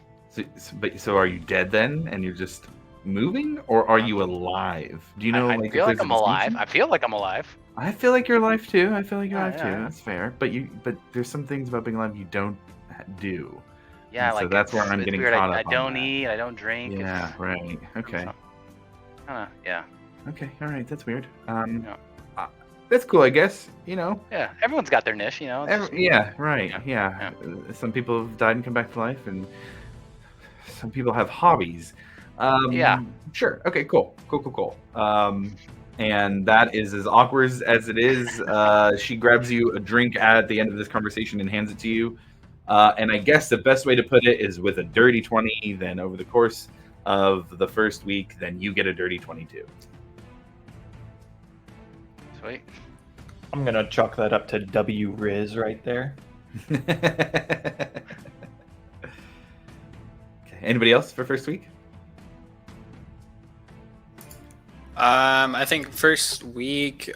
So are you dead then, and you're just moving, or are you alive? Do you know? I feel like I'm alive. I feel like I'm alive. I feel like you're alive too. That's fair. But there's some things about being alive you don't do. Yeah, so that's where I'm getting weird. caught up. I don't eat. I don't drink. Yeah, right. Okay. Yeah. Okay. All right. That's weird. That's cool, I guess. Yeah, everyone's got their niche, Right. Yeah. Some people have died and come back to life, and some people have hobbies. Yeah. Sure. Okay. Cool. And that is as awkward as it is. She grabs you a drink at the end of this conversation and hands it to you. And I guess the best way to put it is with a dirty 20. Then over the course of the first week, then you get a dirty 22. Sweet. I'm gonna chalk that up to W Riz right there. Okay. Anybody else for first week? I think first week.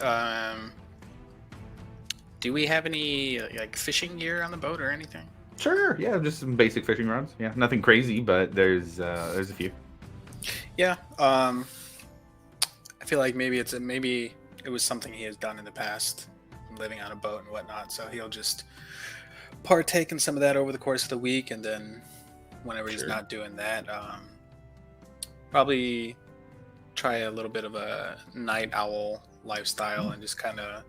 Do we have any like fishing gear on the boat or anything? Sure. Yeah, just some basic fishing rods. Yeah, nothing crazy, but there's a few. Yeah. I feel like maybe it was something he has done in the past, living on a boat and whatnot. So he'll just partake in some of that over the course of the week, and then whenever he's not doing that, probably try a little bit of a night owl lifestyle and just kind of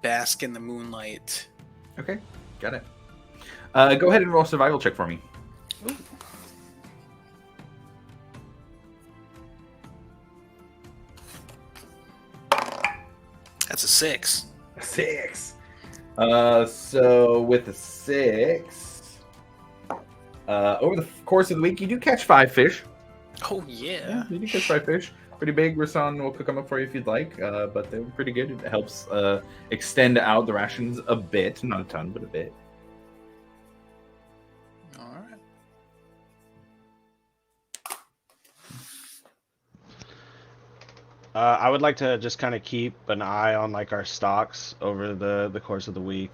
bask in the moonlight. Okay, got it. Go ahead and roll a survival check for me. Ooh. That's a 6. 6. So with a 6, over the course of the week, you do catch 5 fish. Oh yeah. You do catch 5 fish. Pretty big. Rasan will cook them up for you if you'd like, but they're pretty good. It helps extend out the rations a bit, not a ton, but a bit. All right. I would like to just kind of keep an eye on like our stocks over the course of the week.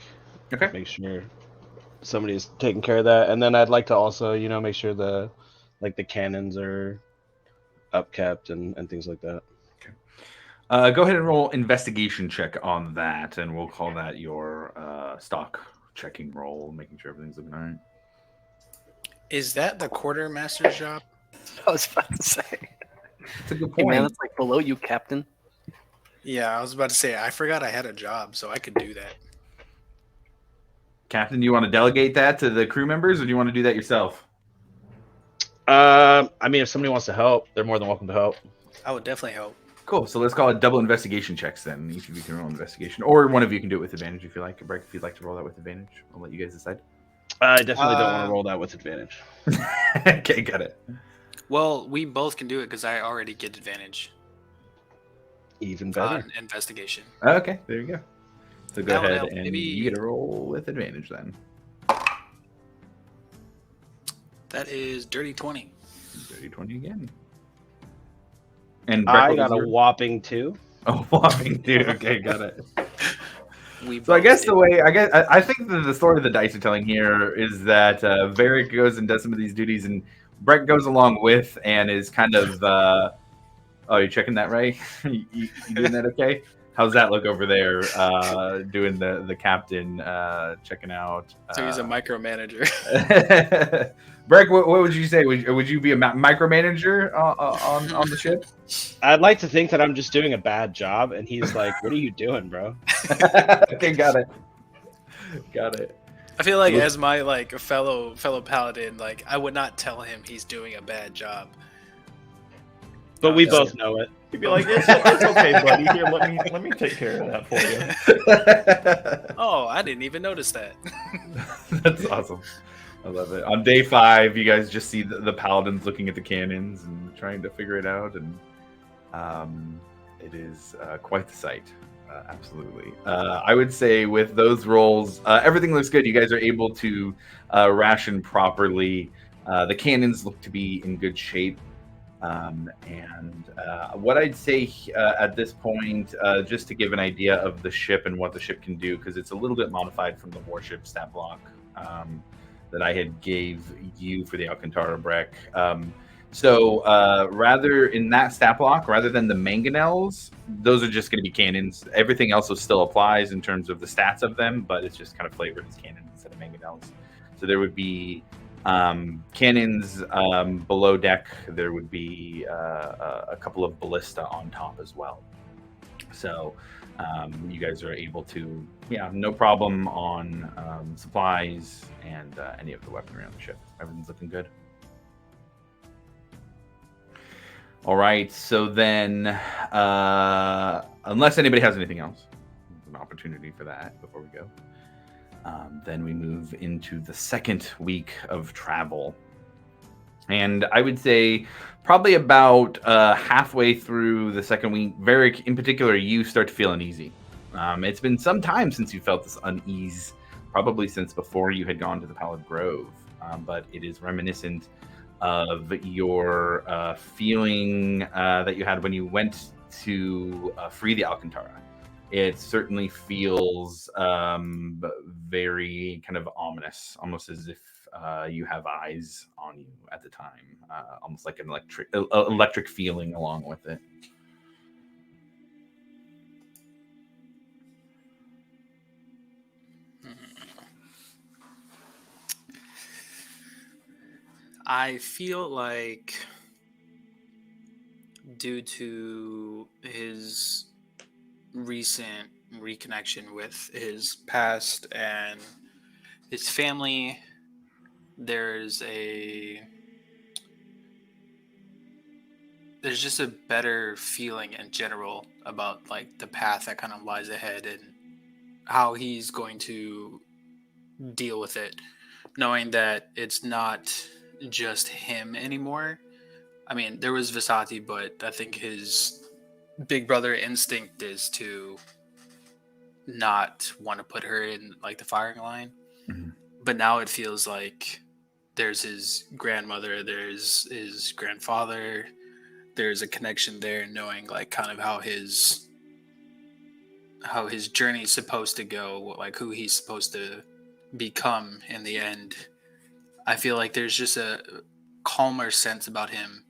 Okay. Make sure somebody's taking care of that, and then I'd like to also, make sure the cannons are upkept and things like that. Go ahead and roll investigation check on that, and we'll call that your stock checking roll, making sure everything's looking all right. Is that the quartermaster's job? I was about to say. That's a good Hey point. man, that's like below you, Captain. Yeah, I was about to say I forgot I had a job, so I could do that. Captain, do you want to delegate that to the crew members, or do you want to do that yourself? I mean, if somebody wants to help, they're more than welcome to help. I would definitely help. Cool. So let's call it double investigation checks then. Each of you can roll investigation, or one of you can do it with advantage if you like. Breck, if you'd like to roll that with advantage, I'll let you guys decide. I definitely don't want to roll that with advantage. Okay, got it. Well, we both can do it because I already get advantage Even better. on investigation. Okay, there you go. So go That would ahead help. and Maybe- you get a roll with advantage then. That is dirty 20. Dirty 20 again. And I Breck, got what a was your- whopping 2. Oh, whopping dude. Okay, got it. We So I both guess did. the way I think that the story the dice are telling here is that Varric goes and does some of these duties, and Breck goes along with and is kind of. Oh, you're checking that, right? you doing that okay? How's that look over there? Doing the captain, checking out. So he's a micromanager. Breck, what would you say? Would you be a micromanager on the ship? I'd like to think that I'm just doing a bad job, and he's like, "What are you doing, bro?" Okay, got it. Got it. I feel like as my like fellow paladin, like I would not tell him he's doing a bad job. But we Yeah. both know it. He'd be like, it's okay, buddy. Here, let me take care of that for you. Oh, I didn't even notice that. That's awesome. I love it. On day 5, you guys just see the paladins looking at the cannons and trying to figure it out, and it is quite the sight. Absolutely. I would say with those rolls, everything looks good. You guys are able to ration properly. The cannons look to be in good shape. And what I'd say at this point, just to give an idea of the ship and what the ship can do, because it's a little bit modified from the warship stat block that I had gave you for the Alcantara Breck. So rather in that stat block, rather than the mangonels, those are just going to be cannons. Everything else still applies in terms of the stats of them, but it's just kind of flavored as cannons instead of mangonels. So there would be cannons below deck. There would be a couple of ballista on top as well. So you guys are able to, no problem on supplies and any of the weaponry on the ship. Everything's looking good. All right, so then, unless anybody has anything else, an opportunity for that before we go. Then we move into the second week of travel. And I would say probably about halfway through the second week, Varric in particular, you start to feel uneasy. It's been some time since you felt this unease, probably since before you had gone to the Pallid Grove. But it is reminiscent of your feeling that you had when you went to free the Alcantara. It certainly feels very kind of ominous, almost as if you have eyes on you at the time, almost like an electric feeling along with it. I feel like due to his recent reconnection with his past and his family, there's just a better feeling in general about like the path that kind of lies ahead and how he's going to deal with it. knowing that it's not just him anymore. I mean, there was Visati, but I think his big brother instinct is to not want to put her in like the firing line. Mhm. But now it feels like there's his grandmother, there's his grandfather, there's a connection there, knowing like kind of how his journey is supposed to go, like who he's supposed to become in the end. I feel like there's just a calmer sense about him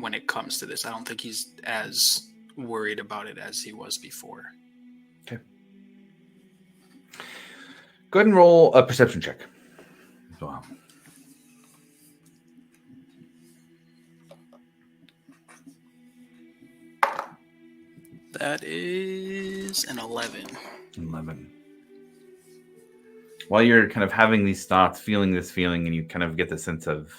when it comes to this. I don't think he's as worried about it as he was before. Okay. Go ahead and roll a perception check. Wow. That is an 11. 11. While you're kind of having these thoughts, feeling this feeling, and you kind of get the sense of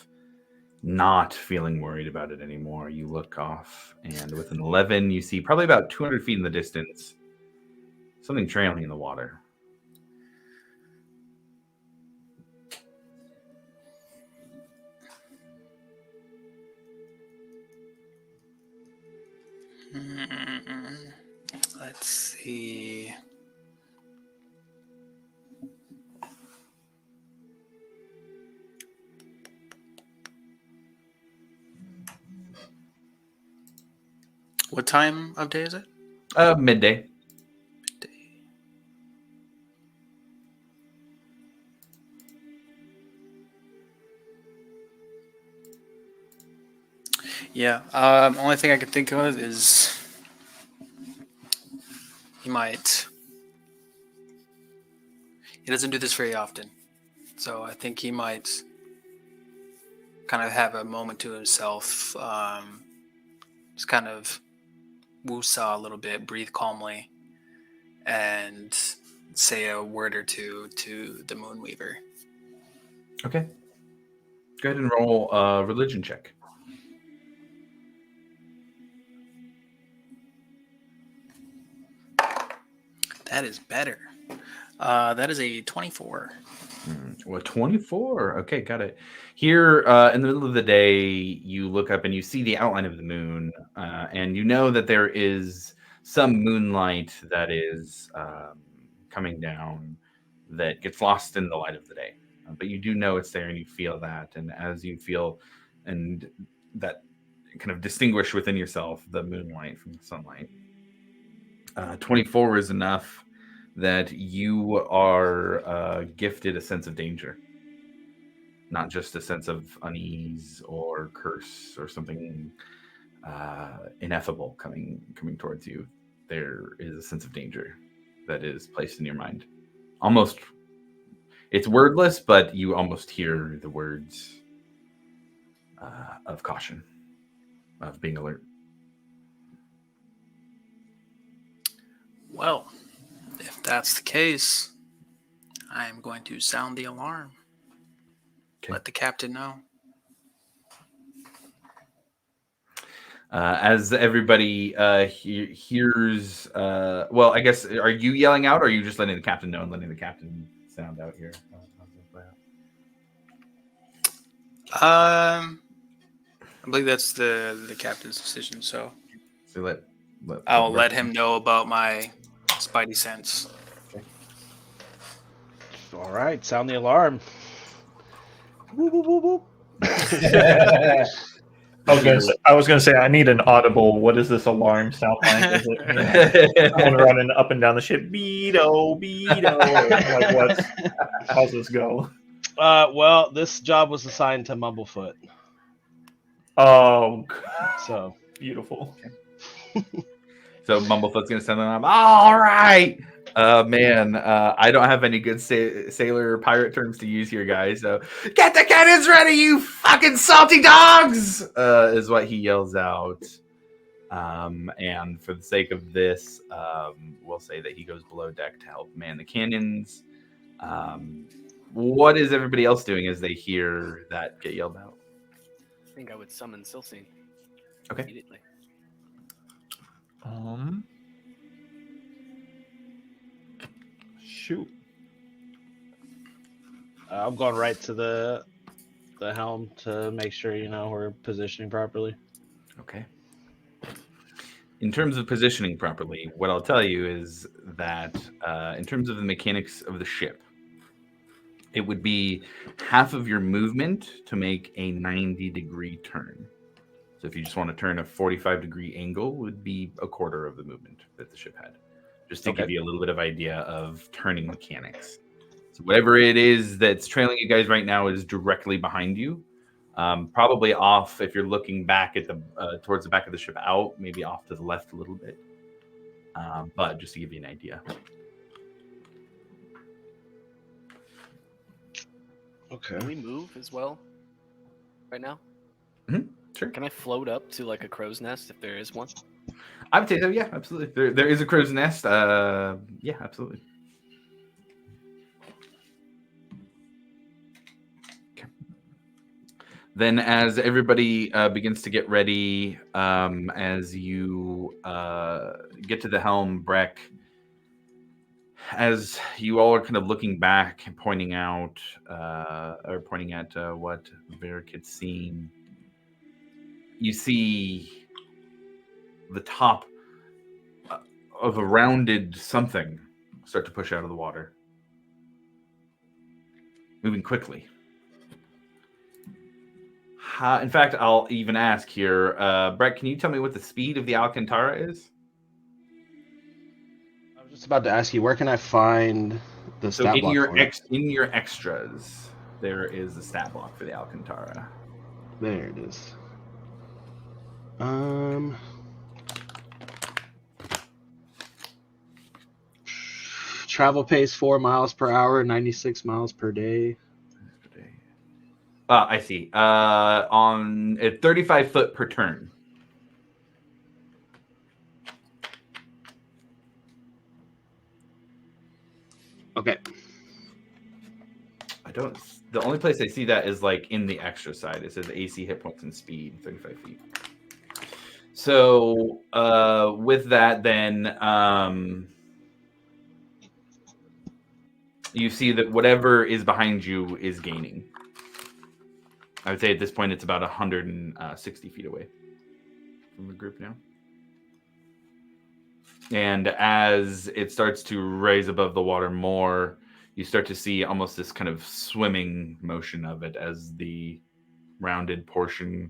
not feeling worried about it anymore, you look off, and with an 11, you see probably about 200 feet in the distance, something trailing in the water. Let's see. What time of day is it? Midday. Yeah. Only thing I can think of is he might. He doesn't do this very often, so I think he might kind of have a moment to himself. Just kind of woosah a little bit, breathe calmly, and say a word or two to the Moonweaver. Okay. Go ahead and roll a religion check. That is better. That is a 24. Well, 24. Okay, got it. Here in the middle of the day, you look up and you see the outline of the moon, and you know that there is some moonlight that is coming down that gets lost in the light of the day. But you do know it's there, and you feel that. And as you feel and that kind of distinguish within yourself the moonlight from the sunlight, 24 is enough that you are gifted a sense of danger, not just a sense of unease or curse or something ineffable coming towards you. There is a sense of danger that is placed in your mind. Almost, it's wordless, but you almost hear the words of caution, of being alert. Well, if that's the case, I am going to sound the alarm. Okay. Let the captain know. As everybody hears, well, I guess, are you yelling out, or are you just letting the captain know and letting the captain sound out here? I believe that's the captain's decision, so I'll let him know about my spidey sense. Okay. All right, sound the alarm. Whoop, whoop, whoop, whoop. I was gonna say I need an audible. What does this alarm sound like? Is it someone running up and down the ship? Beedo, Beedo. Like what? How's this go? Well, this job was assigned to Mumblefoot. Oh, So beautiful. So Mumblefoot's gonna send them. All right, man. I don't have any good sailor pirate terms to use here, guys. So get the cannons ready, you fucking salty dogs! Is what he yells out. And for the sake of this, we'll say that he goes below deck to help man the cannons. What is everybody else doing as they hear that get yelled out? I think I would summon Silsine. Okay. Immediately. Shoot. I'm going right to the helm to make sure we're positioning properly. Okay. In terms of positioning properly, what I'll tell you is that in terms of the mechanics of the ship, it would be half of your movement to make a 90-degree turn. So if you just want to turn a 45-degree angle, would be a quarter of the movement that the ship had. Just to give you a little bit of idea of turning mechanics. So whatever it is that's trailing you guys right now is directly behind you. Probably off, if you're looking back at the towards the back of the ship out, maybe off to the left a little bit. But just to give you an idea. Okay. Can we move as well right now? Sure. Can I float up to like a crow's nest if there is one? I would say so, yeah, absolutely. There is a crow's nest. Yeah, absolutely. Okay. Then as everybody begins to get ready, as you get to the helm, Breck, as you all are kind of looking back and pointing out or pointing at what Varric had seen, you see the top of a rounded something start to push out of the water, moving quickly. In fact, I'll even ask here, Brett, can you tell me what the speed of the Alcantara is? I was just about to ask you, where can I find the So stat in block your for it? in your extras, there is a stat block for the Alcantara. There it is. Travel pace 4 miles per hour, 96 miles per day. I see. On 35 foot per turn. Okay. The only place I see that is like in the extra side. It says AC hit points and speed, 35 feet. So with that, then you see that whatever is behind you is gaining. I would say at this point it's about 160 feet away from the group now. And as it starts to raise above the water more, you start to see almost this kind of swimming motion of it as the rounded portion,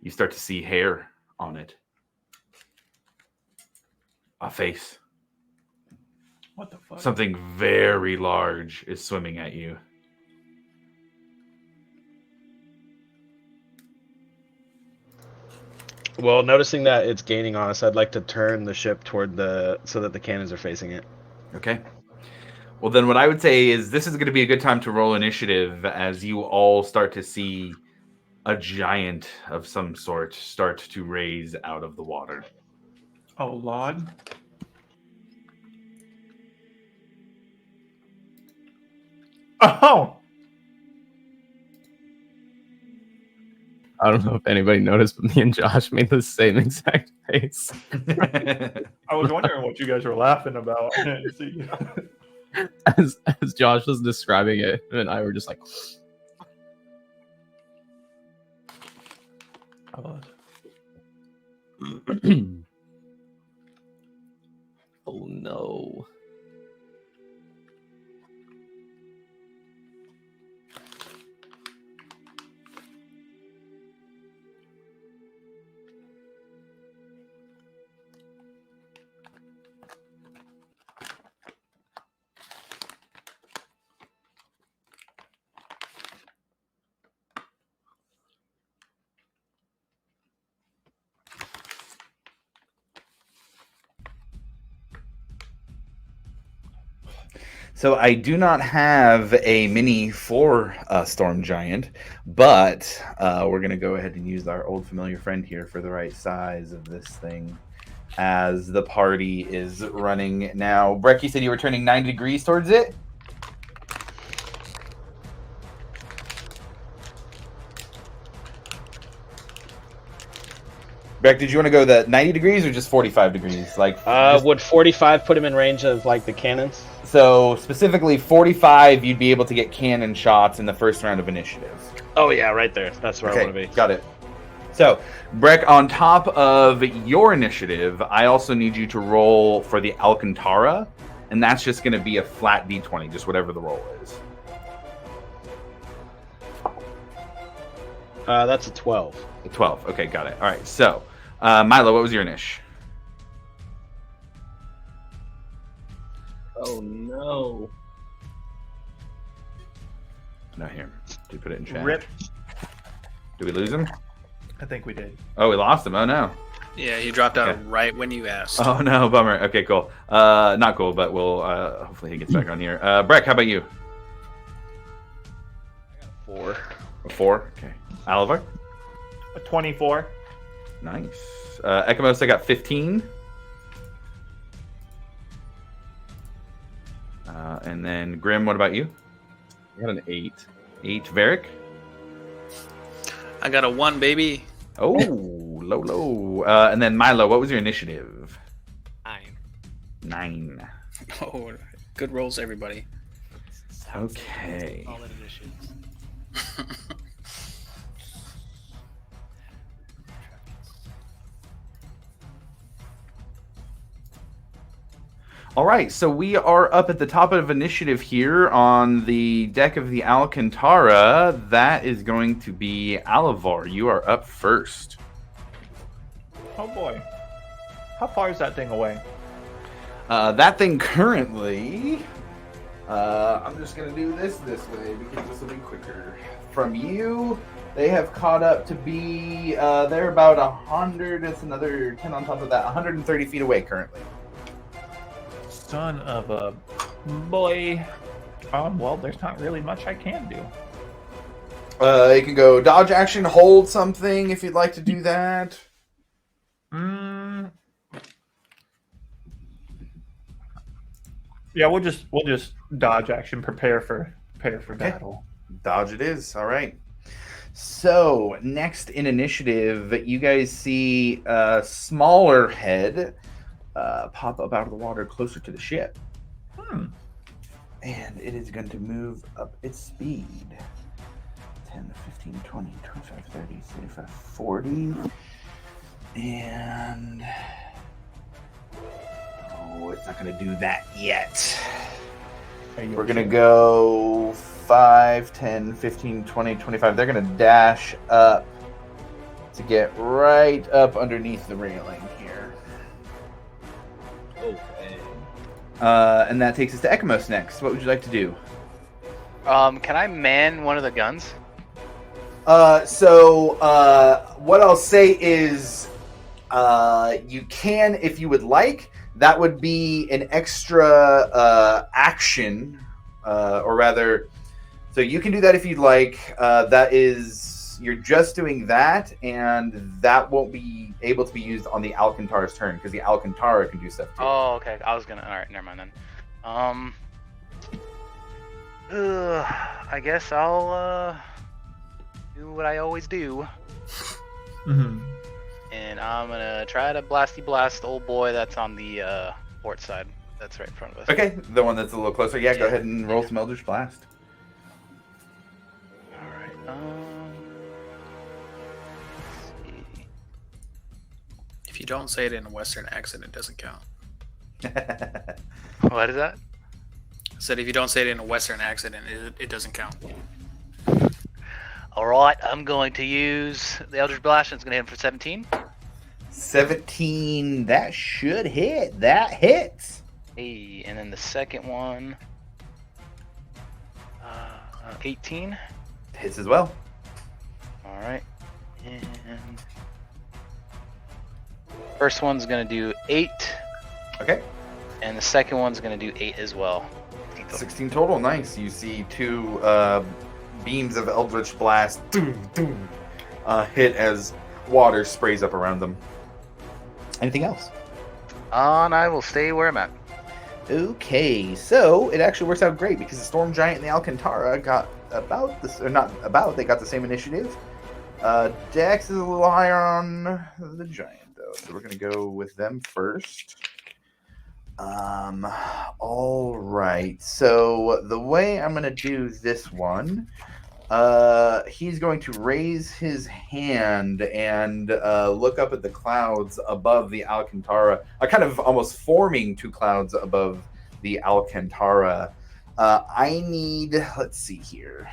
you start to see hair on it. A face. What the fuck? Something very large is swimming at you. Well, noticing that it's gaining on us, I'd like to turn the ship toward so that the cannons are facing it. Okay. Well, then what I would say is this is going to be a good time to roll initiative as you all start to see a giant of some sort start to raise out of the water. Oh, Lord. Oh! I don't know if anybody noticed, but me and Josh made the same exact face. I was wondering what you guys were laughing about. See? As Josh was describing it, and I were just like, oh no. So I do not have a mini for Storm Giant, but we're going to go ahead and use our old familiar friend here for the right size of this thing as the party is running. Now, Breck, you said you were turning 90 degrees towards it? Breck, did you want to go the 90 degrees or just 45 degrees? Like, Would 45 put him in range of like the cannons? So specifically 45, you'd be able to get cannon shots in the first round of initiative. Oh yeah, right there. That's where I want to be. Got it. So, Breck, on top of your initiative, I also need you to roll for the Alcantara, and that's just going to be a flat d20, just whatever the roll is. That's a 12. A 12. Okay, got it. All right. So, Milo, what was your initiative? Oh no. No, here. Did you put it in chat? Rip. Did we lose him? I think we did. Oh, we lost him. Oh, no. Yeah, he dropped out Okay. right when you asked. Oh, no. Bummer. Okay, cool. Not cool, but we'll hopefully he gets back on here. Breck, how about you? 4. A 4? Okay. Alivar? A 24. Nice. Ekamos, I got 15. And then Grim, what about you? I got an 8. 8. Varric? I got a 1, baby. Oh, low. And then Milo, what was your initiative? 9. Oh, good rolls, everybody. Okay. Solid initiatives. All right, so we are up at the top of initiative here on the deck of the Alcantara. That is going to be Alivar. You are up first. Oh boy. How far is that thing away? That thing currently... I'm just going to do this way because this will be quicker. From you, they have caught up to be... they're about 100, it's another 10 on top of that, 130 feet away currently. Son of a boy. Well, there's not really much I can do. You can go dodge action, hold something if you'd like to do that. Yeah, we'll just dodge action, prepare for battle. Dodge it is. All right. So next in initiative, you guys see a smaller head pop up out of the water closer to the ship. And it is going to move up its speed. 10, 15, 20, 25, 30, 35, 40. And... oh, it's not going to do that yet. We're going to go 5, 10, 15, 20, 25. They're going to dash up to get right up underneath the railing here. Okay. And that takes us to Ekamos next. What would you like to do? Can I man one of the guns? What I'll say is you can if you would like. That would be an extra action, or rather, so you can do that if you'd like. That is, you're just doing that, and that won't be able to be used on the Alcantara's turn, because the Alcantara can do stuff too. Oh, okay. I was gonna. All right, never mind then. I guess I'll do what I always do, and I'm gonna try to blasty blast the old boy that's on the port side. That's right in front of us. Okay, the one that's a little closer. Yeah, go ahead and roll some Eldritch Blast. All right. Let's see. If you don't say it in a Western accent, it doesn't count. What is that? I said if you don't say it in a Western accent, it doesn't count. All right, I'm going to use the Eldritch Blast, and it's going to hit him for 17. 17, that should hit. That hits. Hey, and then the second one, 18. Hits as well. All right, and first one's going to do 8, Okay. and the second one's going to do 8 as well. 16 total. Nice. You see two beams of Eldritch Blast hit as water sprays up around them. Anything else? And I will stay where I'm at. Okay, so it actually works out great because the Storm Giant and the Alcantara got about this, or not about, they got the same initiative. Dex is a little higher on the Giant, though, so we're going to go with them first. All right. So the way I'm going to do this one, he's going to raise his hand and look up at the clouds above the Alcantara, kind of almost forming two clouds above the Alcantara. I need, let's see here.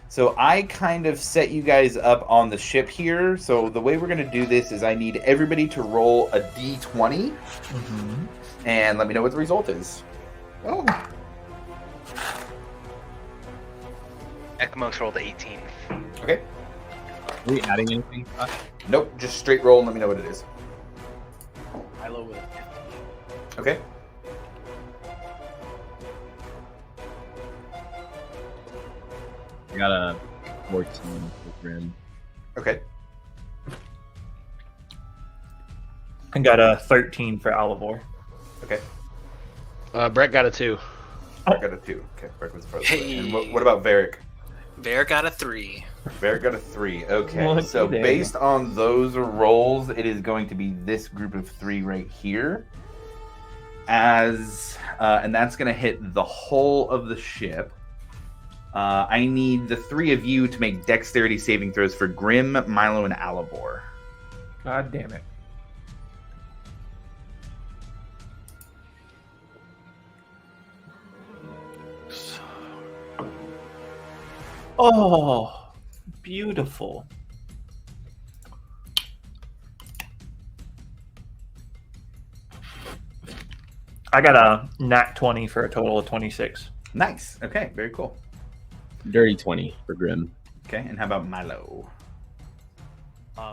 So I kind of set you guys up on the ship here. So the way we're going to do this is I need everybody to roll a d20 and let me know what the result is. Oh. Ekmos rolled 18. Okay. Are we adding anything? Nope, just straight roll and let me know what it is. Milo with a 15. Okay. I got a 14 for Grim. Okay. I got a 13 for Alivor. Okay. Brett got a 2. I got a 2. Okay, Breck was first. Hey. And what about Varric? Bear got a 3. Varric got a 3. Okay, Lucky so day. based on those rolls, it is going to be this group of 3 right here. And that's going to hit the whole of the ship. I need the 3 of you to make dexterity saving throws for Grim, Milo, and Alivor. God damn it. Oh, beautiful. I got a nat 20 for a total of 26. Nice. Okay, very cool. Dirty 20 for Grim. Okay, and how about Milo?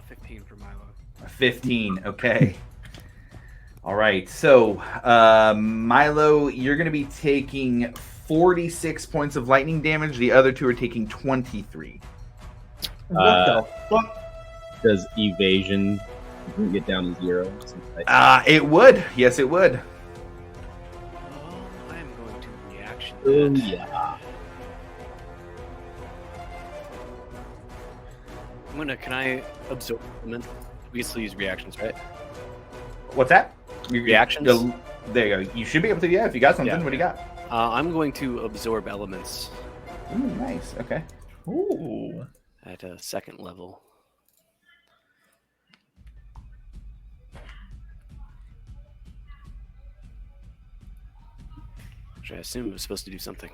15 for Milo. 15. Okay. All right. So, Milo, you're going to be taking 46 points of lightning damage. The other 2 are taking 23. What the fuck? Does evasion get down to 0? Since I- It would. Yes, it would. Well, I am going to reaction. Oh, that. yeah. Can I absorb elements? We can still use reactions, right? What's that? Reactions? There you go. You should be able to. Yeah, if you got something. Yeah. What do you got? I'm going to absorb elements Ooh, nice. Okay. Ooh. at a second level. Which I assume was supposed to do something.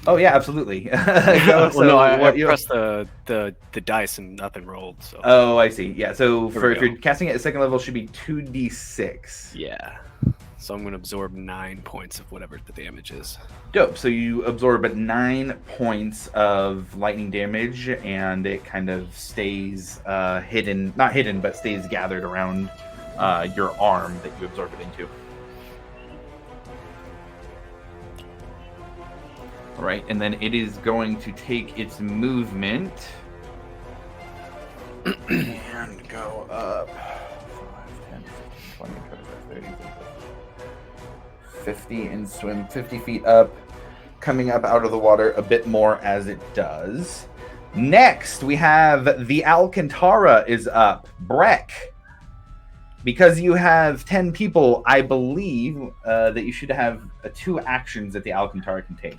Oh yeah, absolutely. Go, Well, so no, I what you- pressed the dice and nothing rolled. So Oh, I see. Yeah. So There for we if go. you're casting it at second level, it should be 2d6. yeah. So I'm going to absorb 9 points of whatever the damage is. Dope. So you absorb 9 points of lightning damage, and it kind of stays hidden, not hidden, but stays gathered around your arm that you absorb it into. All right, and then it is going to take its movement and go up 5, 10, 15, 20, 25, 30, 50 and swim 50 feet up, coming up out of the water a bit more as it does. Next, we have the Alcantara is up. Breck, because you have 10 people, I believe that you should have 2 actions that the Alcantara can take.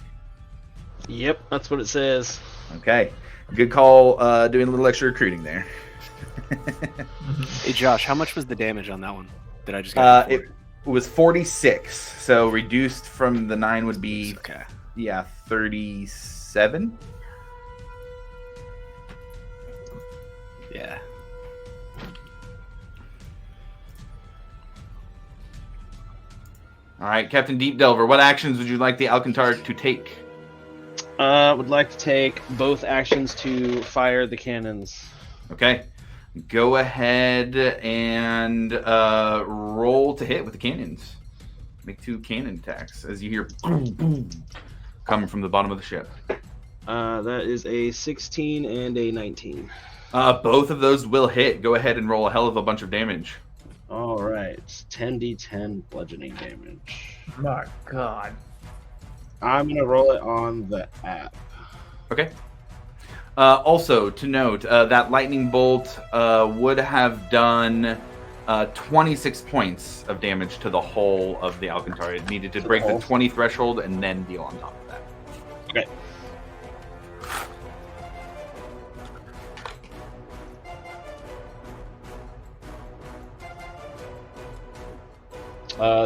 Yep, that's what it says. Okay, good call doing a little extra recruiting there. Hey Josh, how much was the damage on that one? Did I just get It was 46, so reduced from the 9 would be, okay. yeah, 37. Yeah. All right, Captain Deep Delver, what actions would you like the Alcantara to take? Would like to take both actions to fire the cannons. Okay, go ahead and roll to hit with the cannons. Make 2 cannon attacks as you hear boom, boom, coming from the bottom of the ship. That is a 16 and a 19. Both of those will hit. Go ahead and roll a hell of a bunch of damage. All right, 10d10 bludgeoning damage. My God. I'm gonna roll it on the app. Okay. Also, to note, that lightning bolt would have done 26 points of damage to the whole of the Alcantara. It needed to break the 20 threshold and then deal on top of that. Okay.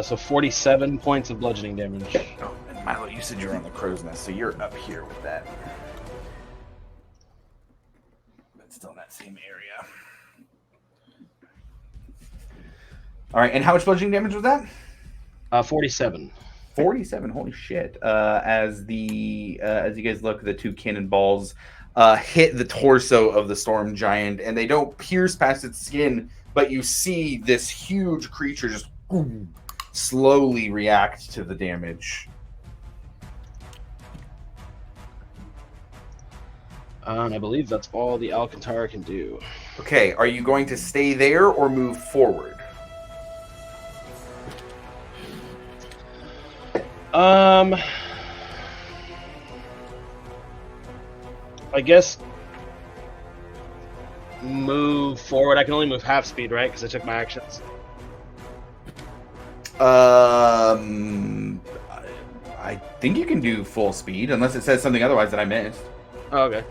So 47 points of bludgeoning damage. Oh, and Milo, you said you're on the crow's nest, so you're up here with that. But still in that same area. All right, and how much bludgeoning damage was that? 47. 47. Holy shit! As you guys look, the two cannonballs hit the torso of the storm giant, and they don't pierce past its skin, but you see this huge creature just slowly react to the damage. And I believe that's all the Alcantara can do. Okay, are you going to stay there or move forward? I guess move forward. I can only move half speed, right? Because I took my actions. I think you can do full speed, unless it says something otherwise that I missed. Oh, okay.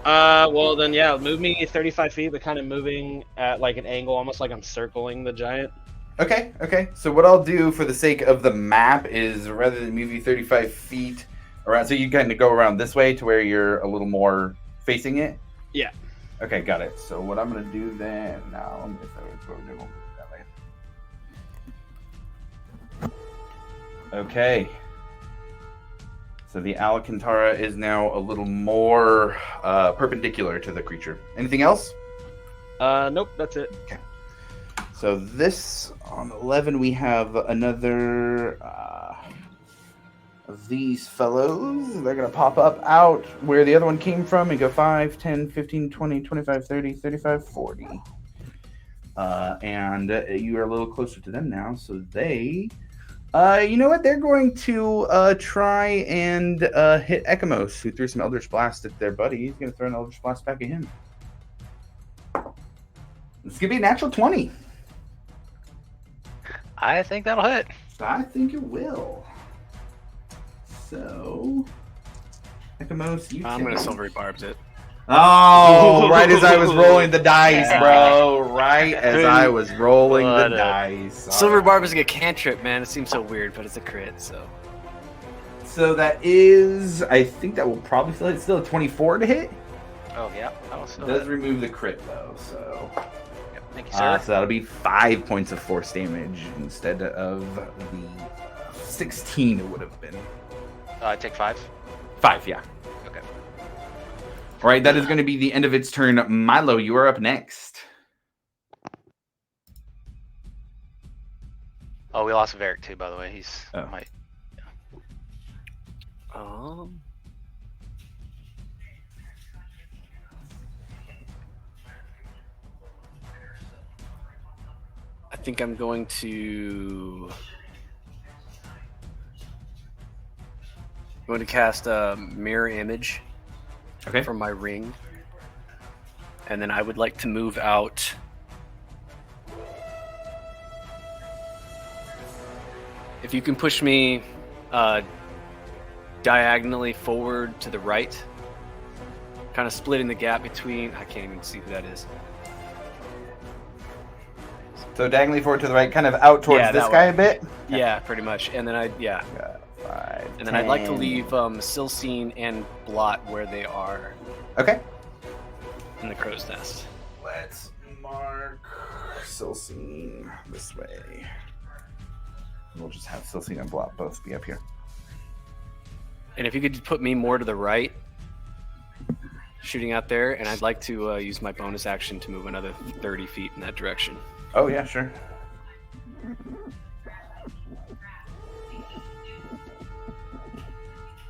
Well then, yeah, move me 35 feet, but kind of moving at like an angle, almost like I'm circling the giant. Okay. So what I'll do for the sake of the map is rather than move you 35 feet around, so you kind of go around this way to where you're a little more facing it? Yeah. Okay, got it. So what I'm going to do then, now, let me just go that way. Okay. So the Alcantara is now a little more perpendicular to the creature. Anything else? Nope, that's it. Okay. So this, on 11, we have another of these fellows. They're going to pop up out where the other one came from and go 5, 10, 15, 20, 25, 30, 35, 40. And you are a little closer to them now, so they... you know what? They're going to try and hit Ekamos, who threw some Eldritch Blast at their buddy. He's going to throw an Eldritch Blast back at him. It's going to be a natural 20. I think that'll hit. I think it will. So, Ekamos, you I'm going to Silvery Barbs it. Oh, right as I was rolling the dice, bro. Right as I was rolling the dice. Silver Barb is like a cantrip, man. It seems so weird, but it's a crit, so. So that is, I think that will probably still a 24 to hit. Oh, yeah. That'll It still does hit. remove the crit, though, so. Yep. Thank you, sir. So that'll be 5 points of force damage instead of the 16 it would have been. I take 5. 5, yeah. Okay. All right, that is going to be the end of its turn. Milo, you are up next. Oh, we lost Varric too, by the way. He's Oh. might. I think I'm going to cast a mirror image from my ring, and then I would like to move out. If you can push me diagonally forward to the right, kind of splitting the gap between. I can't even see who that is. So diagonally forward to the right, kind of out towards this guy a bit? Yeah, pretty much. And then I'd like to leave Silcine and Blot where they are. Okay. In the crow's nest. Let's mark Silcine this way. We'll just have Silcine and Blot both be up here. And if you could put me more to the right, shooting out there, and I'd like to use my bonus action to move another 30 feet in that direction. Oh, yeah, sure.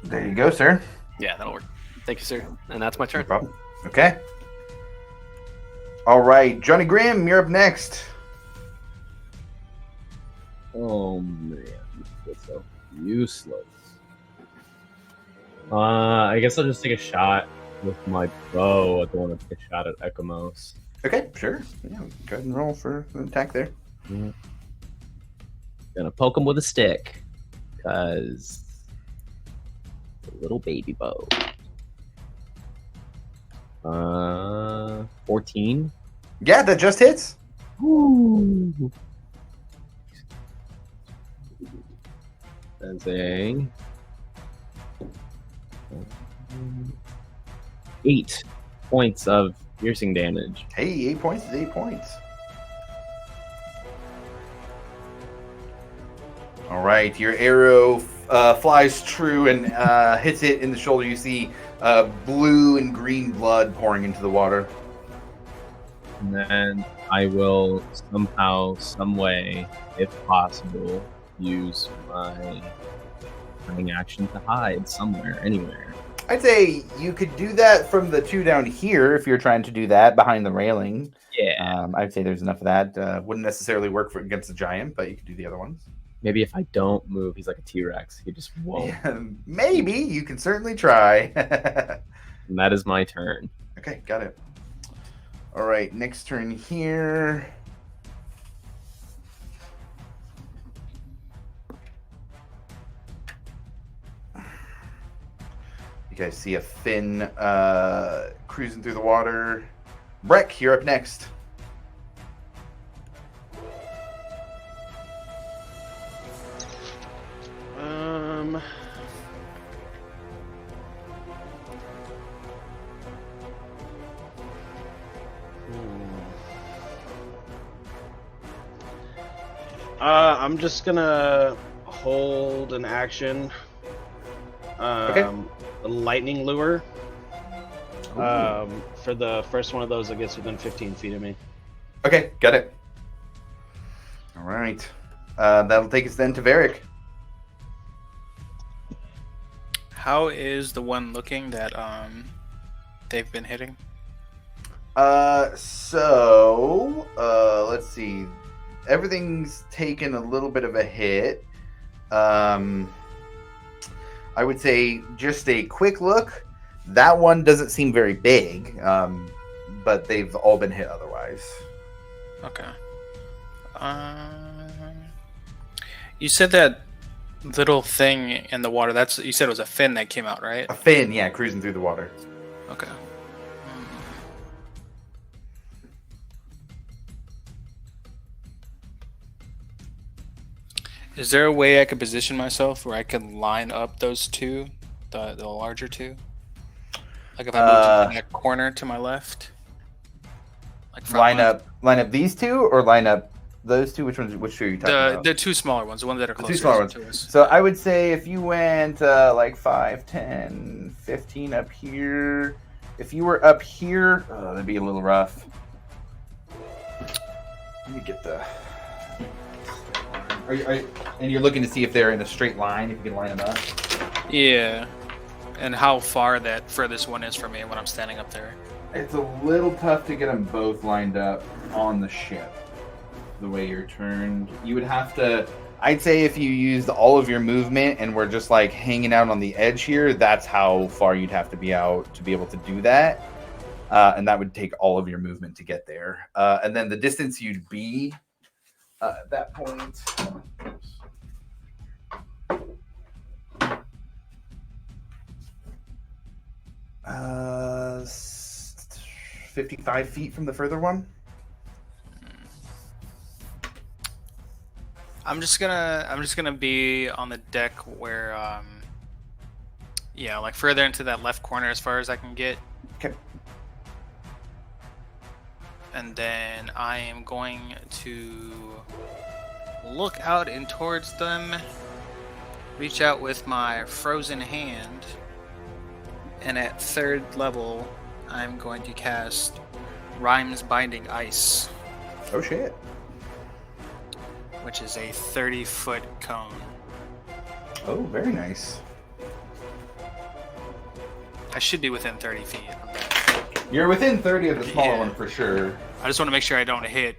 There you go, sir. Yeah, that'll work. Thank you, sir. And that's my turn. No problem. Okay. All right, Johnny Grimm, you're up next. Oh man, that's so useless. I guess I'll just take a shot with my bow. I don't want to take a shot at Ekamos. Okay, sure. Yeah, go ahead and roll for an attack there. Gonna poke him with a stick, cause a little baby bow. 14. Yeah, that just hits. Ooh. That's a 8 points of piercing damage. Hey, 8 points is 8 points. All right, your arrow flies true and hits it in the shoulder. You see blue and green blood pouring into the water. And then I will somehow, some way, if possible, use my cunning action to hide somewhere, anywhere. I'd say you could do that from the 2 down here if you're trying to do that behind the railing. Yeah. I'd say there's enough of that. Wouldn't necessarily work for against the giant, but you could do the other ones. Maybe if I don't move, he's like a T-Rex. He just won't. Maybe you can certainly try. And that is my turn. Okay, got it. All right, next turn here. You guys see a fin cruising through the water. Breck, you're up next. I'm just gonna hold an action. Okay. A lightning lure. For the first one of those that gets within 15 feet of me. Okay, got it. All right. That'll take us then to Varric. How is the one looking that they've been hitting? Let's see. Everything's taken a little bit of a hit. I would say just a quick look. That one doesn't seem very big, but they've all been hit otherwise. Okay. You said that little thing in the water. You said it was a fin that came out, right? A fin, yeah, cruising through the water. Okay. Is there a way I could position myself where I can line up those two, the larger two? Like if I move to that corner to my left? Like line up these two or line up those two? Which two are you talking about? The two smaller ones, the ones that are closer two smaller to us. So I would say if you went like 5, 10, 15 up here. If you were up here, that'd be a little rough. Let me get the... and you're looking to see if they're in a straight line, if you can line them up? Yeah. And how far that furthest one is from me when I'm standing up there. It's a little tough to get them both lined up on the ship. The way you're turned. You would have to... I'd say if you used all of your movement and were just like hanging out on the edge here, that's how far you'd have to be out to be able to do that. And that would take all of your movement to get there. And then the distance you'd be at that point... 55 feet from the further one. I'm just gonna be on the deck where like further into that left corner as far as I can get. Okay. And then I am going to look out and towards them, reach out with my frozen hand, and at 3rd level I'm going to cast Rhymes Binding Ice. Oh shit. Which is a 30-foot cone. Oh, very nice. I should be within 30 feet of that. You're within 30 of the smaller one for sure. I just want to make sure I don't hit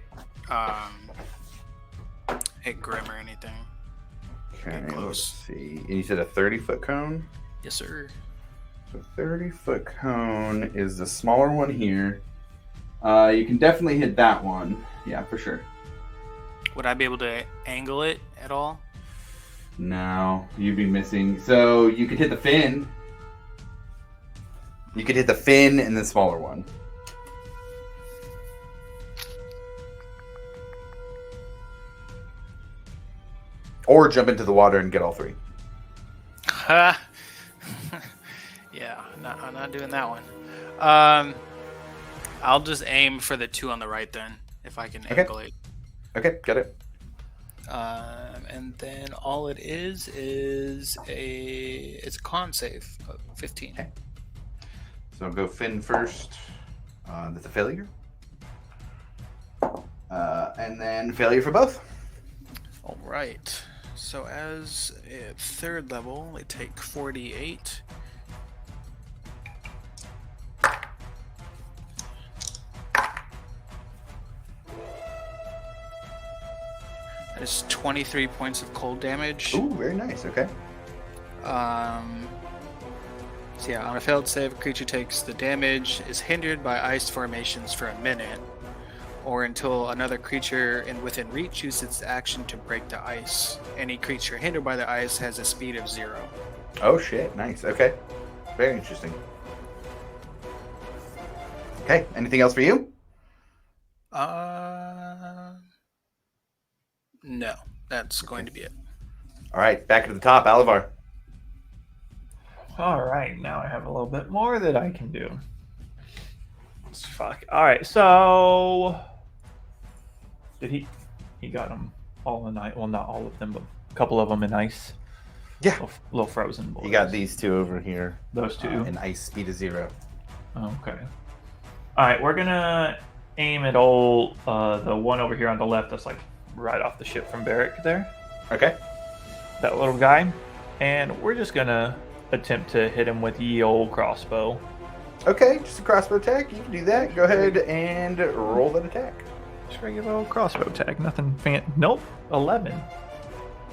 Grim or anything. Okay, Get close. let's see. And you said a 30-foot cone? Yes, sir. So 30-foot cone is the smaller one here. You can definitely hit that one. Yeah, for sure. Would I be able to angle it at all? No, you'd be missing. So you could hit the fin. You could hit the fin and the smaller one. Or jump into the water and get all three. Yeah, I'm not doing that one. I'll just aim for the 2 on the right then, if I can angle it. Okay, got it. And then all it is it's a con save of 15. Okay. So I'll go fin first. That's a failure. And then failure for both. All right. So as a 3rd level, they take 48. That is 23 points of cold damage. Ooh, very nice. Okay. So yeah, on a failed save, a creature takes the damage, is hindered by ice formations for a minute, or until another creature within reach uses its action to break the ice. Any creature hindered by the ice has a speed of 0. Oh shit! Nice. Okay. Very interesting. Okay. Anything else for you? No, that's going to be it. All right. Back to the top, Alivar. All right, now I have a little bit more that I can do. Fuck. All right, so did he got them all in ice? Well, not all of them, but a couple of them in ice. Yeah. Little frozen boys. You got these 2 over here. Those 2. And ice speed of 0. Okay. All right, we're gonna aim at the one over here on the left. That's like right off the ship from Barrick there. Okay. That little guy, and we're just gonna attempt to hit him with ye old crossbow. Okay, just a crossbow attack. You can do that. Go ahead and roll that attack. Just regular old crossbow attack. Nothing Nope. 11.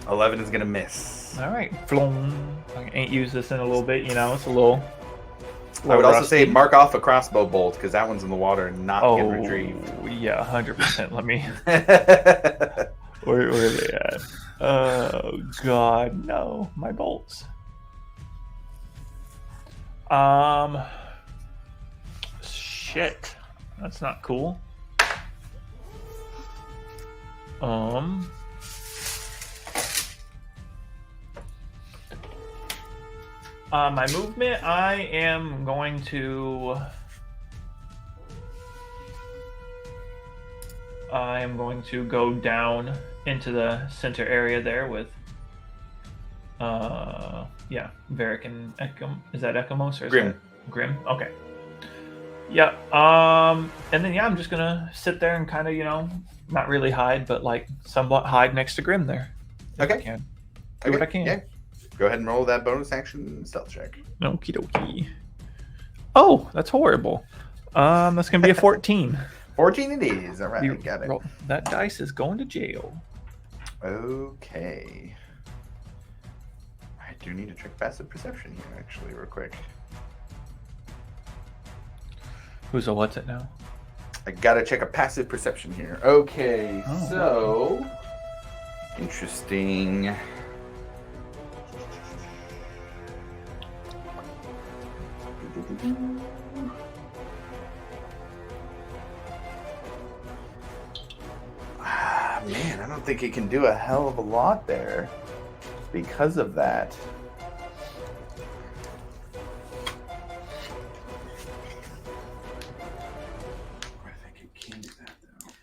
11 is gonna miss. All right. Floom. I ain't used this in a little bit. You know, it's a little. I would also rusty. say mark off a crossbow bolt because that one's in the water and not get retrieved. Yeah, 100%. Let me. Where are they at? Oh God, no! My bolts. Shit. That's not cool. My movement, I am going to go down into the center area there with Varric and Ekam. Is that Ekamos or is Grim? That Grim. Okay. Yeah. And then I'm just gonna sit there and kind of not really hide, but like somewhat hide next to Grim there. Okay. I can. Do what I can. Yeah. Go ahead and roll that bonus action stealth check. Okie dokie. Oh, that's horrible. That's gonna be a 14. 14 it is. All right, got it. That dice is going to jail. Okay. I do need to check passive perception here, actually, real quick. Who's a what's it now? I gotta check a passive perception here. Okay, so interesting. Man, I don't think it can do a hell of a lot there because of that. I think it can do that, though.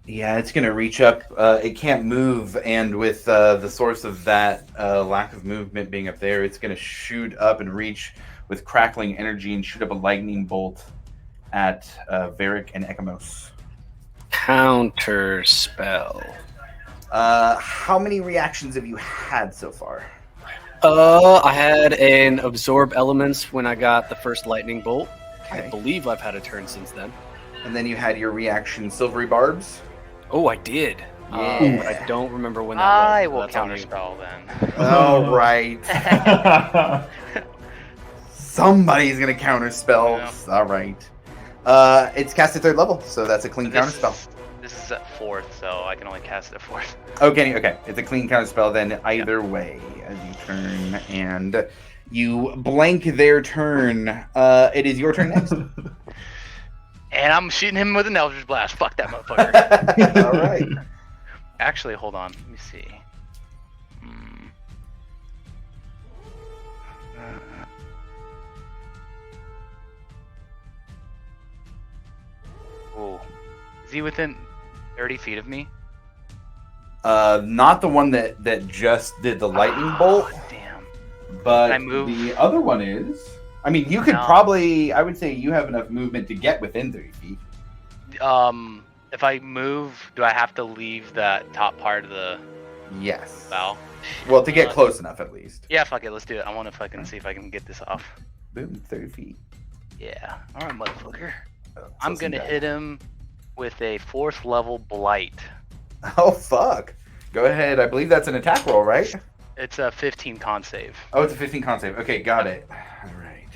Yeah, it's going to reach up. It can't move, and with the source of that lack of movement being up there, it's going to shoot up and reach with crackling energy and shoot up a lightning bolt at Varric and Ekamos. Counter spell. How many reactions have you had so far? I had an absorb elements when I got the first lightning bolt. Okay. I believe I've had a turn since then. And then you had your reaction Silvery Barbs. Oh, I did. But I don't remember when that I was. will That's on you. counterspell then. All right. Somebody's gonna counter spells. All right. It's cast at 3rd level, so that's a clean counter spell. This is at 4th, so I can only cast it at 4th. Okay. It's a clean counter spell. Then either way, as you turn and you blank their turn, it is your turn next. And I'm shooting him with an Eldritch Blast. Fuck that motherfucker. All right. Actually, hold on. Let me see. Oh, is he within 30 feet of me? Not the one that just did the lightning bolt, Damn. but Can I move? the other one is. I mean, you could No. probably. I would say you have enough movement to get within 30 feet. If I move, do I have to leave that top part of the Yes. bow? Well, to get close enough, at least. Yeah, fuck it. Let's do it. I want to fucking see if I can get this off. Boom, 30 feet. Yeah. All right, motherfucker. Oh, so I'm it's gonna in hit him with a 4th level blight. that. Oh fuck! Go ahead. I believe that's an attack roll, right? It's a 15 con save. Oh, it's a 15 con save. Okay, got it. All right.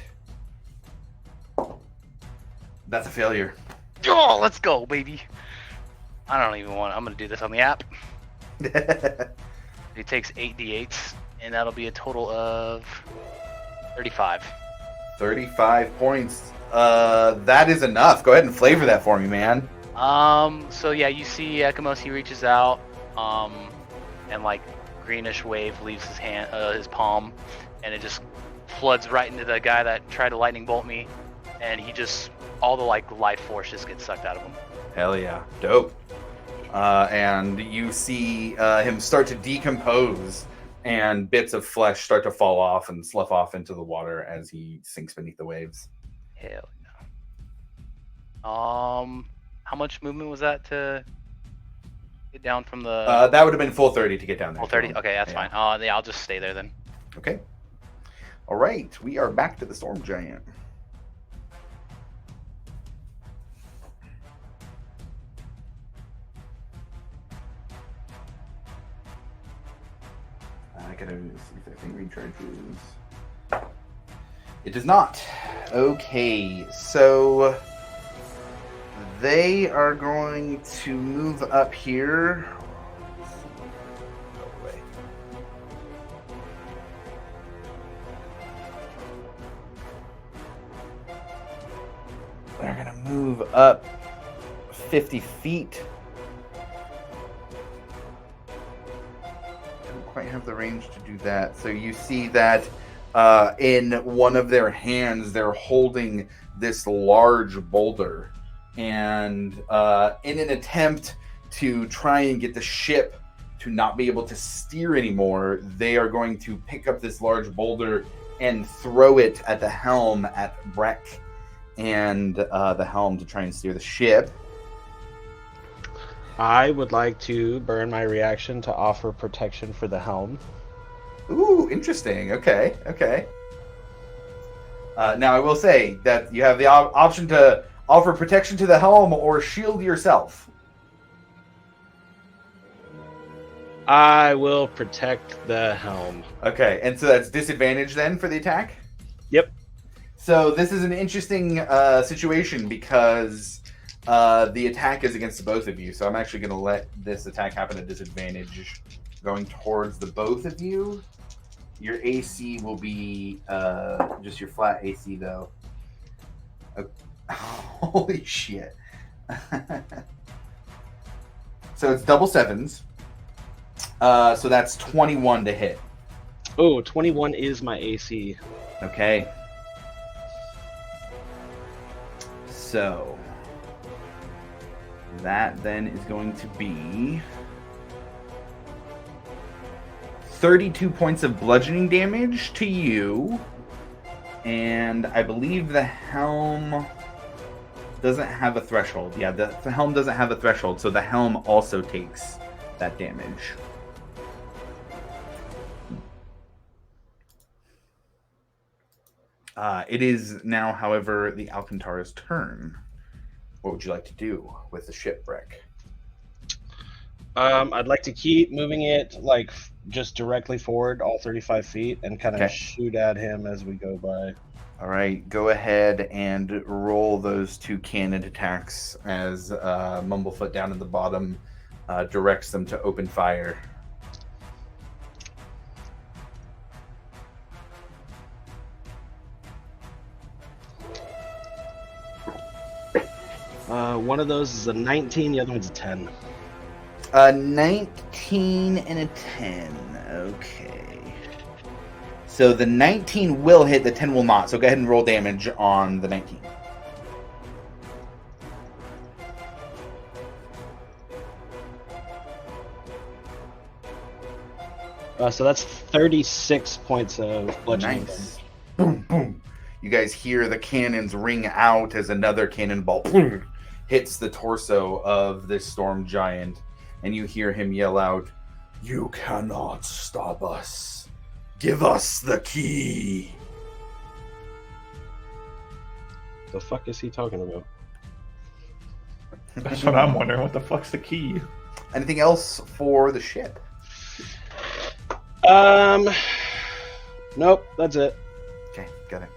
That's a failure. Oh, let's go, baby. I don't even want. I'm gonna do this on the app. He takes 8d8s, and that'll be a total of 35. 35 points. That is enough. Go ahead and flavor that for me, man. So yeah, you see Ekamos, he reaches out, and like greenish wave leaves his hand, his palm, and it just floods right into the guy that tried to lightning bolt me, and he just, all the like life force just gets sucked out of him. Hell yeah. Dope. And you see him start to decompose, and bits of flesh start to fall off and slough off into the water as he sinks beneath the waves. Hell no. How much movement was that to get down from the That would have been full 30 to get down there. full 30? Okay, that's Yeah. fine. Yeah, I'll just stay there then. Okay. All right. We are back to the storm giant. I gotta see if that thing recharges. It does not. Okay, so they are going to move up here. Go away. They're gonna move up 50 feet. Don't quite have the range to do that. So you see that in one of their hands, they're holding this large boulder. And in an attempt to try and get the ship to not be able to steer anymore, they are going to pick up this large boulder and throw it at the helm at Breck and the helm to try and steer the ship. I would like to burn my reaction to offer protection for the helm. Ooh, interesting. Okay. Now I will say that you have the option to offer protection to the helm or shield yourself. I will protect the helm. Okay, and so that's disadvantage then for the attack? Yep. So this is an interesting situation because the attack is against the both of you. So I'm actually going to let this attack happen at disadvantage going towards the both of you. Your AC will be just your flat AC though. Holy shit. So it's double sevens. So that's 21 to hit. Oh, 21 is my AC. Okay. So that then is going to be 32 points of bludgeoning damage to you. And I believe the helm doesn't have a threshold. Yeah, the helm doesn't have a threshold, so the helm also takes that damage. It is now, however, the Alcantara's turn. What would you like to do with the shipwreck? I'd like to keep moving it like just directly forward, all 35 feet, and kind of Okay. shoot at him as we go by. All right, go ahead and roll those 2 cannon attacks as Mumblefoot down at the bottom directs them to open fire. One of those is a 19, the other one's a 10. A 19 and a 10. Okay. So the 19 will hit, the 10 will not. So go ahead and roll damage on the 19. So that's 36 points of bludgeoning damage. Nice. Boom, boom. You guys hear the cannons ring out as another cannonball hits the torso of this storm giant. And you hear him yell out, "You cannot stop us. Give us the key." The fuck is he talking about? That's what I'm wondering. What the fuck's the key? Anything else for the ship? Nope, that's it. Okay, got it.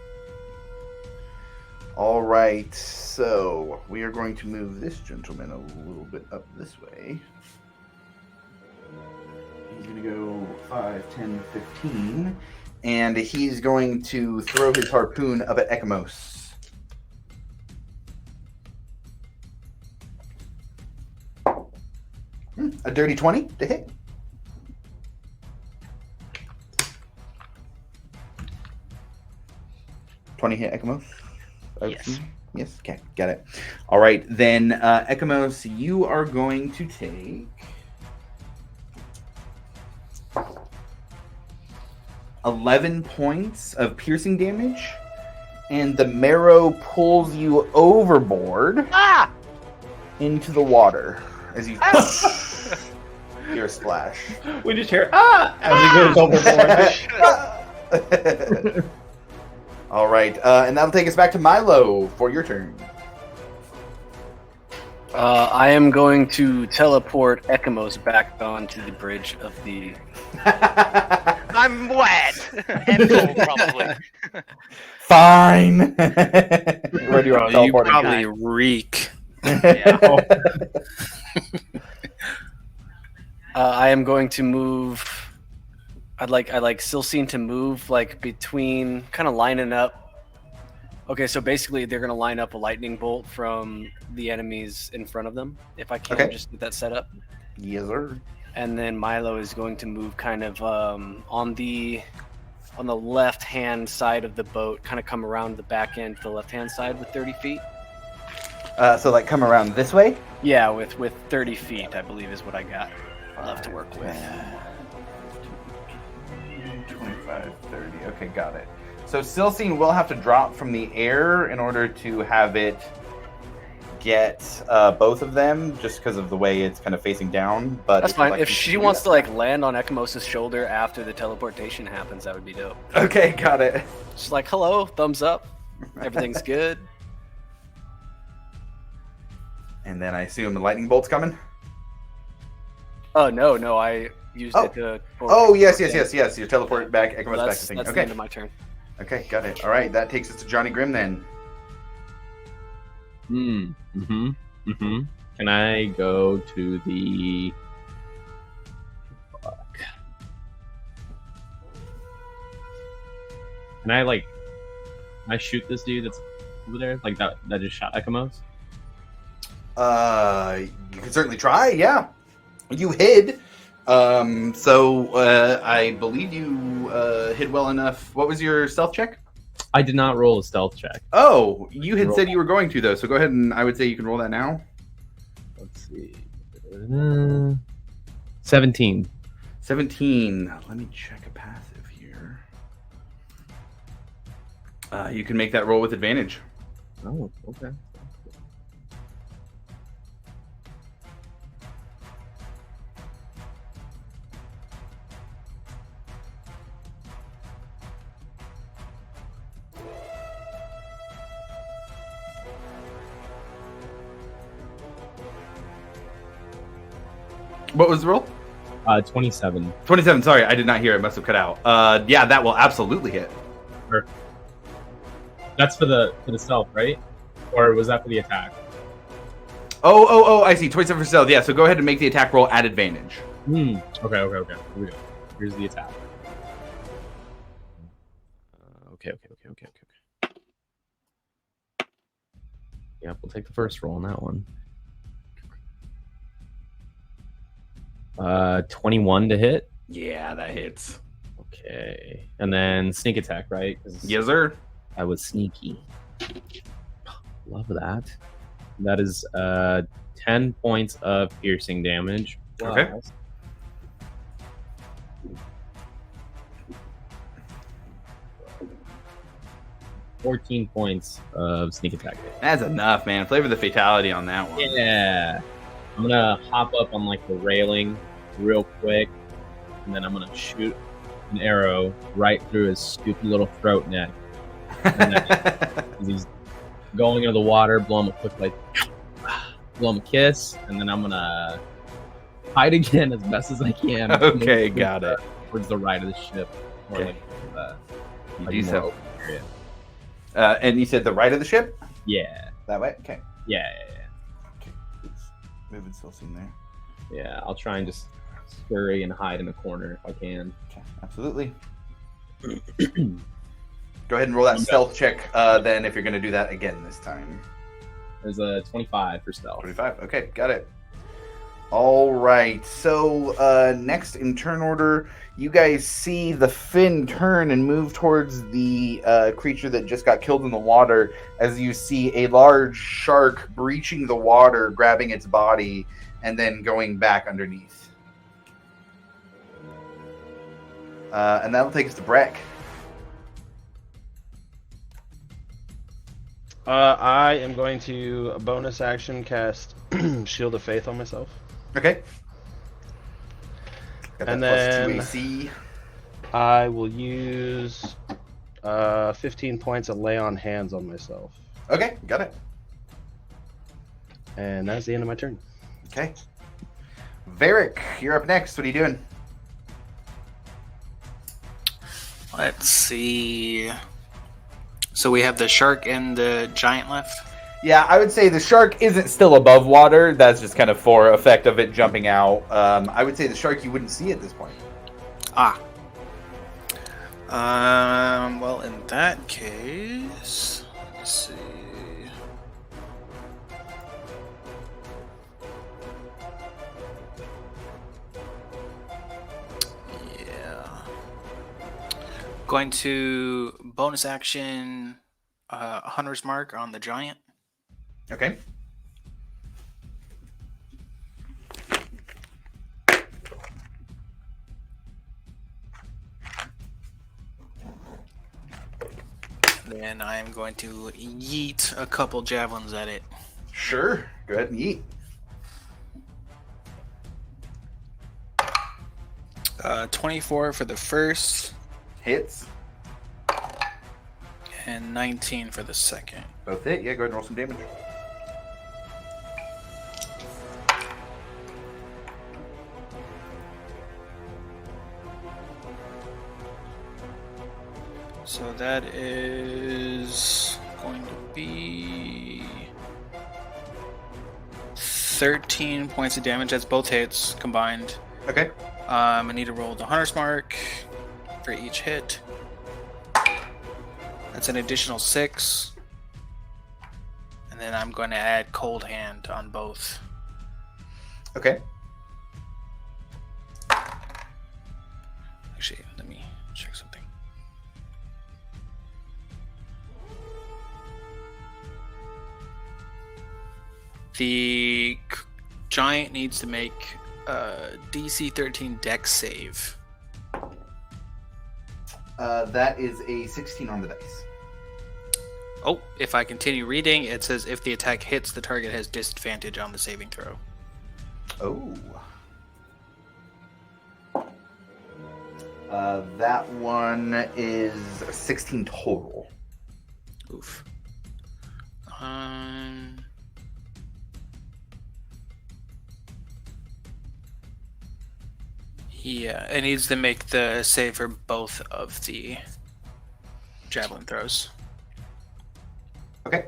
All right, so we are going to move this gentleman a little bit up this way. He's going to go 5, 10, 15, and he's going to throw his harpoon up at Ekamos. A dirty 20 to hit. Hit Ekamos? Yes. Yes, okay, got it. All right, then Ekamos, you are going to take 11 points of piercing damage, and the marrow pulls you overboard into the water as you hear a splash. We just hear as he goes overboard. All right, and that'll take us back to Milo for your turn. I am going to teleport Ekamos back onto the bridge of the. I'm wet and cold, probably. Fine. Where do you want to You teleport? probably reek. Yeah. I am going to move. I'd like Silcine to move like between, kind of lining up. Okay, so basically they're gonna line up a lightning bolt from the enemies in front of them. If I can, Okay. just get that set up. Yes, sir. And then Milo is going to move kind of on the left hand side of the boat, kind of come around the back end to the left hand side with 30 feet. So like come around this way. Yeah, with 30 feet, I believe is what I got left to work with. 25, 30. Okay, got it. So Silcine will have to drop from the air in order to have it get both of them, just because of the way it's kind of facing down. But That's if you'd fine. like If to she do wants that- to like land on Ekamos' shoulder after the teleportation happens, that would be dope. Okay, got it. Just like, hello, thumbs up, everything's good. And then I assume the lightning bolt's coming. Oh no, I used Oh. it to. Oh yes. You teleport back. Ekamos back That's, to thing. that's the Okay. end of my turn. Okay, got it. All right, that takes us to Johnny Grimm then. Can I go to the? Fuck. Can I shoot this dude that's over there? Like that just shot Ekamos? You can certainly try. Yeah, you hid. So I believe you hid well enough. What was your stealth check? I did not roll a stealth check. Oh, you had Roll. said you were going to though. So go ahead and I would say you can roll that now. Let's see. 17. 17. Let me check a passive here. You can make that roll with advantage. Oh, okay. What was the roll? 27. 27. Sorry, I did not hear. It must have cut out. Yeah, that will absolutely hit. That's for the stealth, right? Or was that for the attack? Oh, I see. 27 for stealth. Yeah, so go ahead and make the attack roll at advantage. Okay. Here we go. Here's the attack. Okay. Yep, we'll take the first roll on that one. 21 to hit. Yeah, that hits. Okay. And then sneak attack, right? Yes, sir. I was sneaky. Love that. That is 10 points of piercing damage. Okay. Plus 14 points of sneak attack. That's enough, man. Flavor the fatality on that one. Yeah. I'm gonna hop up on like the railing real quick, and then I'm gonna shoot an arrow right through his stupid little throat neck. And then, as he's going into the water, blow him a quick blow him a kiss, and then I'm gonna hide again as best as I can. Okay, got it. Towards the right of the ship. Or Okay. like, You do more so. open area. And you said the right of the ship? Yeah. That way? Okay. Yeah. Okay. Oops. Moving still soon there. Yeah, I'll try and just scurry and hide in a corner if I can. Okay, absolutely. Go ahead and roll that stealth check then if you're going to do that again this time. There's a 25 for stealth. 25. Okay, got it. All right. So next in turn order, you guys see the fin turn and move towards the creature that just got killed in the water as you see a large shark breaching the water, grabbing its body, and then going back underneath. And that'll take us to Breck. I am going to bonus action cast Shield of Faith on myself. Okay. Got And that then- plus 2 AC. I will use 15 points of lay on hands on myself. Okay, got it. And that's the end of my turn. Okay. Varric, you're up next. What are you doing? Let's see. So we have the shark and the giant left. Yeah, I would say the shark isn't still above water. That's just kind of for effect of it jumping out. I would say the shark you wouldn't see at this point. Ah. Well, in that case, let's see. Yeah. Going to bonus action, Hunter's Mark on the giant. Okay. Then I am going to yeet a couple javelins at it. Sure. Go ahead and eat. 24 for the first, Hits. and 19 for the second. Both hit. Yeah, go ahead and roll some damage. So that is going to be 13 points of damage. That's both hits combined. Okay. I need to roll the Hunter's Mark for each hit. That's an additional 6. And then I'm going to add Cold Hand on both. Okay. Actually, let me check something. The giant needs to make DC 13 Dex save. That is a 16 on the dice. Oh, if I continue reading, it says if the attack hits, the target has disadvantage on the saving throw. Oh. That one is 16 total. Oof. Yeah, it needs to make the save for both of the javelin throws. Okay.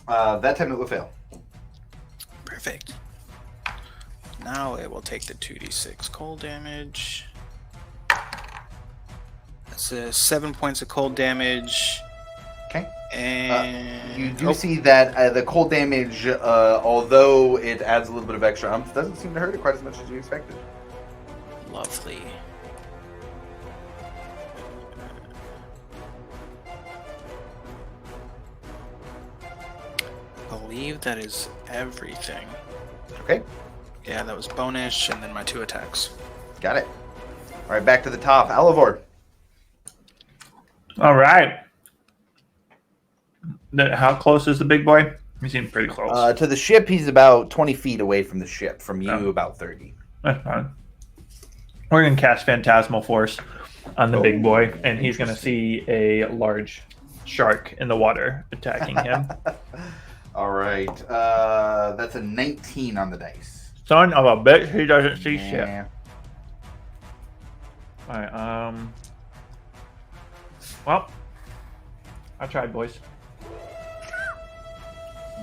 That time it will fail. Perfect. Now it will take the 2d6 cold damage. That's 7 points of cold damage. Okay. And You do see that the cold damage, although it adds a little bit of extra umph, doesn't seem to hurt it quite as much as you expected. Lovely. I believe that is everything. Okay. Yeah, that was bonus, and then my 2 attacks. Got it. All right, back to the top. Alivor. All right. How close is the big boy? He seems pretty close. To the ship, he's about 20 feet away from the ship. From you, about 30. That's fine. We're going to cast Phantasmal Force on the big boy, and he's going to see a large shark in the water attacking him. All right. That's a 19 on the dice. Son of a bitch, he doesn't see shit. Yeah. All right. Well, I tried, boys.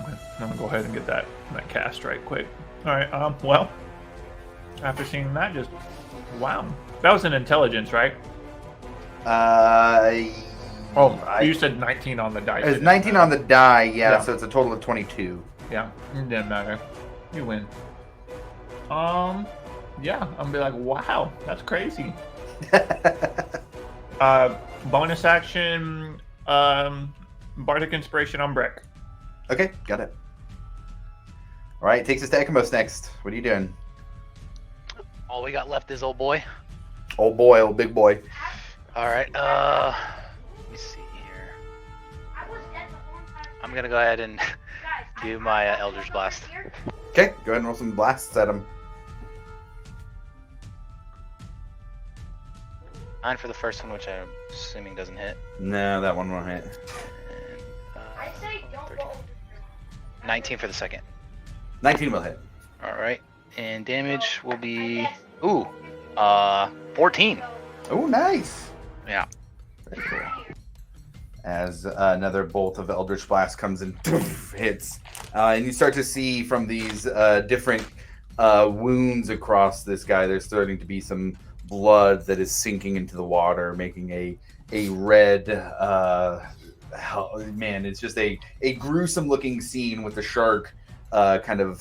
Okay, I'm gonna go ahead and get that cast right quick. All right. Well, after seeing that, just wow, that was an intelligence, right? You said 19 on the dice. It's 19 on the die, yeah, so it's a total of 22. Yeah, it didn't matter. You win. Yeah, I'm gonna be like, wow, that's crazy. Bonus action, Bardic Inspiration on Breck. Okay, got it. All right, takes us to Ekamos next. What are you doing? All we got left is old boy. Old boy, old big boy. All right. Let me see here. I'm gonna go ahead and do my Eldritch Blast. Okay, go ahead and roll some blasts at him. 9 for the first one, which I'm assuming doesn't hit. No, that one won't hit. And, 13. 19 for the second. 19 will hit. All right, and damage will be 14. Oh, nice. Yeah. Very cool. As another bolt of Eldritch Blast comes and hits, and you start to see from these different wounds across this guy, there's starting to be some blood that is sinking into the water, making a red. Man, it's just a gruesome looking scene with the shark kind of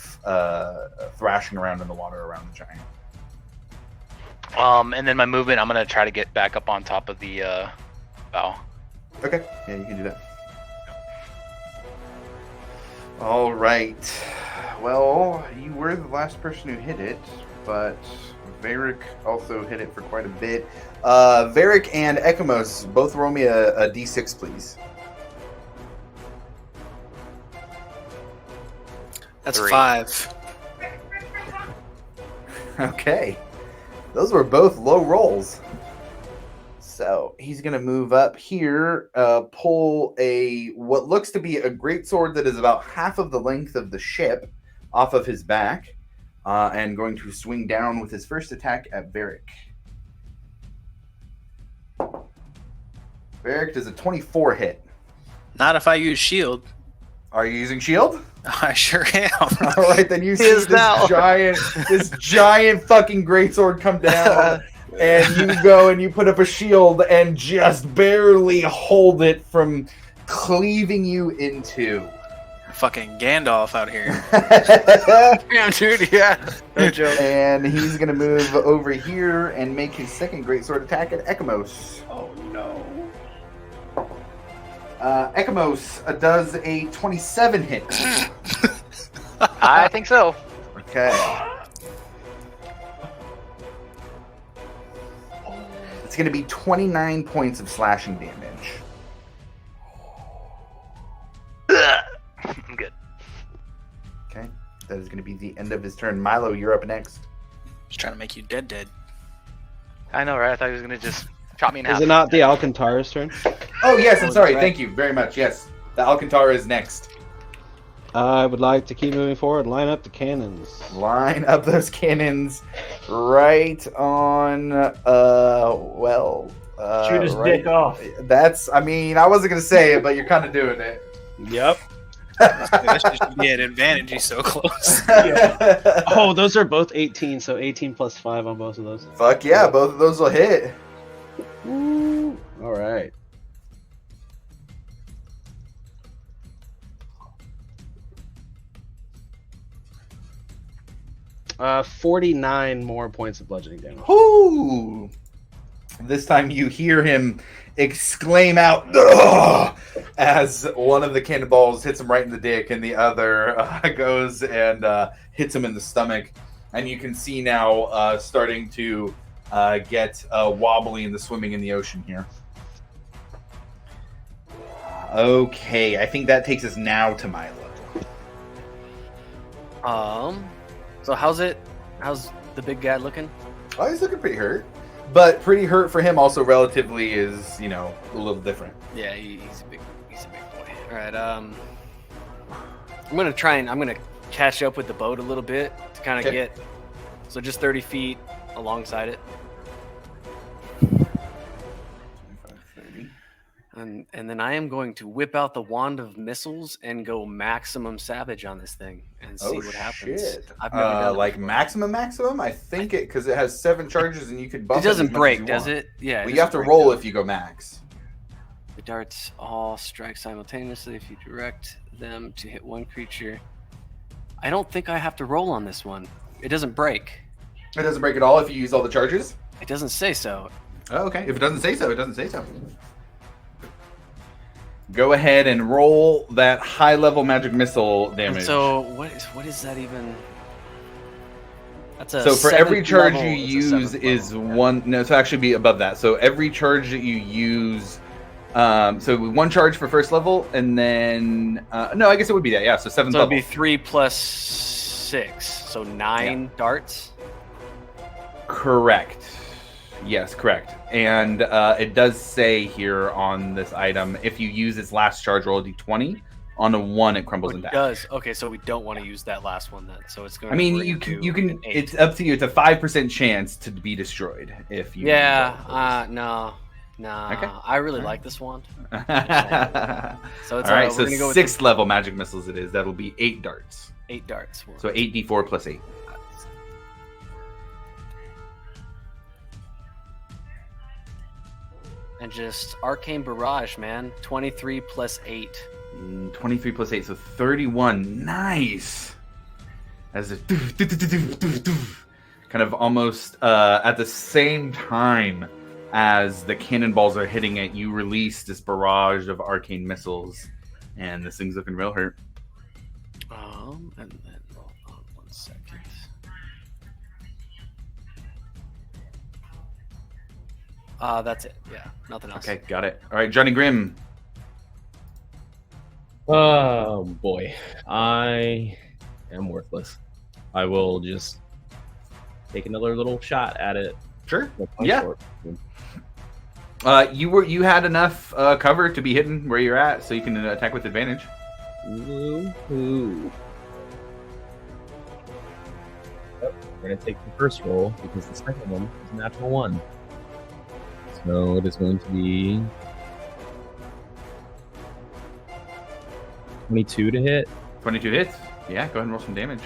thrashing around in the water around the giant. And then my movement, I'm gonna try to get back up on top of the bow. Okay, yeah, you can do that. All right. Well, you were the last person who hit it, but Varric also hit it for quite a bit. Varric and Ekamos, both roll me a d6, please. That's 3. 5. Okay. Those were both low rolls. So he's going to move up here, pull what looks to be a greatsword that is about half of the length of the ship off of his back, and going to swing down with his first attack at Varric. Varric does a 24 hit. Not if I use shield. Are you using shield? I sure am. All right, then you see this giant fucking greatsword come down, and you go and you put up a shield and just barely hold it from cleaving you in 2. Fucking Gandalf out here. Damn, dude, yeah. No joke. And he's gonna move over here and make his second greatsword attack at Ekamos. Oh no. Ekamos does a 27 hit. I think so. Okay. It's going to be 29 points of slashing damage. I'm good. Okay. That is going to be the end of his turn. Milo, you're up next. Just trying to make you dead. I know, right? I thought he was gonna just chop me in half. Is it not the Alcantara's turn? Oh, yes, I'm sorry. Thank you very much. Yes. The Alcantara is next. I would like to keep moving forward. Line up the cannons. Line up those cannons right on. Shoot his right. dick off. That's. I mean, I wasn't gonna say it, but you're kind of doing it. Yep. That should be an advantage. He's so close. Oh, those are both 18, so 18 plus 5 on both of those. Fuck yeah! Both of those will hit. Woo. All right. Uh, 49 more points of bludgeoning damage. Whoo! This time you hear him exclaim out "Ugh!" as one of the cannonballs hits him right in the dick, and the other goes and hits him in the stomach. And you can see now starting to get wobbly in the swimming in the ocean here. Okay, I think that takes us now to Milo. So how's the big guy looking? Oh, he's looking pretty hurt. But pretty hurt for him also relatively is, a little different. Yeah, he's a big boy. All right, I'm gonna catch up with the boat a little bit to kind of get, so just 30 feet alongside it. 30. And then I am going to whip out the wand of missiles and go maximum savage on this thing and see what happens. Shit. I've never done it like before. maximum? I think it, because it has 7 charges and you could buff It doesn't as much as break, you does want. it? Yeah. Well, you have to roll if you go max. The darts all strike simultaneously if you direct them to hit one creature. I don't think I have to roll on this one. It doesn't break. It doesn't break at all if you use all the charges? It doesn't say so. Oh, okay. If it doesn't say so, it doesn't say so. Go ahead and roll that high-level magic missile damage. And so what is that even? That's a So for every 7th charge level, you it's a use 7th is level. one. No, it's actually be above that. So every charge that you use, so 1 charge for first level, and then no, I guess it would be that. Yeah, so 7th So level. it'd be 3 plus 6, so 9 darts. Correct. Yes, correct. And it does say here on this item, if you use its last charge, roll a d20. On a 1, it crumbles It into ash. does. Okay, so we don't want to use that last one then. So it's going. I mean, you can. An 8. It's up to you. It's a 5% chance to be destroyed if you. Yeah. No. Okay. I really like this one. All So it's right. we're So gonna go with 6th level magic missiles. It is. That'll be 8 darts. 8 darts. So 8d4 plus 8. And just arcane barrage, man. 23 plus 8. 23 plus 8, so 31. Nice. As a kind of almost at the same time as the cannonballs are hitting it, you release this barrage of arcane missiles, and this thing's looking real hurt. And then hold on 1 second. That's it. Yeah, nothing else. Okay, got it. All right, Johnny Grimm. Oh boy, I am worthless. I will just take another little shot at it. Sure. with my Yeah. sword. You had enough cover to be hidden where you're at, so you can attack with advantage. Woo-hoo. Yep, we're gonna take the first roll because the second one is a natural 1. So it is going to be 22 to hit. 22 hits. Yeah, go ahead and roll some damage.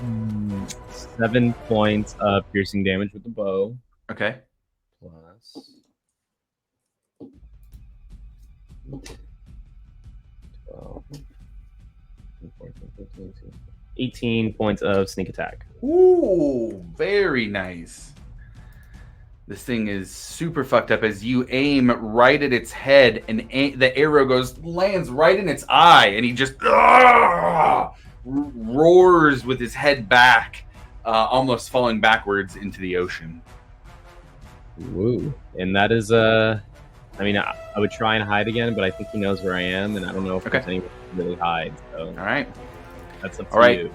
Mm, 7 points of piercing damage with the bow. Okay. Plus 12, 18 points of sneak attack. Ooh, very nice. This thing is super fucked up as you aim right at its head, and the arrow lands right in its eye, and he just roars with his head back, almost falling backwards into the ocean. Woo. And that is I mean, I would try and hide again, but I think he knows where I am, and I don't know if there's anywhere to really hide. So All right. that's up to All right. you.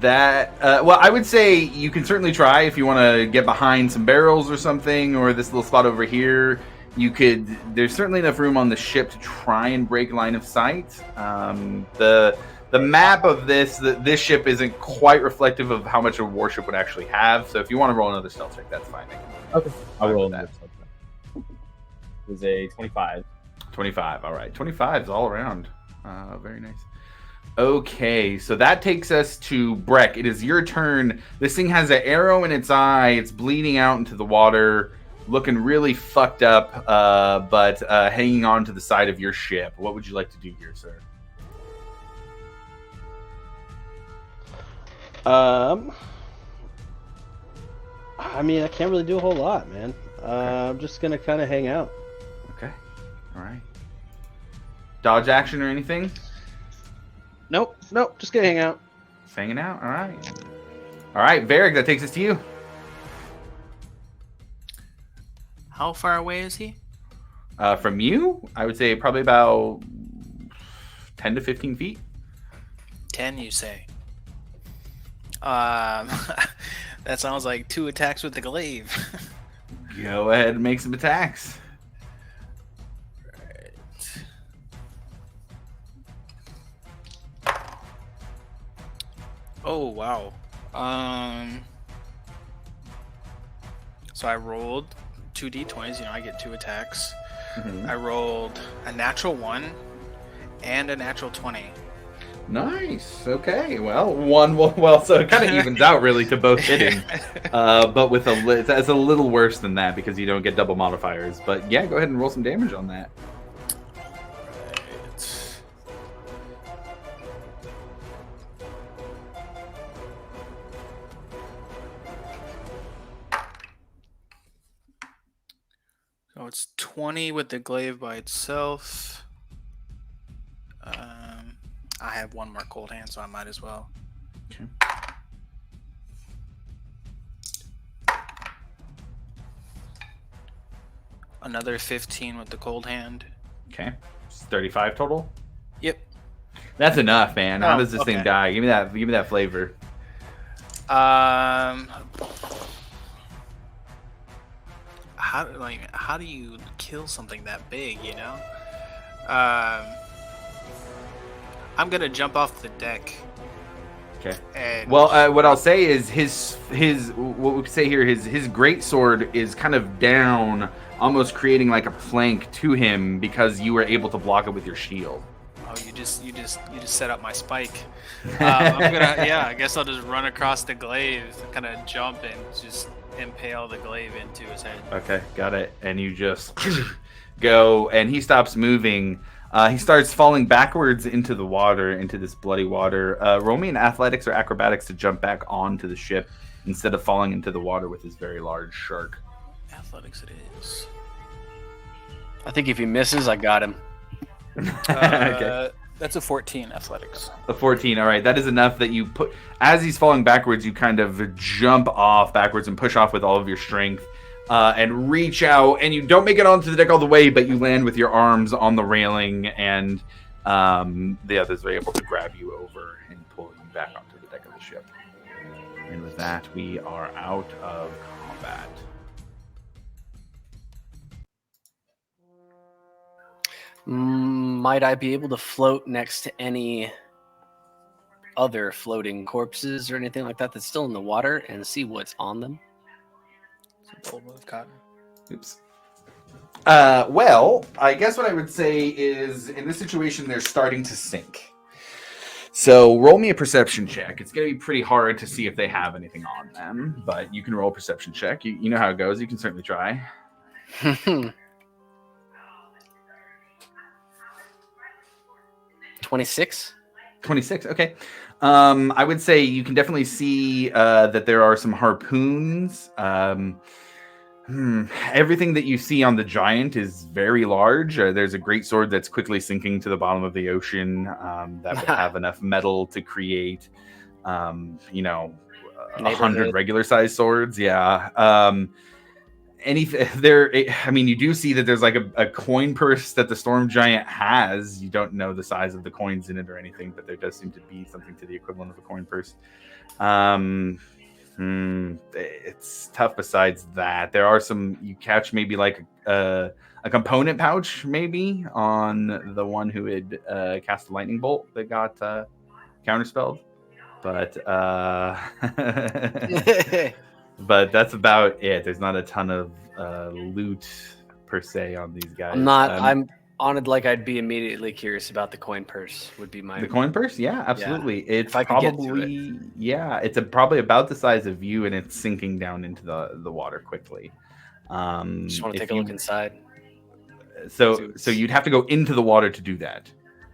That well, I would say you can certainly try if you want to get behind some barrels or something, or this little spot over here. You could. There's certainly enough room on the ship to try and break line of sight. The map of this ship isn't quite reflective of how much a warship would actually have. So if you want to roll another stealth check, that's fine. Okay, I'll roll that. It was a 25. 25. All right, 25 is all around. Very nice. Okay, so that takes us to Breck. It is your turn. This thing has an arrow in its eye. It's bleeding out into the water, looking really fucked up, but hanging on to the side of your ship. What would you like to do here, sir? I mean, I can't really do a whole lot, man. I'm just gonna kind of hang out. Okay. All right. Dodge action or anything? Nope, just gonna hang out. Just hanging out. All right. All right, Varric, that takes us to you. How far away is he? From you, I would say probably about 10 to 15 feet. 10, you say? That sounds like 2 attacks with the glaive. Go ahead and make some attacks. Oh, wow. So I rolled 2 d20s. You know, I get 2 attacks. Mm-hmm. I rolled a natural 1 and a natural 20. Nice. Okay. Well, so it kind of evens out really to both hitting, but with it's a little worse than that because you don't get double modifiers. But yeah, go ahead and roll some damage on that. Right. So it's 20 with the glaive by itself. I have 1 more cold hand, so I might as well. Okay. Another 15 with the cold hand. Okay. It's 35 total. Yep. That's enough, man. How Oh, does this thing okay. die? Give me that flavor. How do you kill something that big? You know. I'm gonna jump off the deck. Okay. And Well, what I'll say is his what we could say here, his great sword is kind of down, almost creating like a plank to him because you were able to block it with your shield. oh, you just set up my spike. I guess I'll just run across the glaive, kind of jump and just impale the glaive into his head. Okay, got it. And you just go, and he stops moving. He starts falling backwards into the water, into this bloody water. Roll me an athletics or acrobatics to jump back onto the ship instead of falling into the water with this very large shark. Athletics it is. I think if he misses, I got him. Okay. That's a 14 athletics. A 14. All right, that is enough that you put. As he's falling backwards, you kind of jump off backwards and push off with all of your strength. And reach out, and you don't make it onto the deck all the way, but you land with your arms on the railing, and the others are able to grab you over and pull you back onto the deck of the ship. And with that, we are out of combat. Might I be able to float next to any other floating corpses or anything like that that's still in the water and see what's on them? It's a bold move, Cotton. Oops. Well, I guess what I would say is, in this situation, they're starting to sink. So roll me a perception check. It's going to be pretty hard to see if they have anything on them, but you can roll a perception check. You know how it goes. You can certainly try. 26. 26. Okay. I would say you can definitely see that there are some harpoons. Everything that you see on the giant is very large. There's a great sword that's quickly sinking to the bottom of the ocean that would have enough metal to create, 100 regular sized swords. Yeah. You do see that there's like a coin purse that the storm giant has. You don't know the size of the coins in it or anything, but there does seem to be something to the equivalent of a coin purse. It's tough. Besides that, there are some you catch maybe like a component pouch maybe on the one who had cast a lightning bolt that got counterspelled, but but that's about it. There's not a ton of loot per se on these guys. I'm on it like I'd be immediately curious about the coin purse. Would be my the coin purse. Yeah, absolutely. It's if I could get to probably it's probably about the size of you, and it's sinking down into the water quickly. Just want to take a look inside. So you'd have to go into the water to do that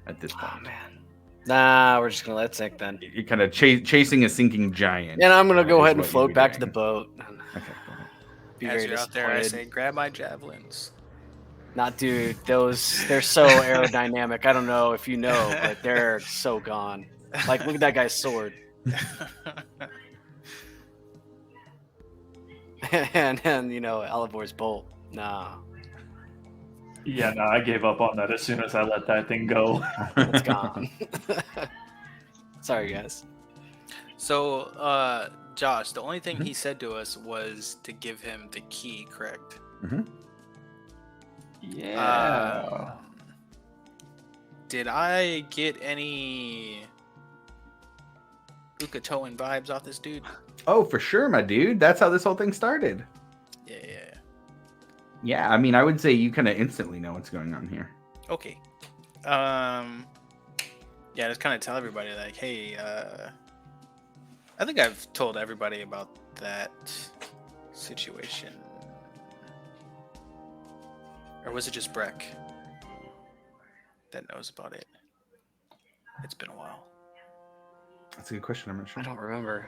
at this point. Oh man. Nah, we're just gonna let it sink then. You're kind of chasing a sinking giant. And I'm gonna go ahead and what you'd float be back to doing. the boat. Okay, go ahead. Be As very you're out there, I disappointed. say, grab my javelins. Not dude, they're so aerodynamic. I don't know if you know, but they're so gone. Like look at that guy's sword. and Alivor's bolt. Nah, Yeah, no, I gave up on that as soon as I let that thing go. it's gone. Sorry guys. So, Josh, the only thing he said to us was to give him the key, correct? Yeah. Did I get any Ukatoan vibes off this dude? Oh, for sure, my dude. That's how this whole thing started. Yeah. Yeah, I mean, I would say you kind of instantly know what's going on here. Okay. Yeah, just kind of tell everybody like, hey, I think I've told everybody about that situation. Or was it just Breck that knows about it? It's been a while. That's a good question. I'm not sure. I don't remember.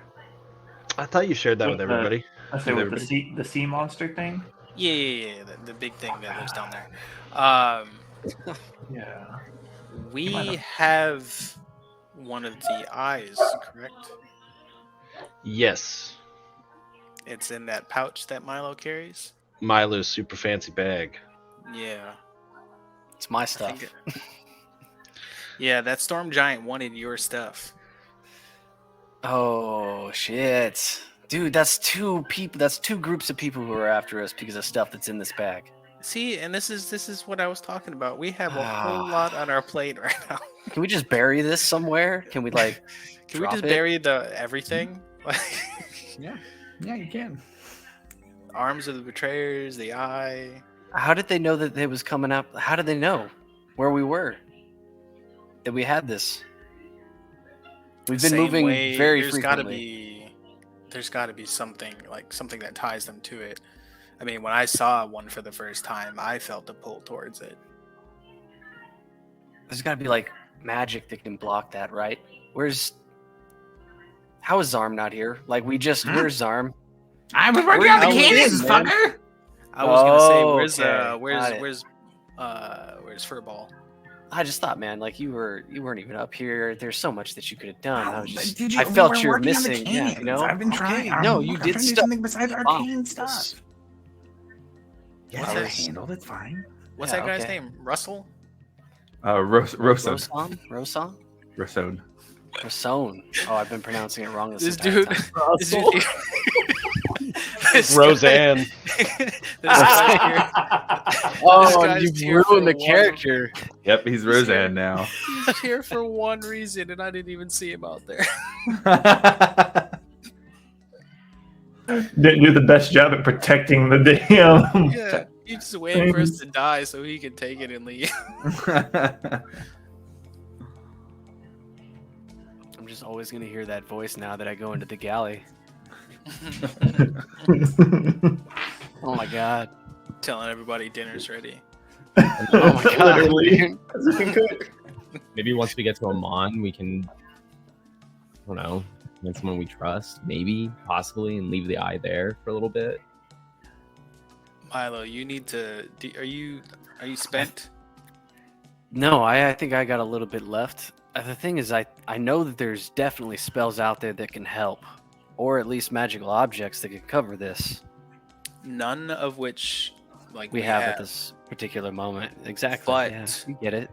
I thought you shared that with With the- everybody. I say with Everybody. the sea monster thing. Yeah. The big thing that lives down there. Yeah. We might have- have one of the eyes, correct? Yes. It's in that pouch that Milo carries. Milo's super fancy bag. Yeah. It's my I stuff. think yeah, that storm giant wanted your stuff. Oh shit. Dude, that's two groups of people who are after us because of stuff that's in this bag. See, and this is what I was talking about. We have a whole lot on our plate right now. Can we just bury this somewhere? Can we like Can we drop just it? bury the everything? Like Yeah, you can. arms of the betrayers, the eye. How did they know that it was coming up? How did they know where we were? That we had this? We've been Same moving way, very there's frequently. There's got to be something that ties them to it. I mean, when I saw one for the first time, I felt a pull towards it. There's got to be like magic that can block that, right? How is Zarm not here? Like where's Zarm? I was working on the cannons, man. fucker. I was gonna say, Oh, where's okay. where's Furball? I just thought, man, like you weren't even up here. There's so much that you could have done. I was just, Did I we felt were you were working on the missing. Yeah, you cannons. know. I've been Okay, trying. No, I'm you trying did to do stuff. something besides Wow. arcane stuff. Yeah, What's I that? handled. It's fine. What's Yeah, that guy's okay. name? Russell? Rosan. Rosone? Rosan. Rosone. Oh, I've been pronouncing it wrong this This entire dude. time. This dude- this Roseanne. This guy's here. Oh, guy's you've here ruined the for one- character. Yep, he's here. Roseanne now. He's here for one reason, and I didn't even see him out there. Didn't do the best job at protecting the damn. Yeah, he's just waiting for us to die so he can take it and leave. I'm just always gonna hear that voice now that I go into the galley. Oh my god. Telling everybody dinner's ready. Oh my god. Literally. Maybe once we get to Amon, we can, I don't know, find someone we trust, maybe, possibly, and leave the eye there for a little bit. Milo, you need to. Are you spent? No, I think I got a little bit left. The thing is, I know that there's definitely spells out there that can help, or at least magical objects that could cover this. None of which, like We have at this particular moment. Exactly. But- yeah, you get it.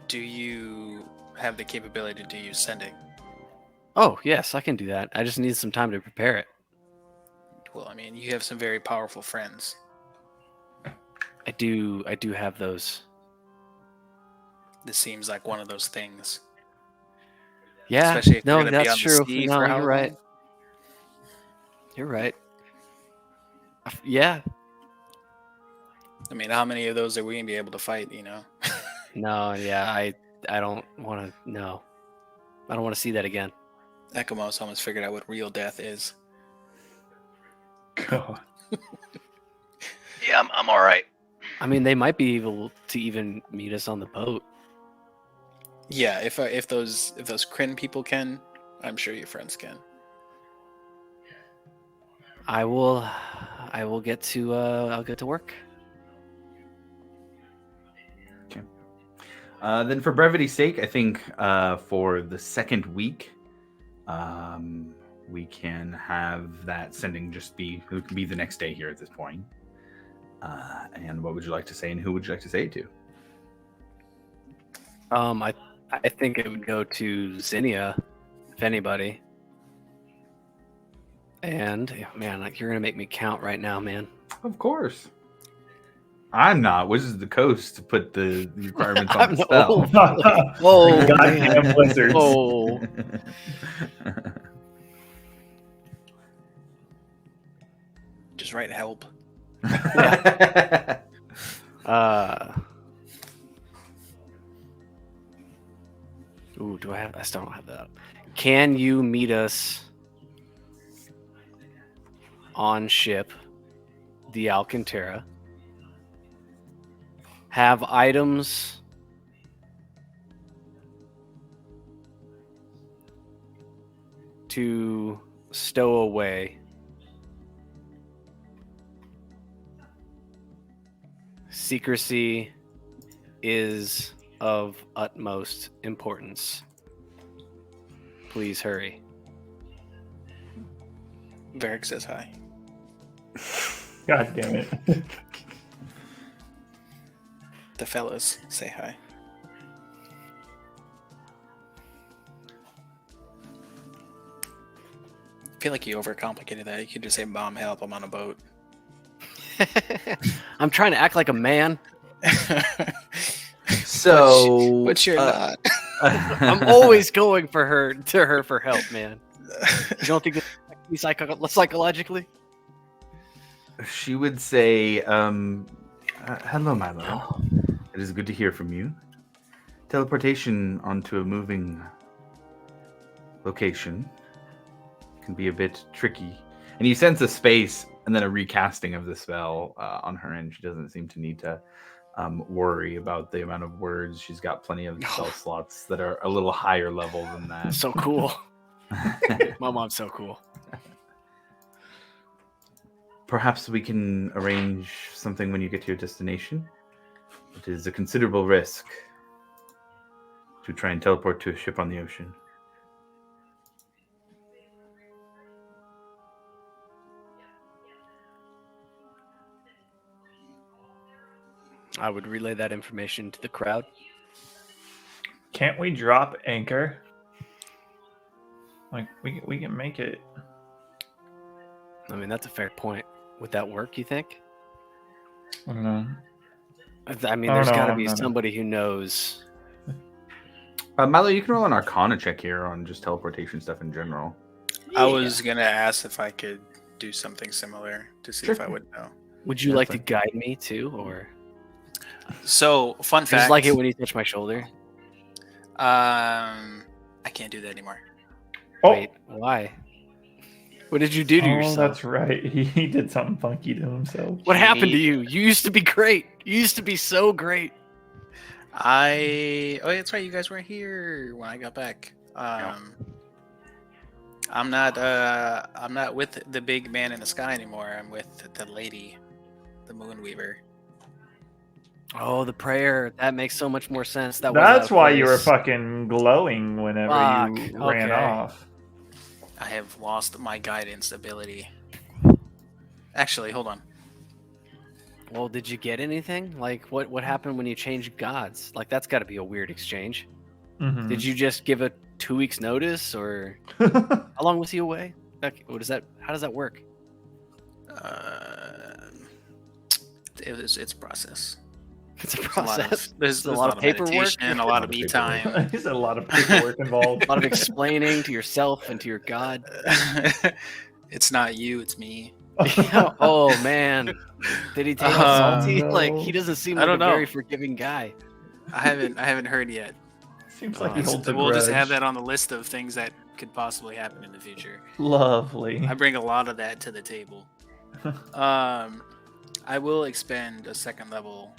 Do you have the capability to use sending? Oh yes, I can do that. I just need some time to prepare it. Well, I mean, you have some very powerful friends. I do have those. This seems like one of those things. Yeah, Especially if no, you're gonna be that's on the true. sea No, for how you're right. long? You're right. Yeah. I mean, how many of those are we gonna be able to fight? You know. No, yeah, I don't want to. No, I don't want to see that again. Ekamos almost figured out what real death is. God. Yeah, I'm all right. I mean, they might be able to even meet us on the boat. Yeah, if those Kryn people can, I'm sure your friends can. I will get to. I'll get to work. Then, for brevity's sake, I think for the second week, we can have that sending just be it can be the next day here at this point. And what would you like to say, and who would you like to say it to? I think it would go to Zinnia, if anybody. And man, like, you're gonna make me count right now, man. Of course. I'm not. Wizards of the Coast to put the requirements on the Oh, spell. whoa, Goddamn man. Blizzards. Oh, Just write help. Ooh, do I have? I still don't have that. Can you meet us on ship, the Alcantara? Have items to stow away. Secrecy is of utmost importance. Please hurry. Varric says hi. God damn it. The fellas say hi. I feel like you overcomplicated that. You could just say, "Mom, help! I'm on a boat." I'm trying to act like a man. So, but you're not. I'm always going for her for help, man. You don't think it's psychologically? She would say, hello, Milo. It is good to hear from you. Teleportation onto a moving location can be a bit tricky. And you sense a space and then a recasting of the spell on her end. She doesn't seem to need to worry about the amount of words. She's got plenty of spell slots that are a little higher level than that. So cool. My mom's so cool. Perhaps we can arrange something when you get to your destination. It is a considerable risk to try and teleport to a ship on the ocean. I would relay that information to the crowd. Can't we drop anchor? Like, we can make it. I mean, that's a fair point. Would that work, you think? I don't know. I mean, I don't there's know, got to I'm be not- somebody who knows. Milo, you can roll an Arcana check here on just teleportation stuff in general. I was gonna ask if I could do something similar to see if Sure. I would know. Would you Yeah, like fine. to guide me too, or So, fun I fact. just like it when you touch my shoulder? I can't do that anymore. Oh, Wait, why? What did you do to oh, yourself? that's right. He did something funky to himself. What You happened to need- you? You used to be great. You used to be so great. Oh, yeah, that's right. You guys weren't here when I got back. I'm not with the big man in the sky anymore. I'm with the lady, the Moonweaver. Oh, the prayer. That makes so much more sense. That was That's out of why you were place. fucking glowing whenever Fuck, you ran okay. off. I have lost my guidance ability. Actually, hold on. Well, did you get anything? Like, what happened when you changed gods? Like, that's got to be a weird exchange. Mhm. Did you just give a 2 weeks notice, or how long was he away? Like, what is that? How does that work? It's a process. It's a There's process. There's a lot of paperwork. meditation, a lot of me time. He's had a lot of paperwork involved. A lot of explaining to yourself and to your god. It's not you, it's me. Yeah. Oh man, did he take it salty? no. Like he doesn't seem I like a don't know. very forgiving guy. I haven't heard yet. Seems like he So holds a We'll just grudge. have that on the list of things that could possibly happen in the future. Lovely. I bring a lot of that to the table. I will expend a second level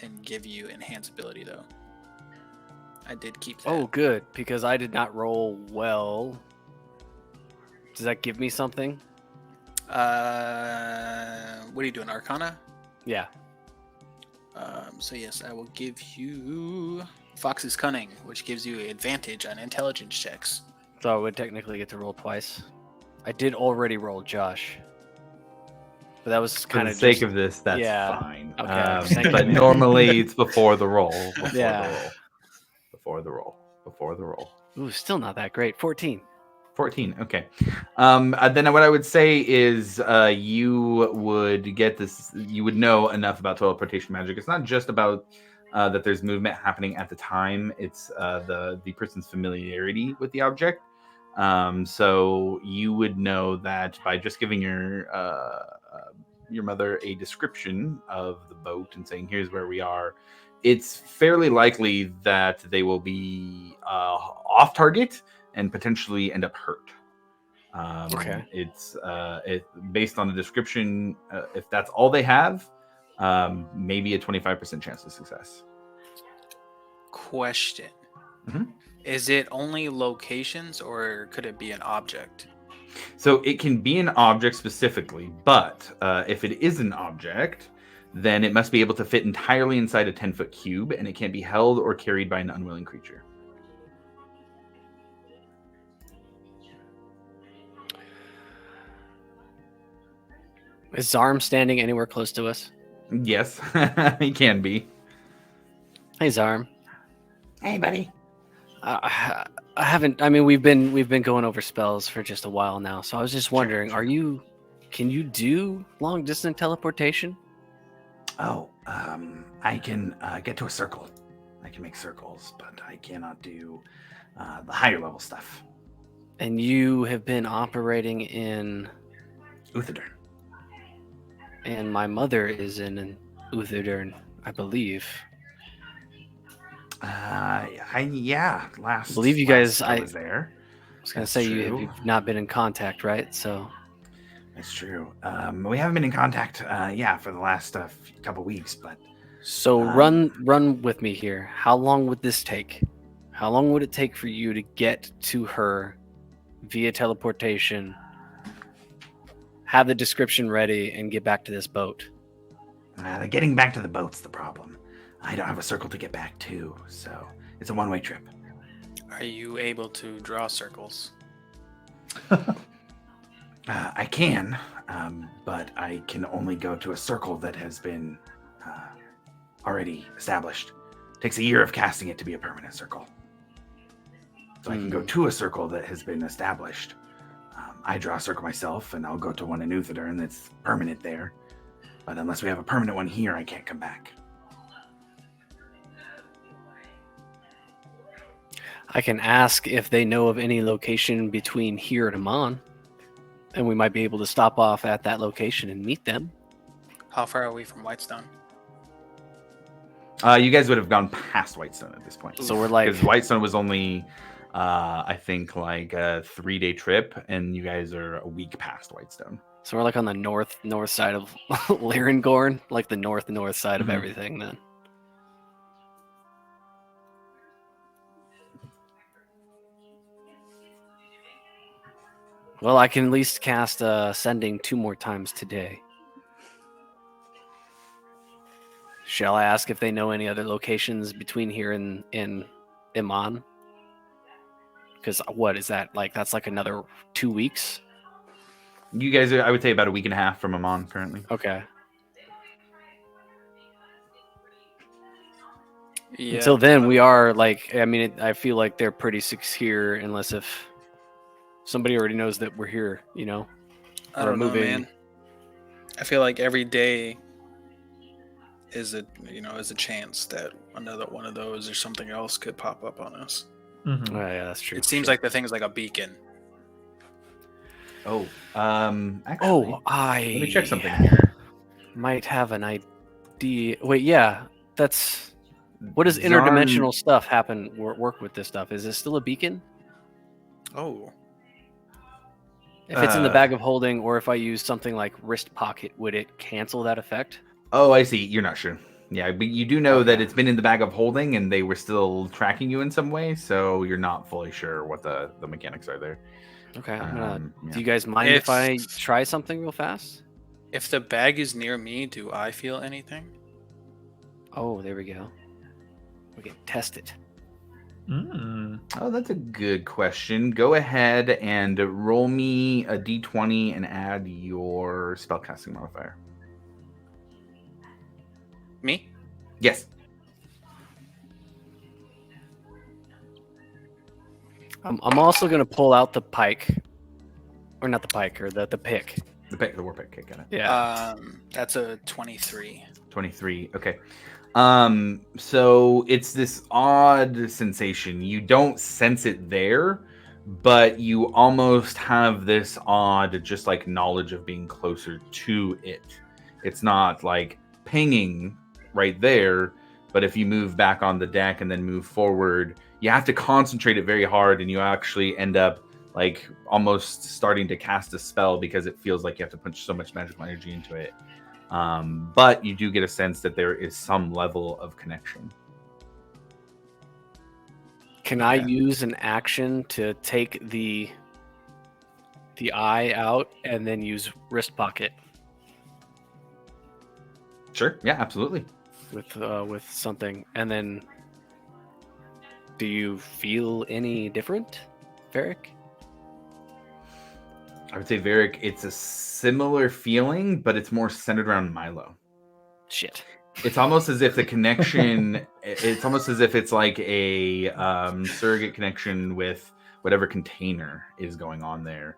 and give you enhanced ability though. I did keep that. Oh, good, because I did not roll well. Does that give me something? What are you doing, Arcana? Yeah. So yes, I will give you Fox's Cunning, which gives you advantage on intelligence checks. So I would technically get to roll twice. I did already roll Josh. But that was For kind the of sake of this, that's yeah. fine. Okay, thank But you. normally it's before the roll. Yeah. Before the roll. Ooh, still not that great. 14. 14. Okay. Then what I would say is you would get this. You would know enough about teleportation magic. It's not just about that there's movement happening at the time. It's the person's familiarity with the object. So you would know that by just giving your mother a description of the boat and saying, "Here's where we are." It's fairly likely that they will be off target and potentially end up hurt. Okay. It's based on the description. If that's all they have, maybe a 25% chance of success. Question. Mhm. Is it only locations or could it be an object? So it can be an object specifically, but if it is an object, then it must be able to fit entirely inside a 10-foot cube, and it can't be held or carried by an unwilling creature. Is Zarm standing anywhere close to us? Yes, he can be. Hey, Zarm. Hey, buddy. I haven't. I mean, we've been going over spells for just a while now, so I was just wondering, can you do long distance teleportation? Oh, I can get to a circle. I can make circles, but I cannot do the higher level stuff. And you have been operating in, Uthadern. and my mother is in Uthadern, I believe. Yeah, last. I believe you guys. I was there. I was gonna That's say true. you've not been in contact, right? So That's true. We haven't been in contact, for the last couple weeks, but run with me here. How long would this take? How long would it take for you to get to her via teleportation, have the description ready, and get back to this boat? getting back to the boat's the problem. I don't have a circle to get back to, so it's a one-way trip. Are you able to draw circles? I can, but I can only go to a circle that has been already established. It takes a year of casting it to be a permanent circle. So I can go to a circle that has been established. I draw a circle myself, and I'll go to one in Uthadern that's permanent there. But unless we have a permanent one here, I can't come back. I can ask if they know of any location between here and Amon, and we might be able to stop off at that location and meet them. How far are we from Whitestone? You guys would have gone past Whitestone at this point. So we're like, Because Whitestone was only, I think, like a 3-day trip, and you guys are a week past Whitestone. so we're like on the north side of Larengorn, like the north side of Mhm. everything. Then well, I can at least cast sending 2 more times today. Shall I ask if they know any other locations between here and Iman? Because what is that like? That's like another 2 weeks. You guys are, I would say, about a week and a half from Amon currently. Okay. Yeah. Until then, we are like. I mean, I feel like they're pretty secure, unless if somebody already knows that we're here. You know. I don't know, moving. man. I feel like every day is a chance that another one of those or something else could pop up on us. Mhm. Oh, yeah, that's true. It seems like the thing's like a beacon. Oh, actually, Oh, let me check something here. might have an idea. Wait, yeah, that's what does Zarn- interdimensional stuff work with this stuff? Is it still a beacon? Oh, If it's in the Uh, bag of holding, or if I use something like wrist pocket, would it cancel that effect? Oh, I see. You're not sure. Yeah, but you do know that Okay. it's been in the bag of holding, and they were still tracking you in some way. So you're not fully sure what the mechanics are there. Okay. I'm gonna, Yeah. Do you guys mind if I If- try something real fast? if the bag is near me, do I feel anything? Oh, there we go. We can test it. Mm. Oh, that's a good question. Go ahead and roll me a d20 and add your spellcasting modifier. Me? Yes. I'm also gonna pull out the pike, or not the pike, or the pick. The war pick. Okay, got it. Yeah. That's a 23. 23. Okay. So it's this odd sensation. You don't sense it there, but you almost have this odd, just like knowledge of being closer to it. It's not like pinging right there, but if you move back on the deck and then move forward, you have to concentrate it very hard, and you actually end up like almost starting to cast a spell because it feels like you have to put so much magical energy into it. But you do get a sense that there is some level of connection. Can I use an action to take the eye out and then use wrist pocket Sure. Yeah, absolutely. with something, and then do you feel any different, Varric? I would say, Varric, it's a similar feeling, but it's more centered around Milo. Shit. It's almost as if the connection, it's almost as if it's like a surrogate connection with whatever container is going on there.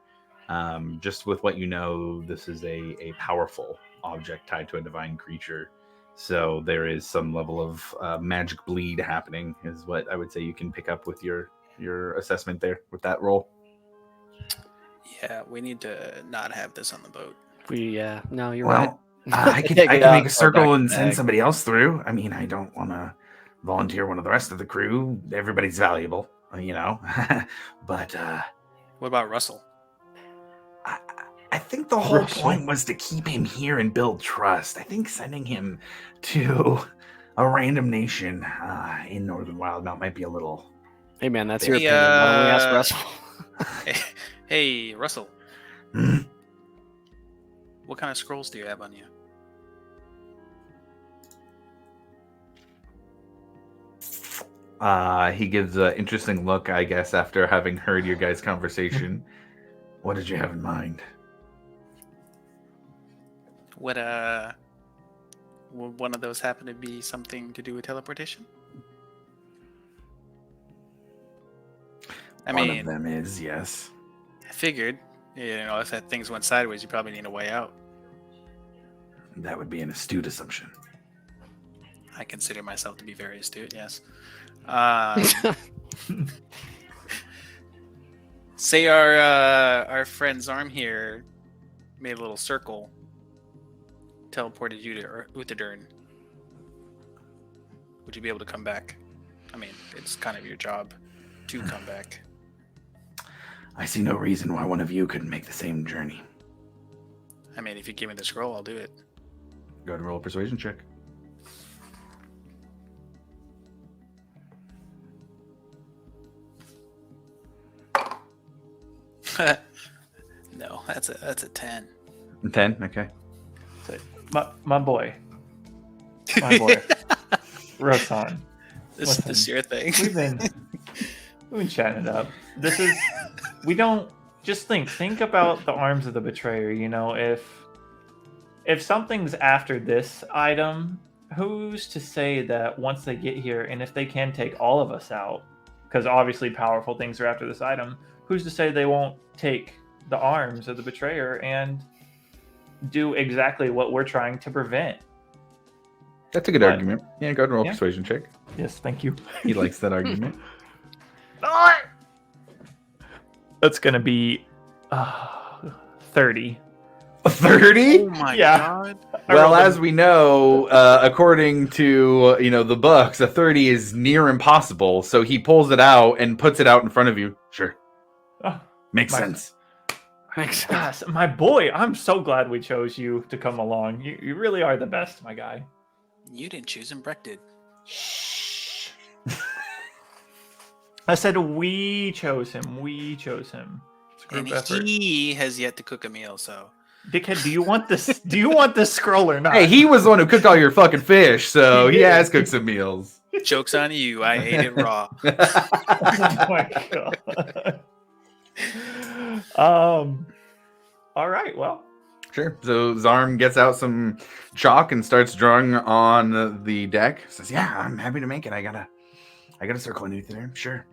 Just with what you know, this is a powerful object tied to a divine creature. So there is some level of magic bleed happening, is what I would say you can pick up with your assessment there with that roll. Yeah, we need to not have this on the boat. No, you're right. I can Take it out, make a throw it circle back in and the send bag. somebody else through. I mean, I don't want to volunteer one of the rest of the crew. Everybody's valuable, you know. But What about Russell? I think the whole Russell. point was to keep him here and build trust. I think sending him to a random nation in Northern Wildmount might be a little. Hey man, that's your Hey, opinion. Why don't we ask Russell? Hey, Russell. Hmm? What kind of scrolls do you have on you? He gives an interesting look, I guess, after having heard your guys' conversation. What did you have in mind? Would one of those happen to be something to do with teleportation? I One mean, of them is, yes. I figured, if that things went sideways, you probably need a way out. That would be an astute assumption. I consider myself to be very astute, yes. Say our friend Zarm here made a little circle, teleported you to Uthadurn. Would you be able to come back? I mean, it's kind of your job to come back. I see no reason why one of you couldn't make the same journey. I mean, if you give me the scroll, I'll do it. Go ahead and roll a persuasion check. No, that's a 10. 10, okay. My boy. My boy. Rotan. This Listen, is your thing. We've been chatting it up. This is we don't just think about the arms of the betrayer, if something's after this item, who's to say that once they get here and if they can take all of us out, because obviously powerful things are after this item, who's to say they won't take the arms of the betrayer and do exactly what we're trying to prevent. That's a good But- argument. Yeah, go ahead and roll Yeah. persuasion check. Yes, thank you. He likes that argument. That's gonna be 30. 30? Oh my Yeah. god. I Well, rolled a- as we know, according to the books, a 30 is near impossible. So he pulls it out and puts it out in front of you. Sure, Oh, makes My- sense. Makes sense. gosh, my boy, I'm so glad we chose you to come along. You really are the best, my guy. You didn't choose him, Breck did. I said we chose him. We chose him. It's a And group effort. he has yet to cook a meal, so Dickhead, do you want this? Do you want this scroll or not? Hey, he was the one who cooked all your fucking fish, so he He has did. cooked some meals. joke's on you. I ate it raw. Oh my god. All right. Well, Sure. So Zarm gets out some chalk and starts drawing on the deck. Says, "Yeah, I'm happy to make it. I got a circle underneath there. Sure."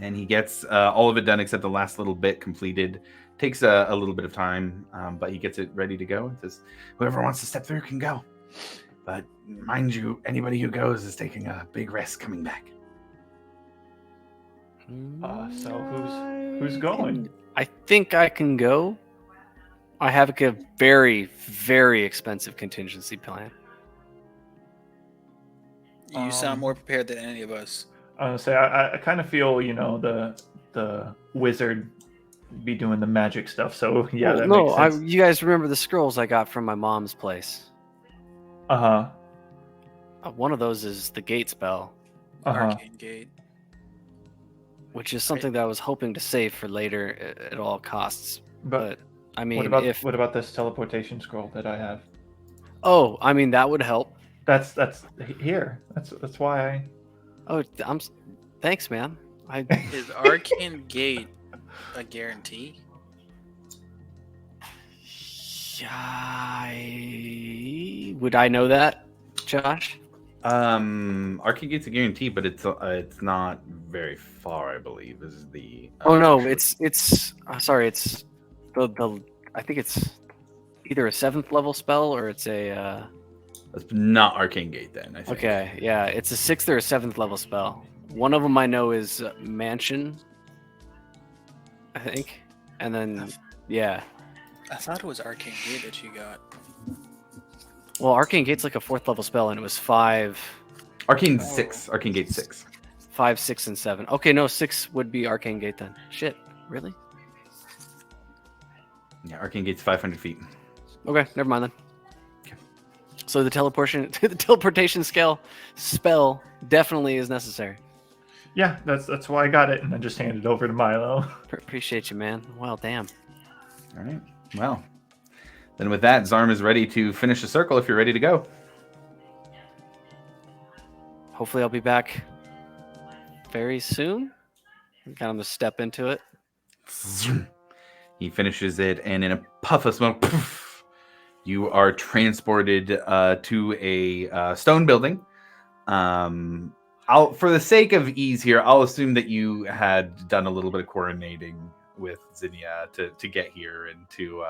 And he gets all of it done except the last little bit completed. Takes a little bit of time, but he gets it ready to go. And says, "Whoever wants to step through can go. But mind you, anybody who goes is taking a big risk coming back." so who's going? I think I can go. I have a very, very expensive contingency plan. You sound more prepared than any of us. I was gonna say I kind of feel the wizard be doing the magic stuff. So yeah, that no, makes sense. you guys remember the scrolls I got from my mom's place? Uh-huh. One of those is the gate spell, Arcane Gate. which is something that I was hoping to save for later at all costs. But But I mean, what about this teleportation scroll that I have? oh, I mean that would help. That's here. That's why I. Oh, thanks, man. Is Arcane Gate a guarantee? Would I know that, Josh? Arcane Gate's a guarantee, but it's not very far, I believe. Is the Oh no, it's sorry, it's the I think it's either a 7th level spell or it's a That's not Arcane Gate then. I think. okay, yeah, it's a 6th or a 7th level spell. One of them I know is Mansion, I think, and then yeah. I thought it was Arcane Gate that you got. Well, Arcane Gate's like a 4th level spell, and it was 5, Arcane 6. Arcane Gate 6. 5, 6, and 7. Okay, no, 6 would be Arcane Gate then. Shit, really? Yeah, Arcane Gate's 500 feet. Okay, never mind then. Okay. So the teleportation spell definitely is necessary. Yeah, that's why I got it, and I just handed it over to Milo. Appreciate you, man. Well, damn. All right. Well, then with that, Zarm is ready to finish the circle if you're ready to go. Hopefully, I'll be back very soon. I'm kind of a step into it. He finishes it, and in a puff of smoke, poof, you are transported to a stone building. For the sake of ease here, I'll assume that you had done a little bit of coordinating with Zinnia to get here and to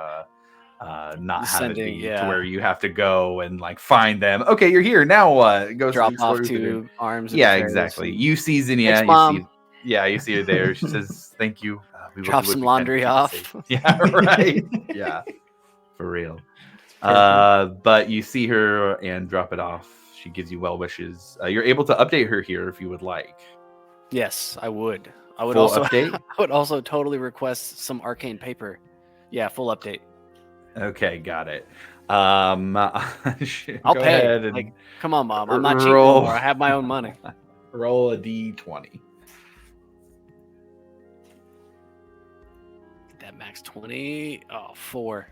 not have it Sending, be yeah. to where you have to go and like find them. Okay, you're here now. What? Go Drop explore off what you're doing. to arms. of Yeah, affairs exactly. and You see Zinnia. Thanks, Mom. You see her there. She says, "Thank you." We will Drop do what some we can to laundry keep you off. safe." Yeah, right. Yeah, for real. But you see her and drop it off. She gives you well wishes. You're able to update her here if you would like. Yes, I would. I would Full also. update? I would also totally request some arcane paper. Yeah, full update. Okay, got it. I'll Go pay. ahead and Like, come on, Mom. I'm not cheap roll. anymore. I have my own money. roll a d20. That max 20. Oh, 4.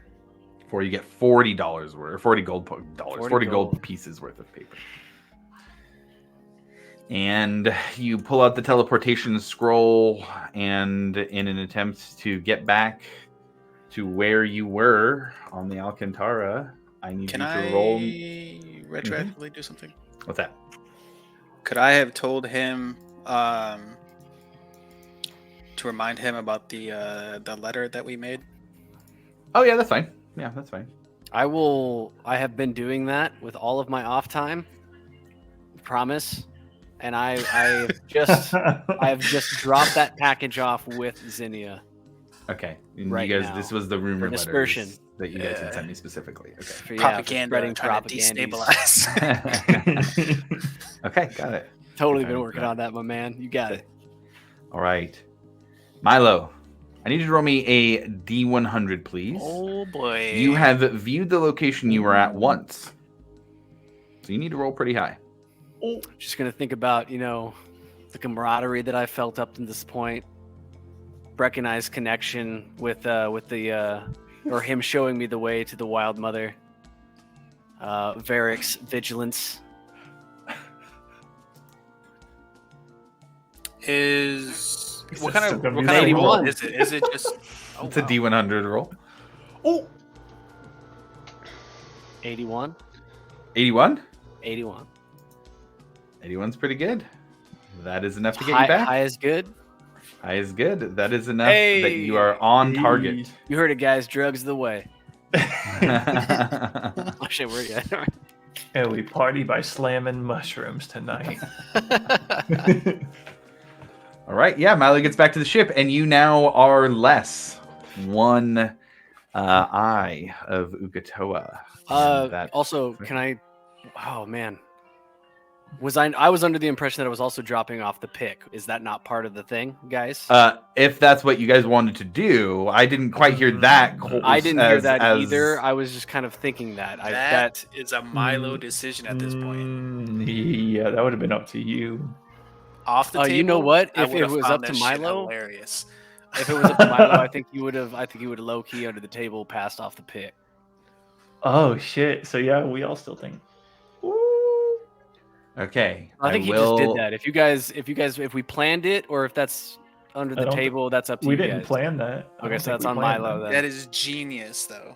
Before you get $40 worth, 40 40 gold gold. pieces worth of paper. And you pull out the teleportation scroll, and in an attempt to get back to where you were on the Alcantara, I need Can you to I roll. retroactively do something? What's that? Could I have told him to remind him about the letter that we made? Oh yeah, that's fine. Yeah, that's fine. I have been doing that with all of my off time. Promise. And I've just dropped that package off with Zinnia. Okay. And Right you guys, now. this was the rumor For dispersion. letters that you guys had sent me specifically. Okay. For, for Propaganda, spreading trying to propagandies. destabilize. Okay, got it. Totally Okay, been working got on that, my man. You got it. All right. Milo, I need you to roll me a D100, please. Oh boy. You have viewed the location you were at once. So you need to roll pretty high. Just gonna think about, the camaraderie that I felt up to this point. Breckenai's connection with the or him showing me the way to the Wild Mother. Varric's vigilance. Is It's what kind still of gonna be what kind of roll 81. is it? Is it just? Oh, It's a wow. D100 roll. Oh, 81. 81? 81. 81's pretty good. That is enough to get High, you back. high is good. High is good. That is enough that you are on target. You heard it, guys. Drugs the way. All Oh shit, we're good. and we party by slamming mushrooms tonight. right. Yeah, Milo gets back to the ship, and you now are less one eye of Ukatoa. And that- Also, can I? Oh man, I was under the impression that I was also dropping off the pick. Is that not part of the thing, guys? if that's what you guys wanted to do, I didn't quite hear that. I didn't hear that as- either. I was just kind of thinking that. That is a Milo decision at this point. Yeah, that would have been up to you. Off the Oh, table. you know what? I If it would've was found up to that shit Milo- hilarious. If it was up to Milo, I think you would have low key under the table passed off the pick. Oh shit! So yeah, we all still think. Okay. I think he just did that. If we planned it, or if that's under I the don't thi- table, that's up to We you didn't guys. plan that. I Okay, don't so think that's we on planned Milo that. then. That is genius, though.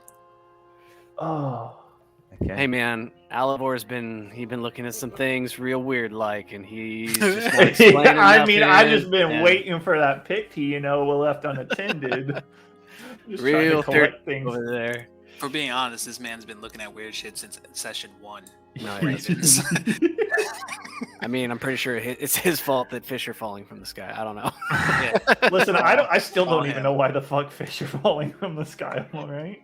Oh. Okay. Hey man, Alivor's been looking at some things real weird like, and he's just not explaining I mean, I just nothing, been and waiting for that pick to, left unattended. Just trying Real to collect things. over there. For being honest, this man's been looking at weird shit since session 1. No, Ravens. I mean, I'm pretty sure it's his fault that fish are falling from the sky. I don't know. Yeah. Listen, I still Oh, don't even yeah. know why the fuck fish are falling from the sky. All right.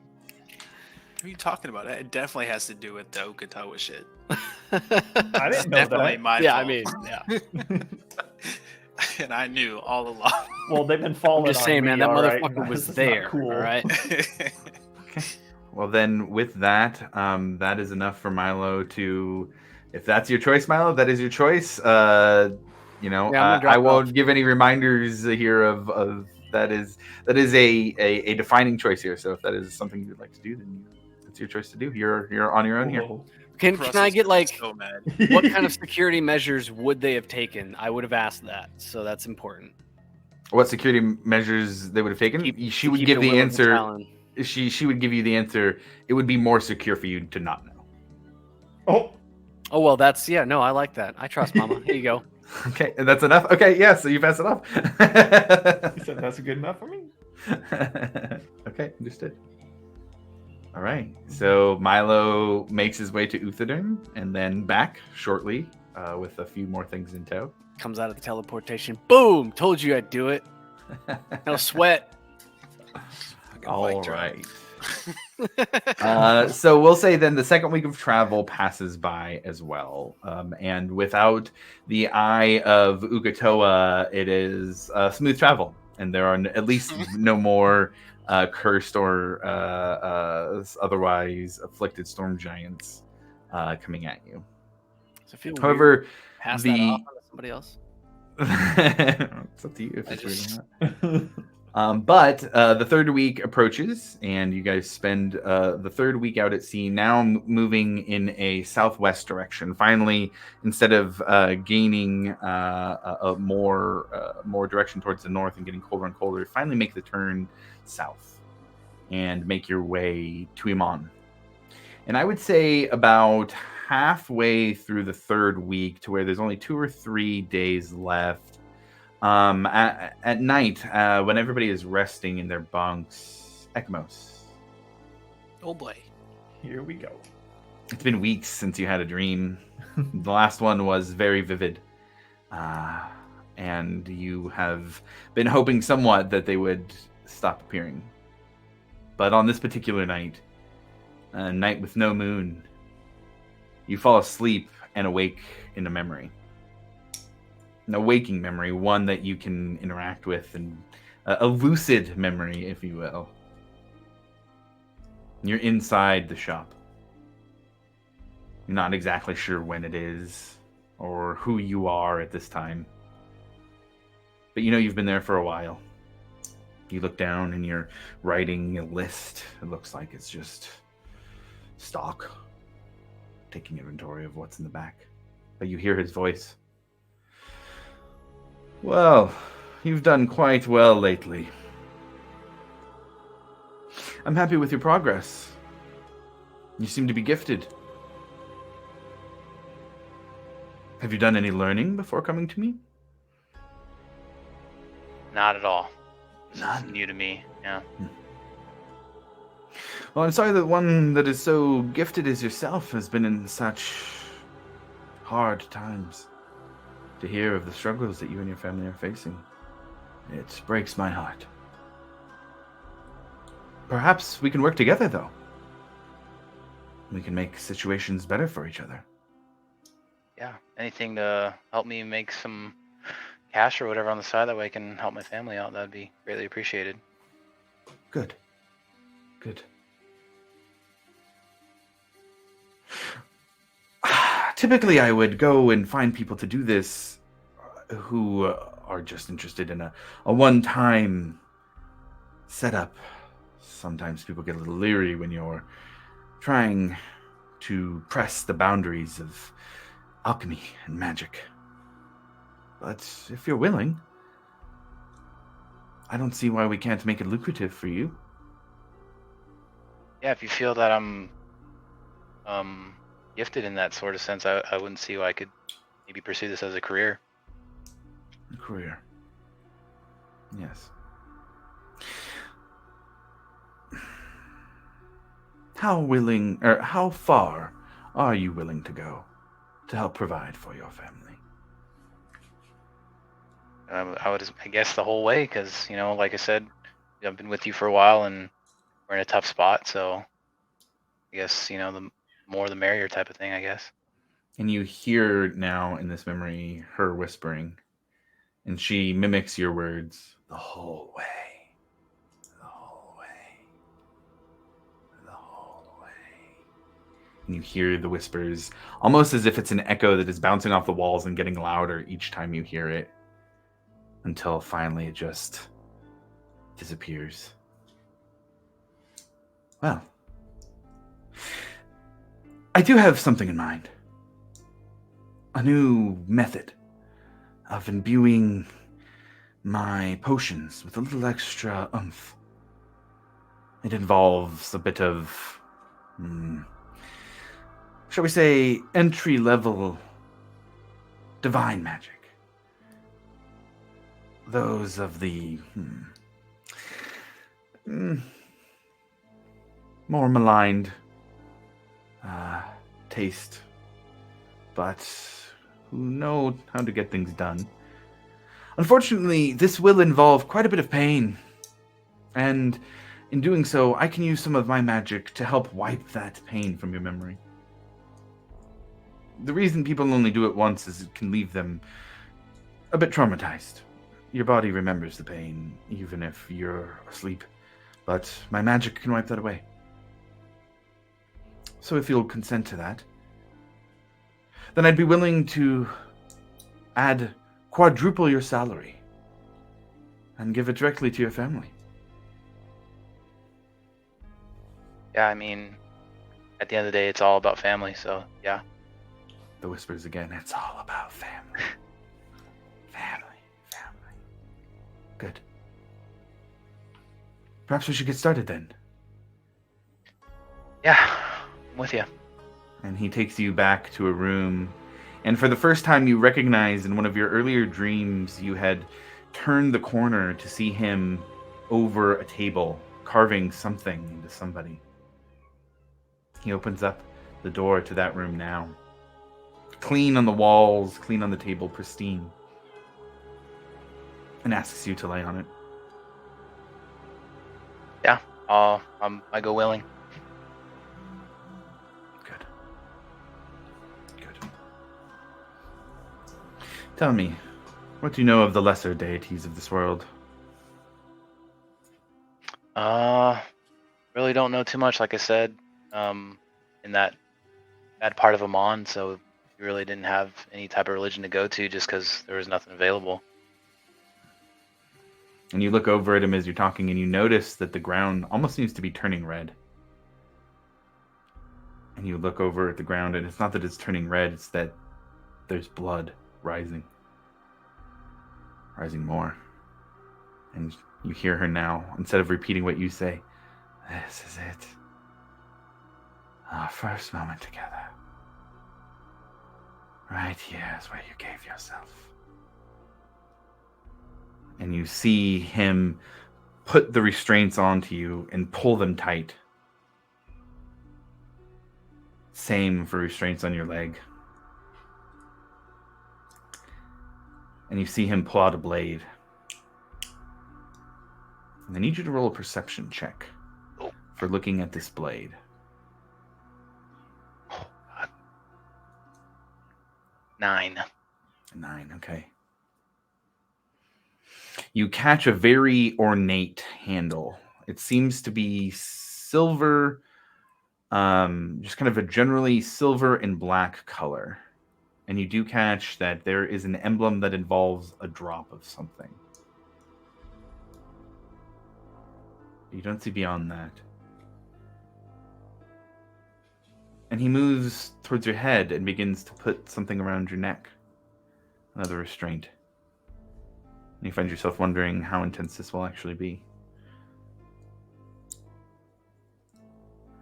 What are you talking about? It definitely has to do with the Okatawa shit. I didn't know Definitely that. my yeah, fault. I mean, yeah. And I knew all along. Well, they've been falling. I'm just on saying, me, man, that all right? motherfucker was This is not there. cool. All right. Well, then with that, that is enough for Milo to. If that's your choice, Milo, that is your choice. I'm gonna drop I won't off. give any reminders here of that is a defining choice here. So if that is something you'd like to do, then it's your choice to do. You're on your own here. Whoa. Can I get like so mad? what kind of security measures would they have taken? I would have asked that, so that's important. What security measures they would have taken? She would Keep give the will of answer. Talon. She would give you the answer. It would be more secure for you to not know. Oh, Oh well, no, I like that. I trust Mama. Here you go. Okay, and that's enough. Okay, yeah, so you pass it off. he said that's good enough for me. Okay, understood. All right, so Milo makes his way to Uthadern and then back shortly with a few more things in tow. Comes out of the teleportation. Boom! Told you I'd do it. No sweat. All right. So we'll say then the second week of travel passes by as well. And without the eye of Ukatoa, it is smooth travel. And there are at least no more cursed or otherwise afflicted storm giants coming at you. Does it feel weird? However, Pass the- that off onto somebody else. it's up to you if it's weird or not. But the third week approaches, and you guys spend the third week out at sea, now moving in a southwest direction. Finally, instead of gaining a more direction towards the north and getting colder and colder, finally make the turn south and make your way to Iman. And I would say about halfway through the third week, to where there's only 2 or 3 days left. At night, when everybody is resting in their bunks, Ekmos, Oh boy. Here we go. It's been weeks since you had a dream. The last one was very vivid. And you have been hoping somewhat that they would stop appearing. But on this particular night, a night with no moon, you fall asleep and awake in a memory. A waking memory, one that you can interact with, and a lucid memory, if you will. You're inside the shop. You're not exactly sure when it is or who you are at this time. But you know you've been there for a while. You look down and you're writing a list. It looks like it's just stock. Taking inventory of what's in the back. But you hear his voice. Well, you've done quite well lately. I'm happy with your progress. You seem to be gifted. Have you done any learning before coming to me? Not at all. This None. is new to me. Yeah. Well, I'm sorry that one that is so gifted as yourself has been in such hard times. To hear of the struggles that you and your family are facing, it breaks my heart. Perhaps we can work together, though. We can make situations better for each other. Yeah. Anything to help me make some cash or whatever on the side, that way I can help my family out, that'd be greatly appreciated. Good. Good. Typically, I would go and find people to do this who are just interested in a one-time setup. Sometimes people get a little leery when you're trying to press the boundaries of alchemy and magic. But if you're willing, I don't see why we can't make it lucrative for you. Yeah, if you feel that I'm gifted in that sort of sense, I wouldn't see why I could maybe pursue this as a career. A career. Yes. How far are you willing to go to help provide for your family? I guess the whole way, because, like I said, I've been with you for a while and we're in a tough spot, so I guess, the more the merrier type of thing, I guess. And you hear now in this memory her whispering, and she mimics your words. The whole way. The whole way. The whole way. And you hear the whispers, almost as if it's an echo that is bouncing off the walls and getting louder each time you hear it, until finally it just disappears. Well, I do have something in mind. A new method of imbuing my potions with a little extra oomph. It involves a bit of, shall we say, entry-level divine magic. Those of the more maligned taste, but who know how to get things done. Unfortunately, this will involve quite a bit of pain, and in doing so, I can use some of my magic to help wipe that pain from your memory. The reason people only do it once is it can leave them a bit traumatized. Your body remembers the pain, even if you're asleep, but my magic can wipe that away. So if you'll consent to that, then I'd be willing to quadruple your salary and give it directly to your family. Yeah, I mean, at the end of the day, it's all about family, so yeah. The whispers again, it's all about family. Family. Good. Perhaps we should get started then. Yeah, I'm with you. And he takes you back to a room, and for the first time you recognize in one of your earlier dreams you had turned the corner to see him over a table carving something into somebody. He opens up the door to that room now. Clean on the walls, clean on the table, pristine. And asks you to lay on it. Yeah, I go willing. Good. Good. Tell me, what do you know of the lesser deities of this world? Really don't know too much. Like I said, in that part of Amon, so we really didn't have any type of religion to go to, just because there was nothing available. And you look over at him as you're talking, and you notice that the ground almost seems to be turning red. And you look over at the ground, and it's not that it's turning red, it's that there's blood rising. Rising more. And you hear her now, instead of repeating what you say, "This is it. Our first moment together. Right here is where you gave yourself." And you see him put the restraints onto you and pull them tight. Same for restraints on your leg. And you see him pull out a blade. And I need you to roll a perception check for looking at this blade. Oh, God. 9. 9, okay. You catch a very ornate handle. It seems to be silver, just kind of a generally silver and black color. And you do catch that there is an emblem that involves a drop of something. You don't see beyond that. And he moves towards your head and begins to put something around your neck. Another restraint. And you find yourself wondering how intense this will actually be.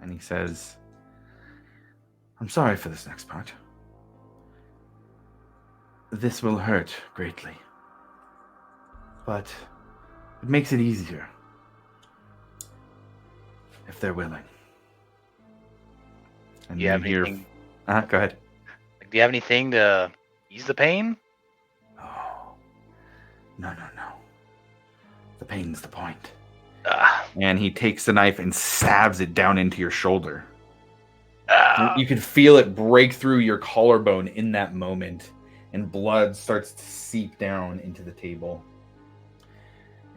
And he says, "I'm sorry for this next part. This will hurt greatly. But it makes it easier. If they're willing." And Do you have hear... anything? Go ahead. Like, do you have anything to ease the pain? Oh. No. The pain's the point. Ah. And he takes the knife and stabs it down into your shoulder. Ah. You can feel it break through your collarbone in that moment, and blood starts to seep down into the table.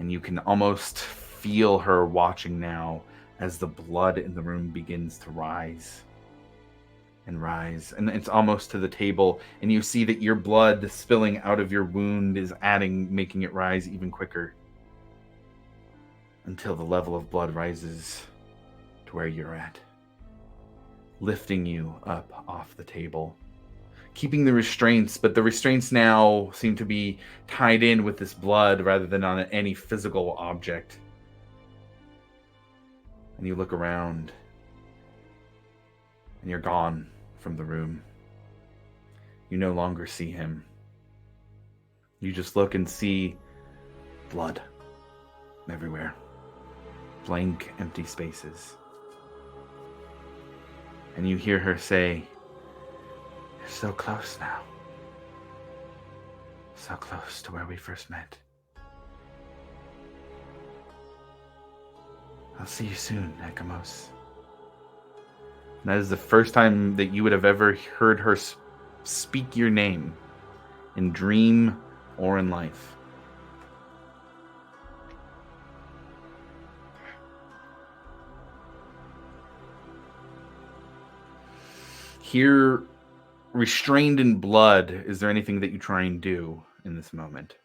And you can almost feel her watching now as the blood in the room begins to rise. And rise. And it's almost to the table, and you see that your blood spilling out of your wound is making it rise even quicker. Until the level of blood rises to where you're at. Lifting you up off the table. Keeping the restraints, but the restraints now seem to be tied in with this blood rather than on any physical object. And you look around, and you're gone from the room. You no longer see him. You just look and see blood everywhere. Blank, empty spaces. And you hear her say, "You're so close now. So close to where we first met. I'll see you soon, Ekamos." And that is the first time that you would have ever heard her speak your name in dream or in life. Here, restrained in blood, is there anything that you try and do in this moment?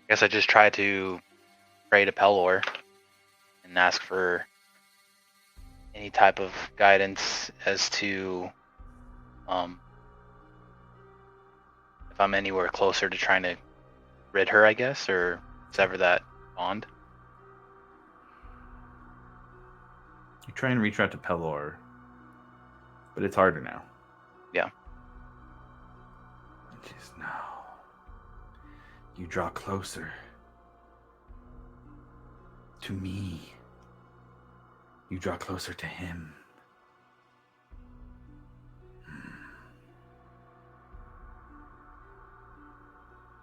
Guess I just try to pray to Pelor and ask for any type of guidance as to if I'm anywhere closer to trying to rid her, I guess, or sever that bond. You try and reach out to Pelor, but it's harder now. Yeah. Which is no. You draw closer, to me. You draw closer to him.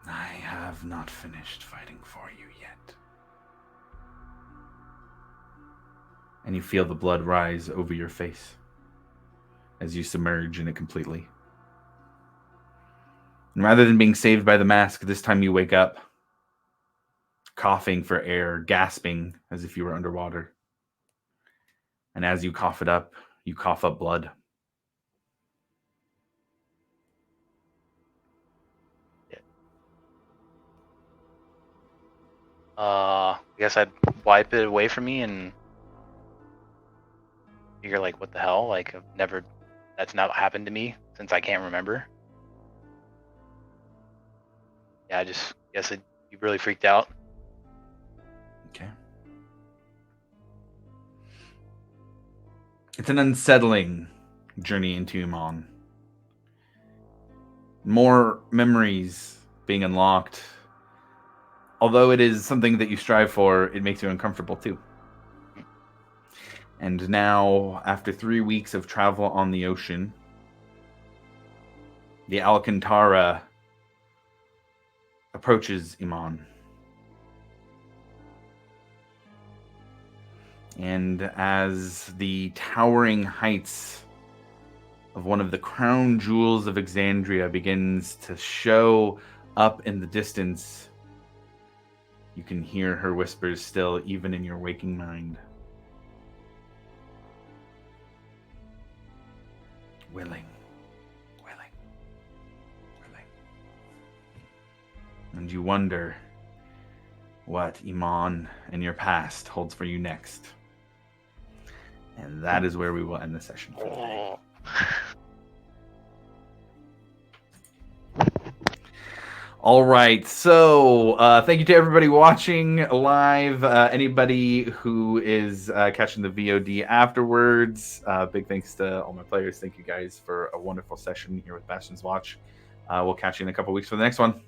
I have not finished fighting for you yet. And you feel the blood rise over your face as you submerge in it completely. And rather than being saved by the mask, this time you wake up, coughing for air, gasping as if you were underwater. And as you cough it up, you cough up blood. I guess I'd wipe it away from me and figure like, what the hell? Like, that's not happened to me since I can't remember. Yeah, I just guess you really freaked out. Okay. It's an unsettling journey into Iman. More memories being unlocked. Although it is something that you strive for, it makes you uncomfortable too. And now, after 3 weeks of travel on the ocean, the Alcantara approaches Iman. And as the towering heights of one of the crown jewels of Exandria begins to show up in the distance, you can hear her whispers still, even in your waking mind. Willing. And you wonder what Iman and your past holds for you next. And that is where we will end the session for today. All right, so thank you to everybody watching live. Anybody who is catching the VOD afterwards, big thanks to all my players. Thank you guys for a wonderful session here with Bastion's Watch. We'll catch you in a couple weeks for the next one.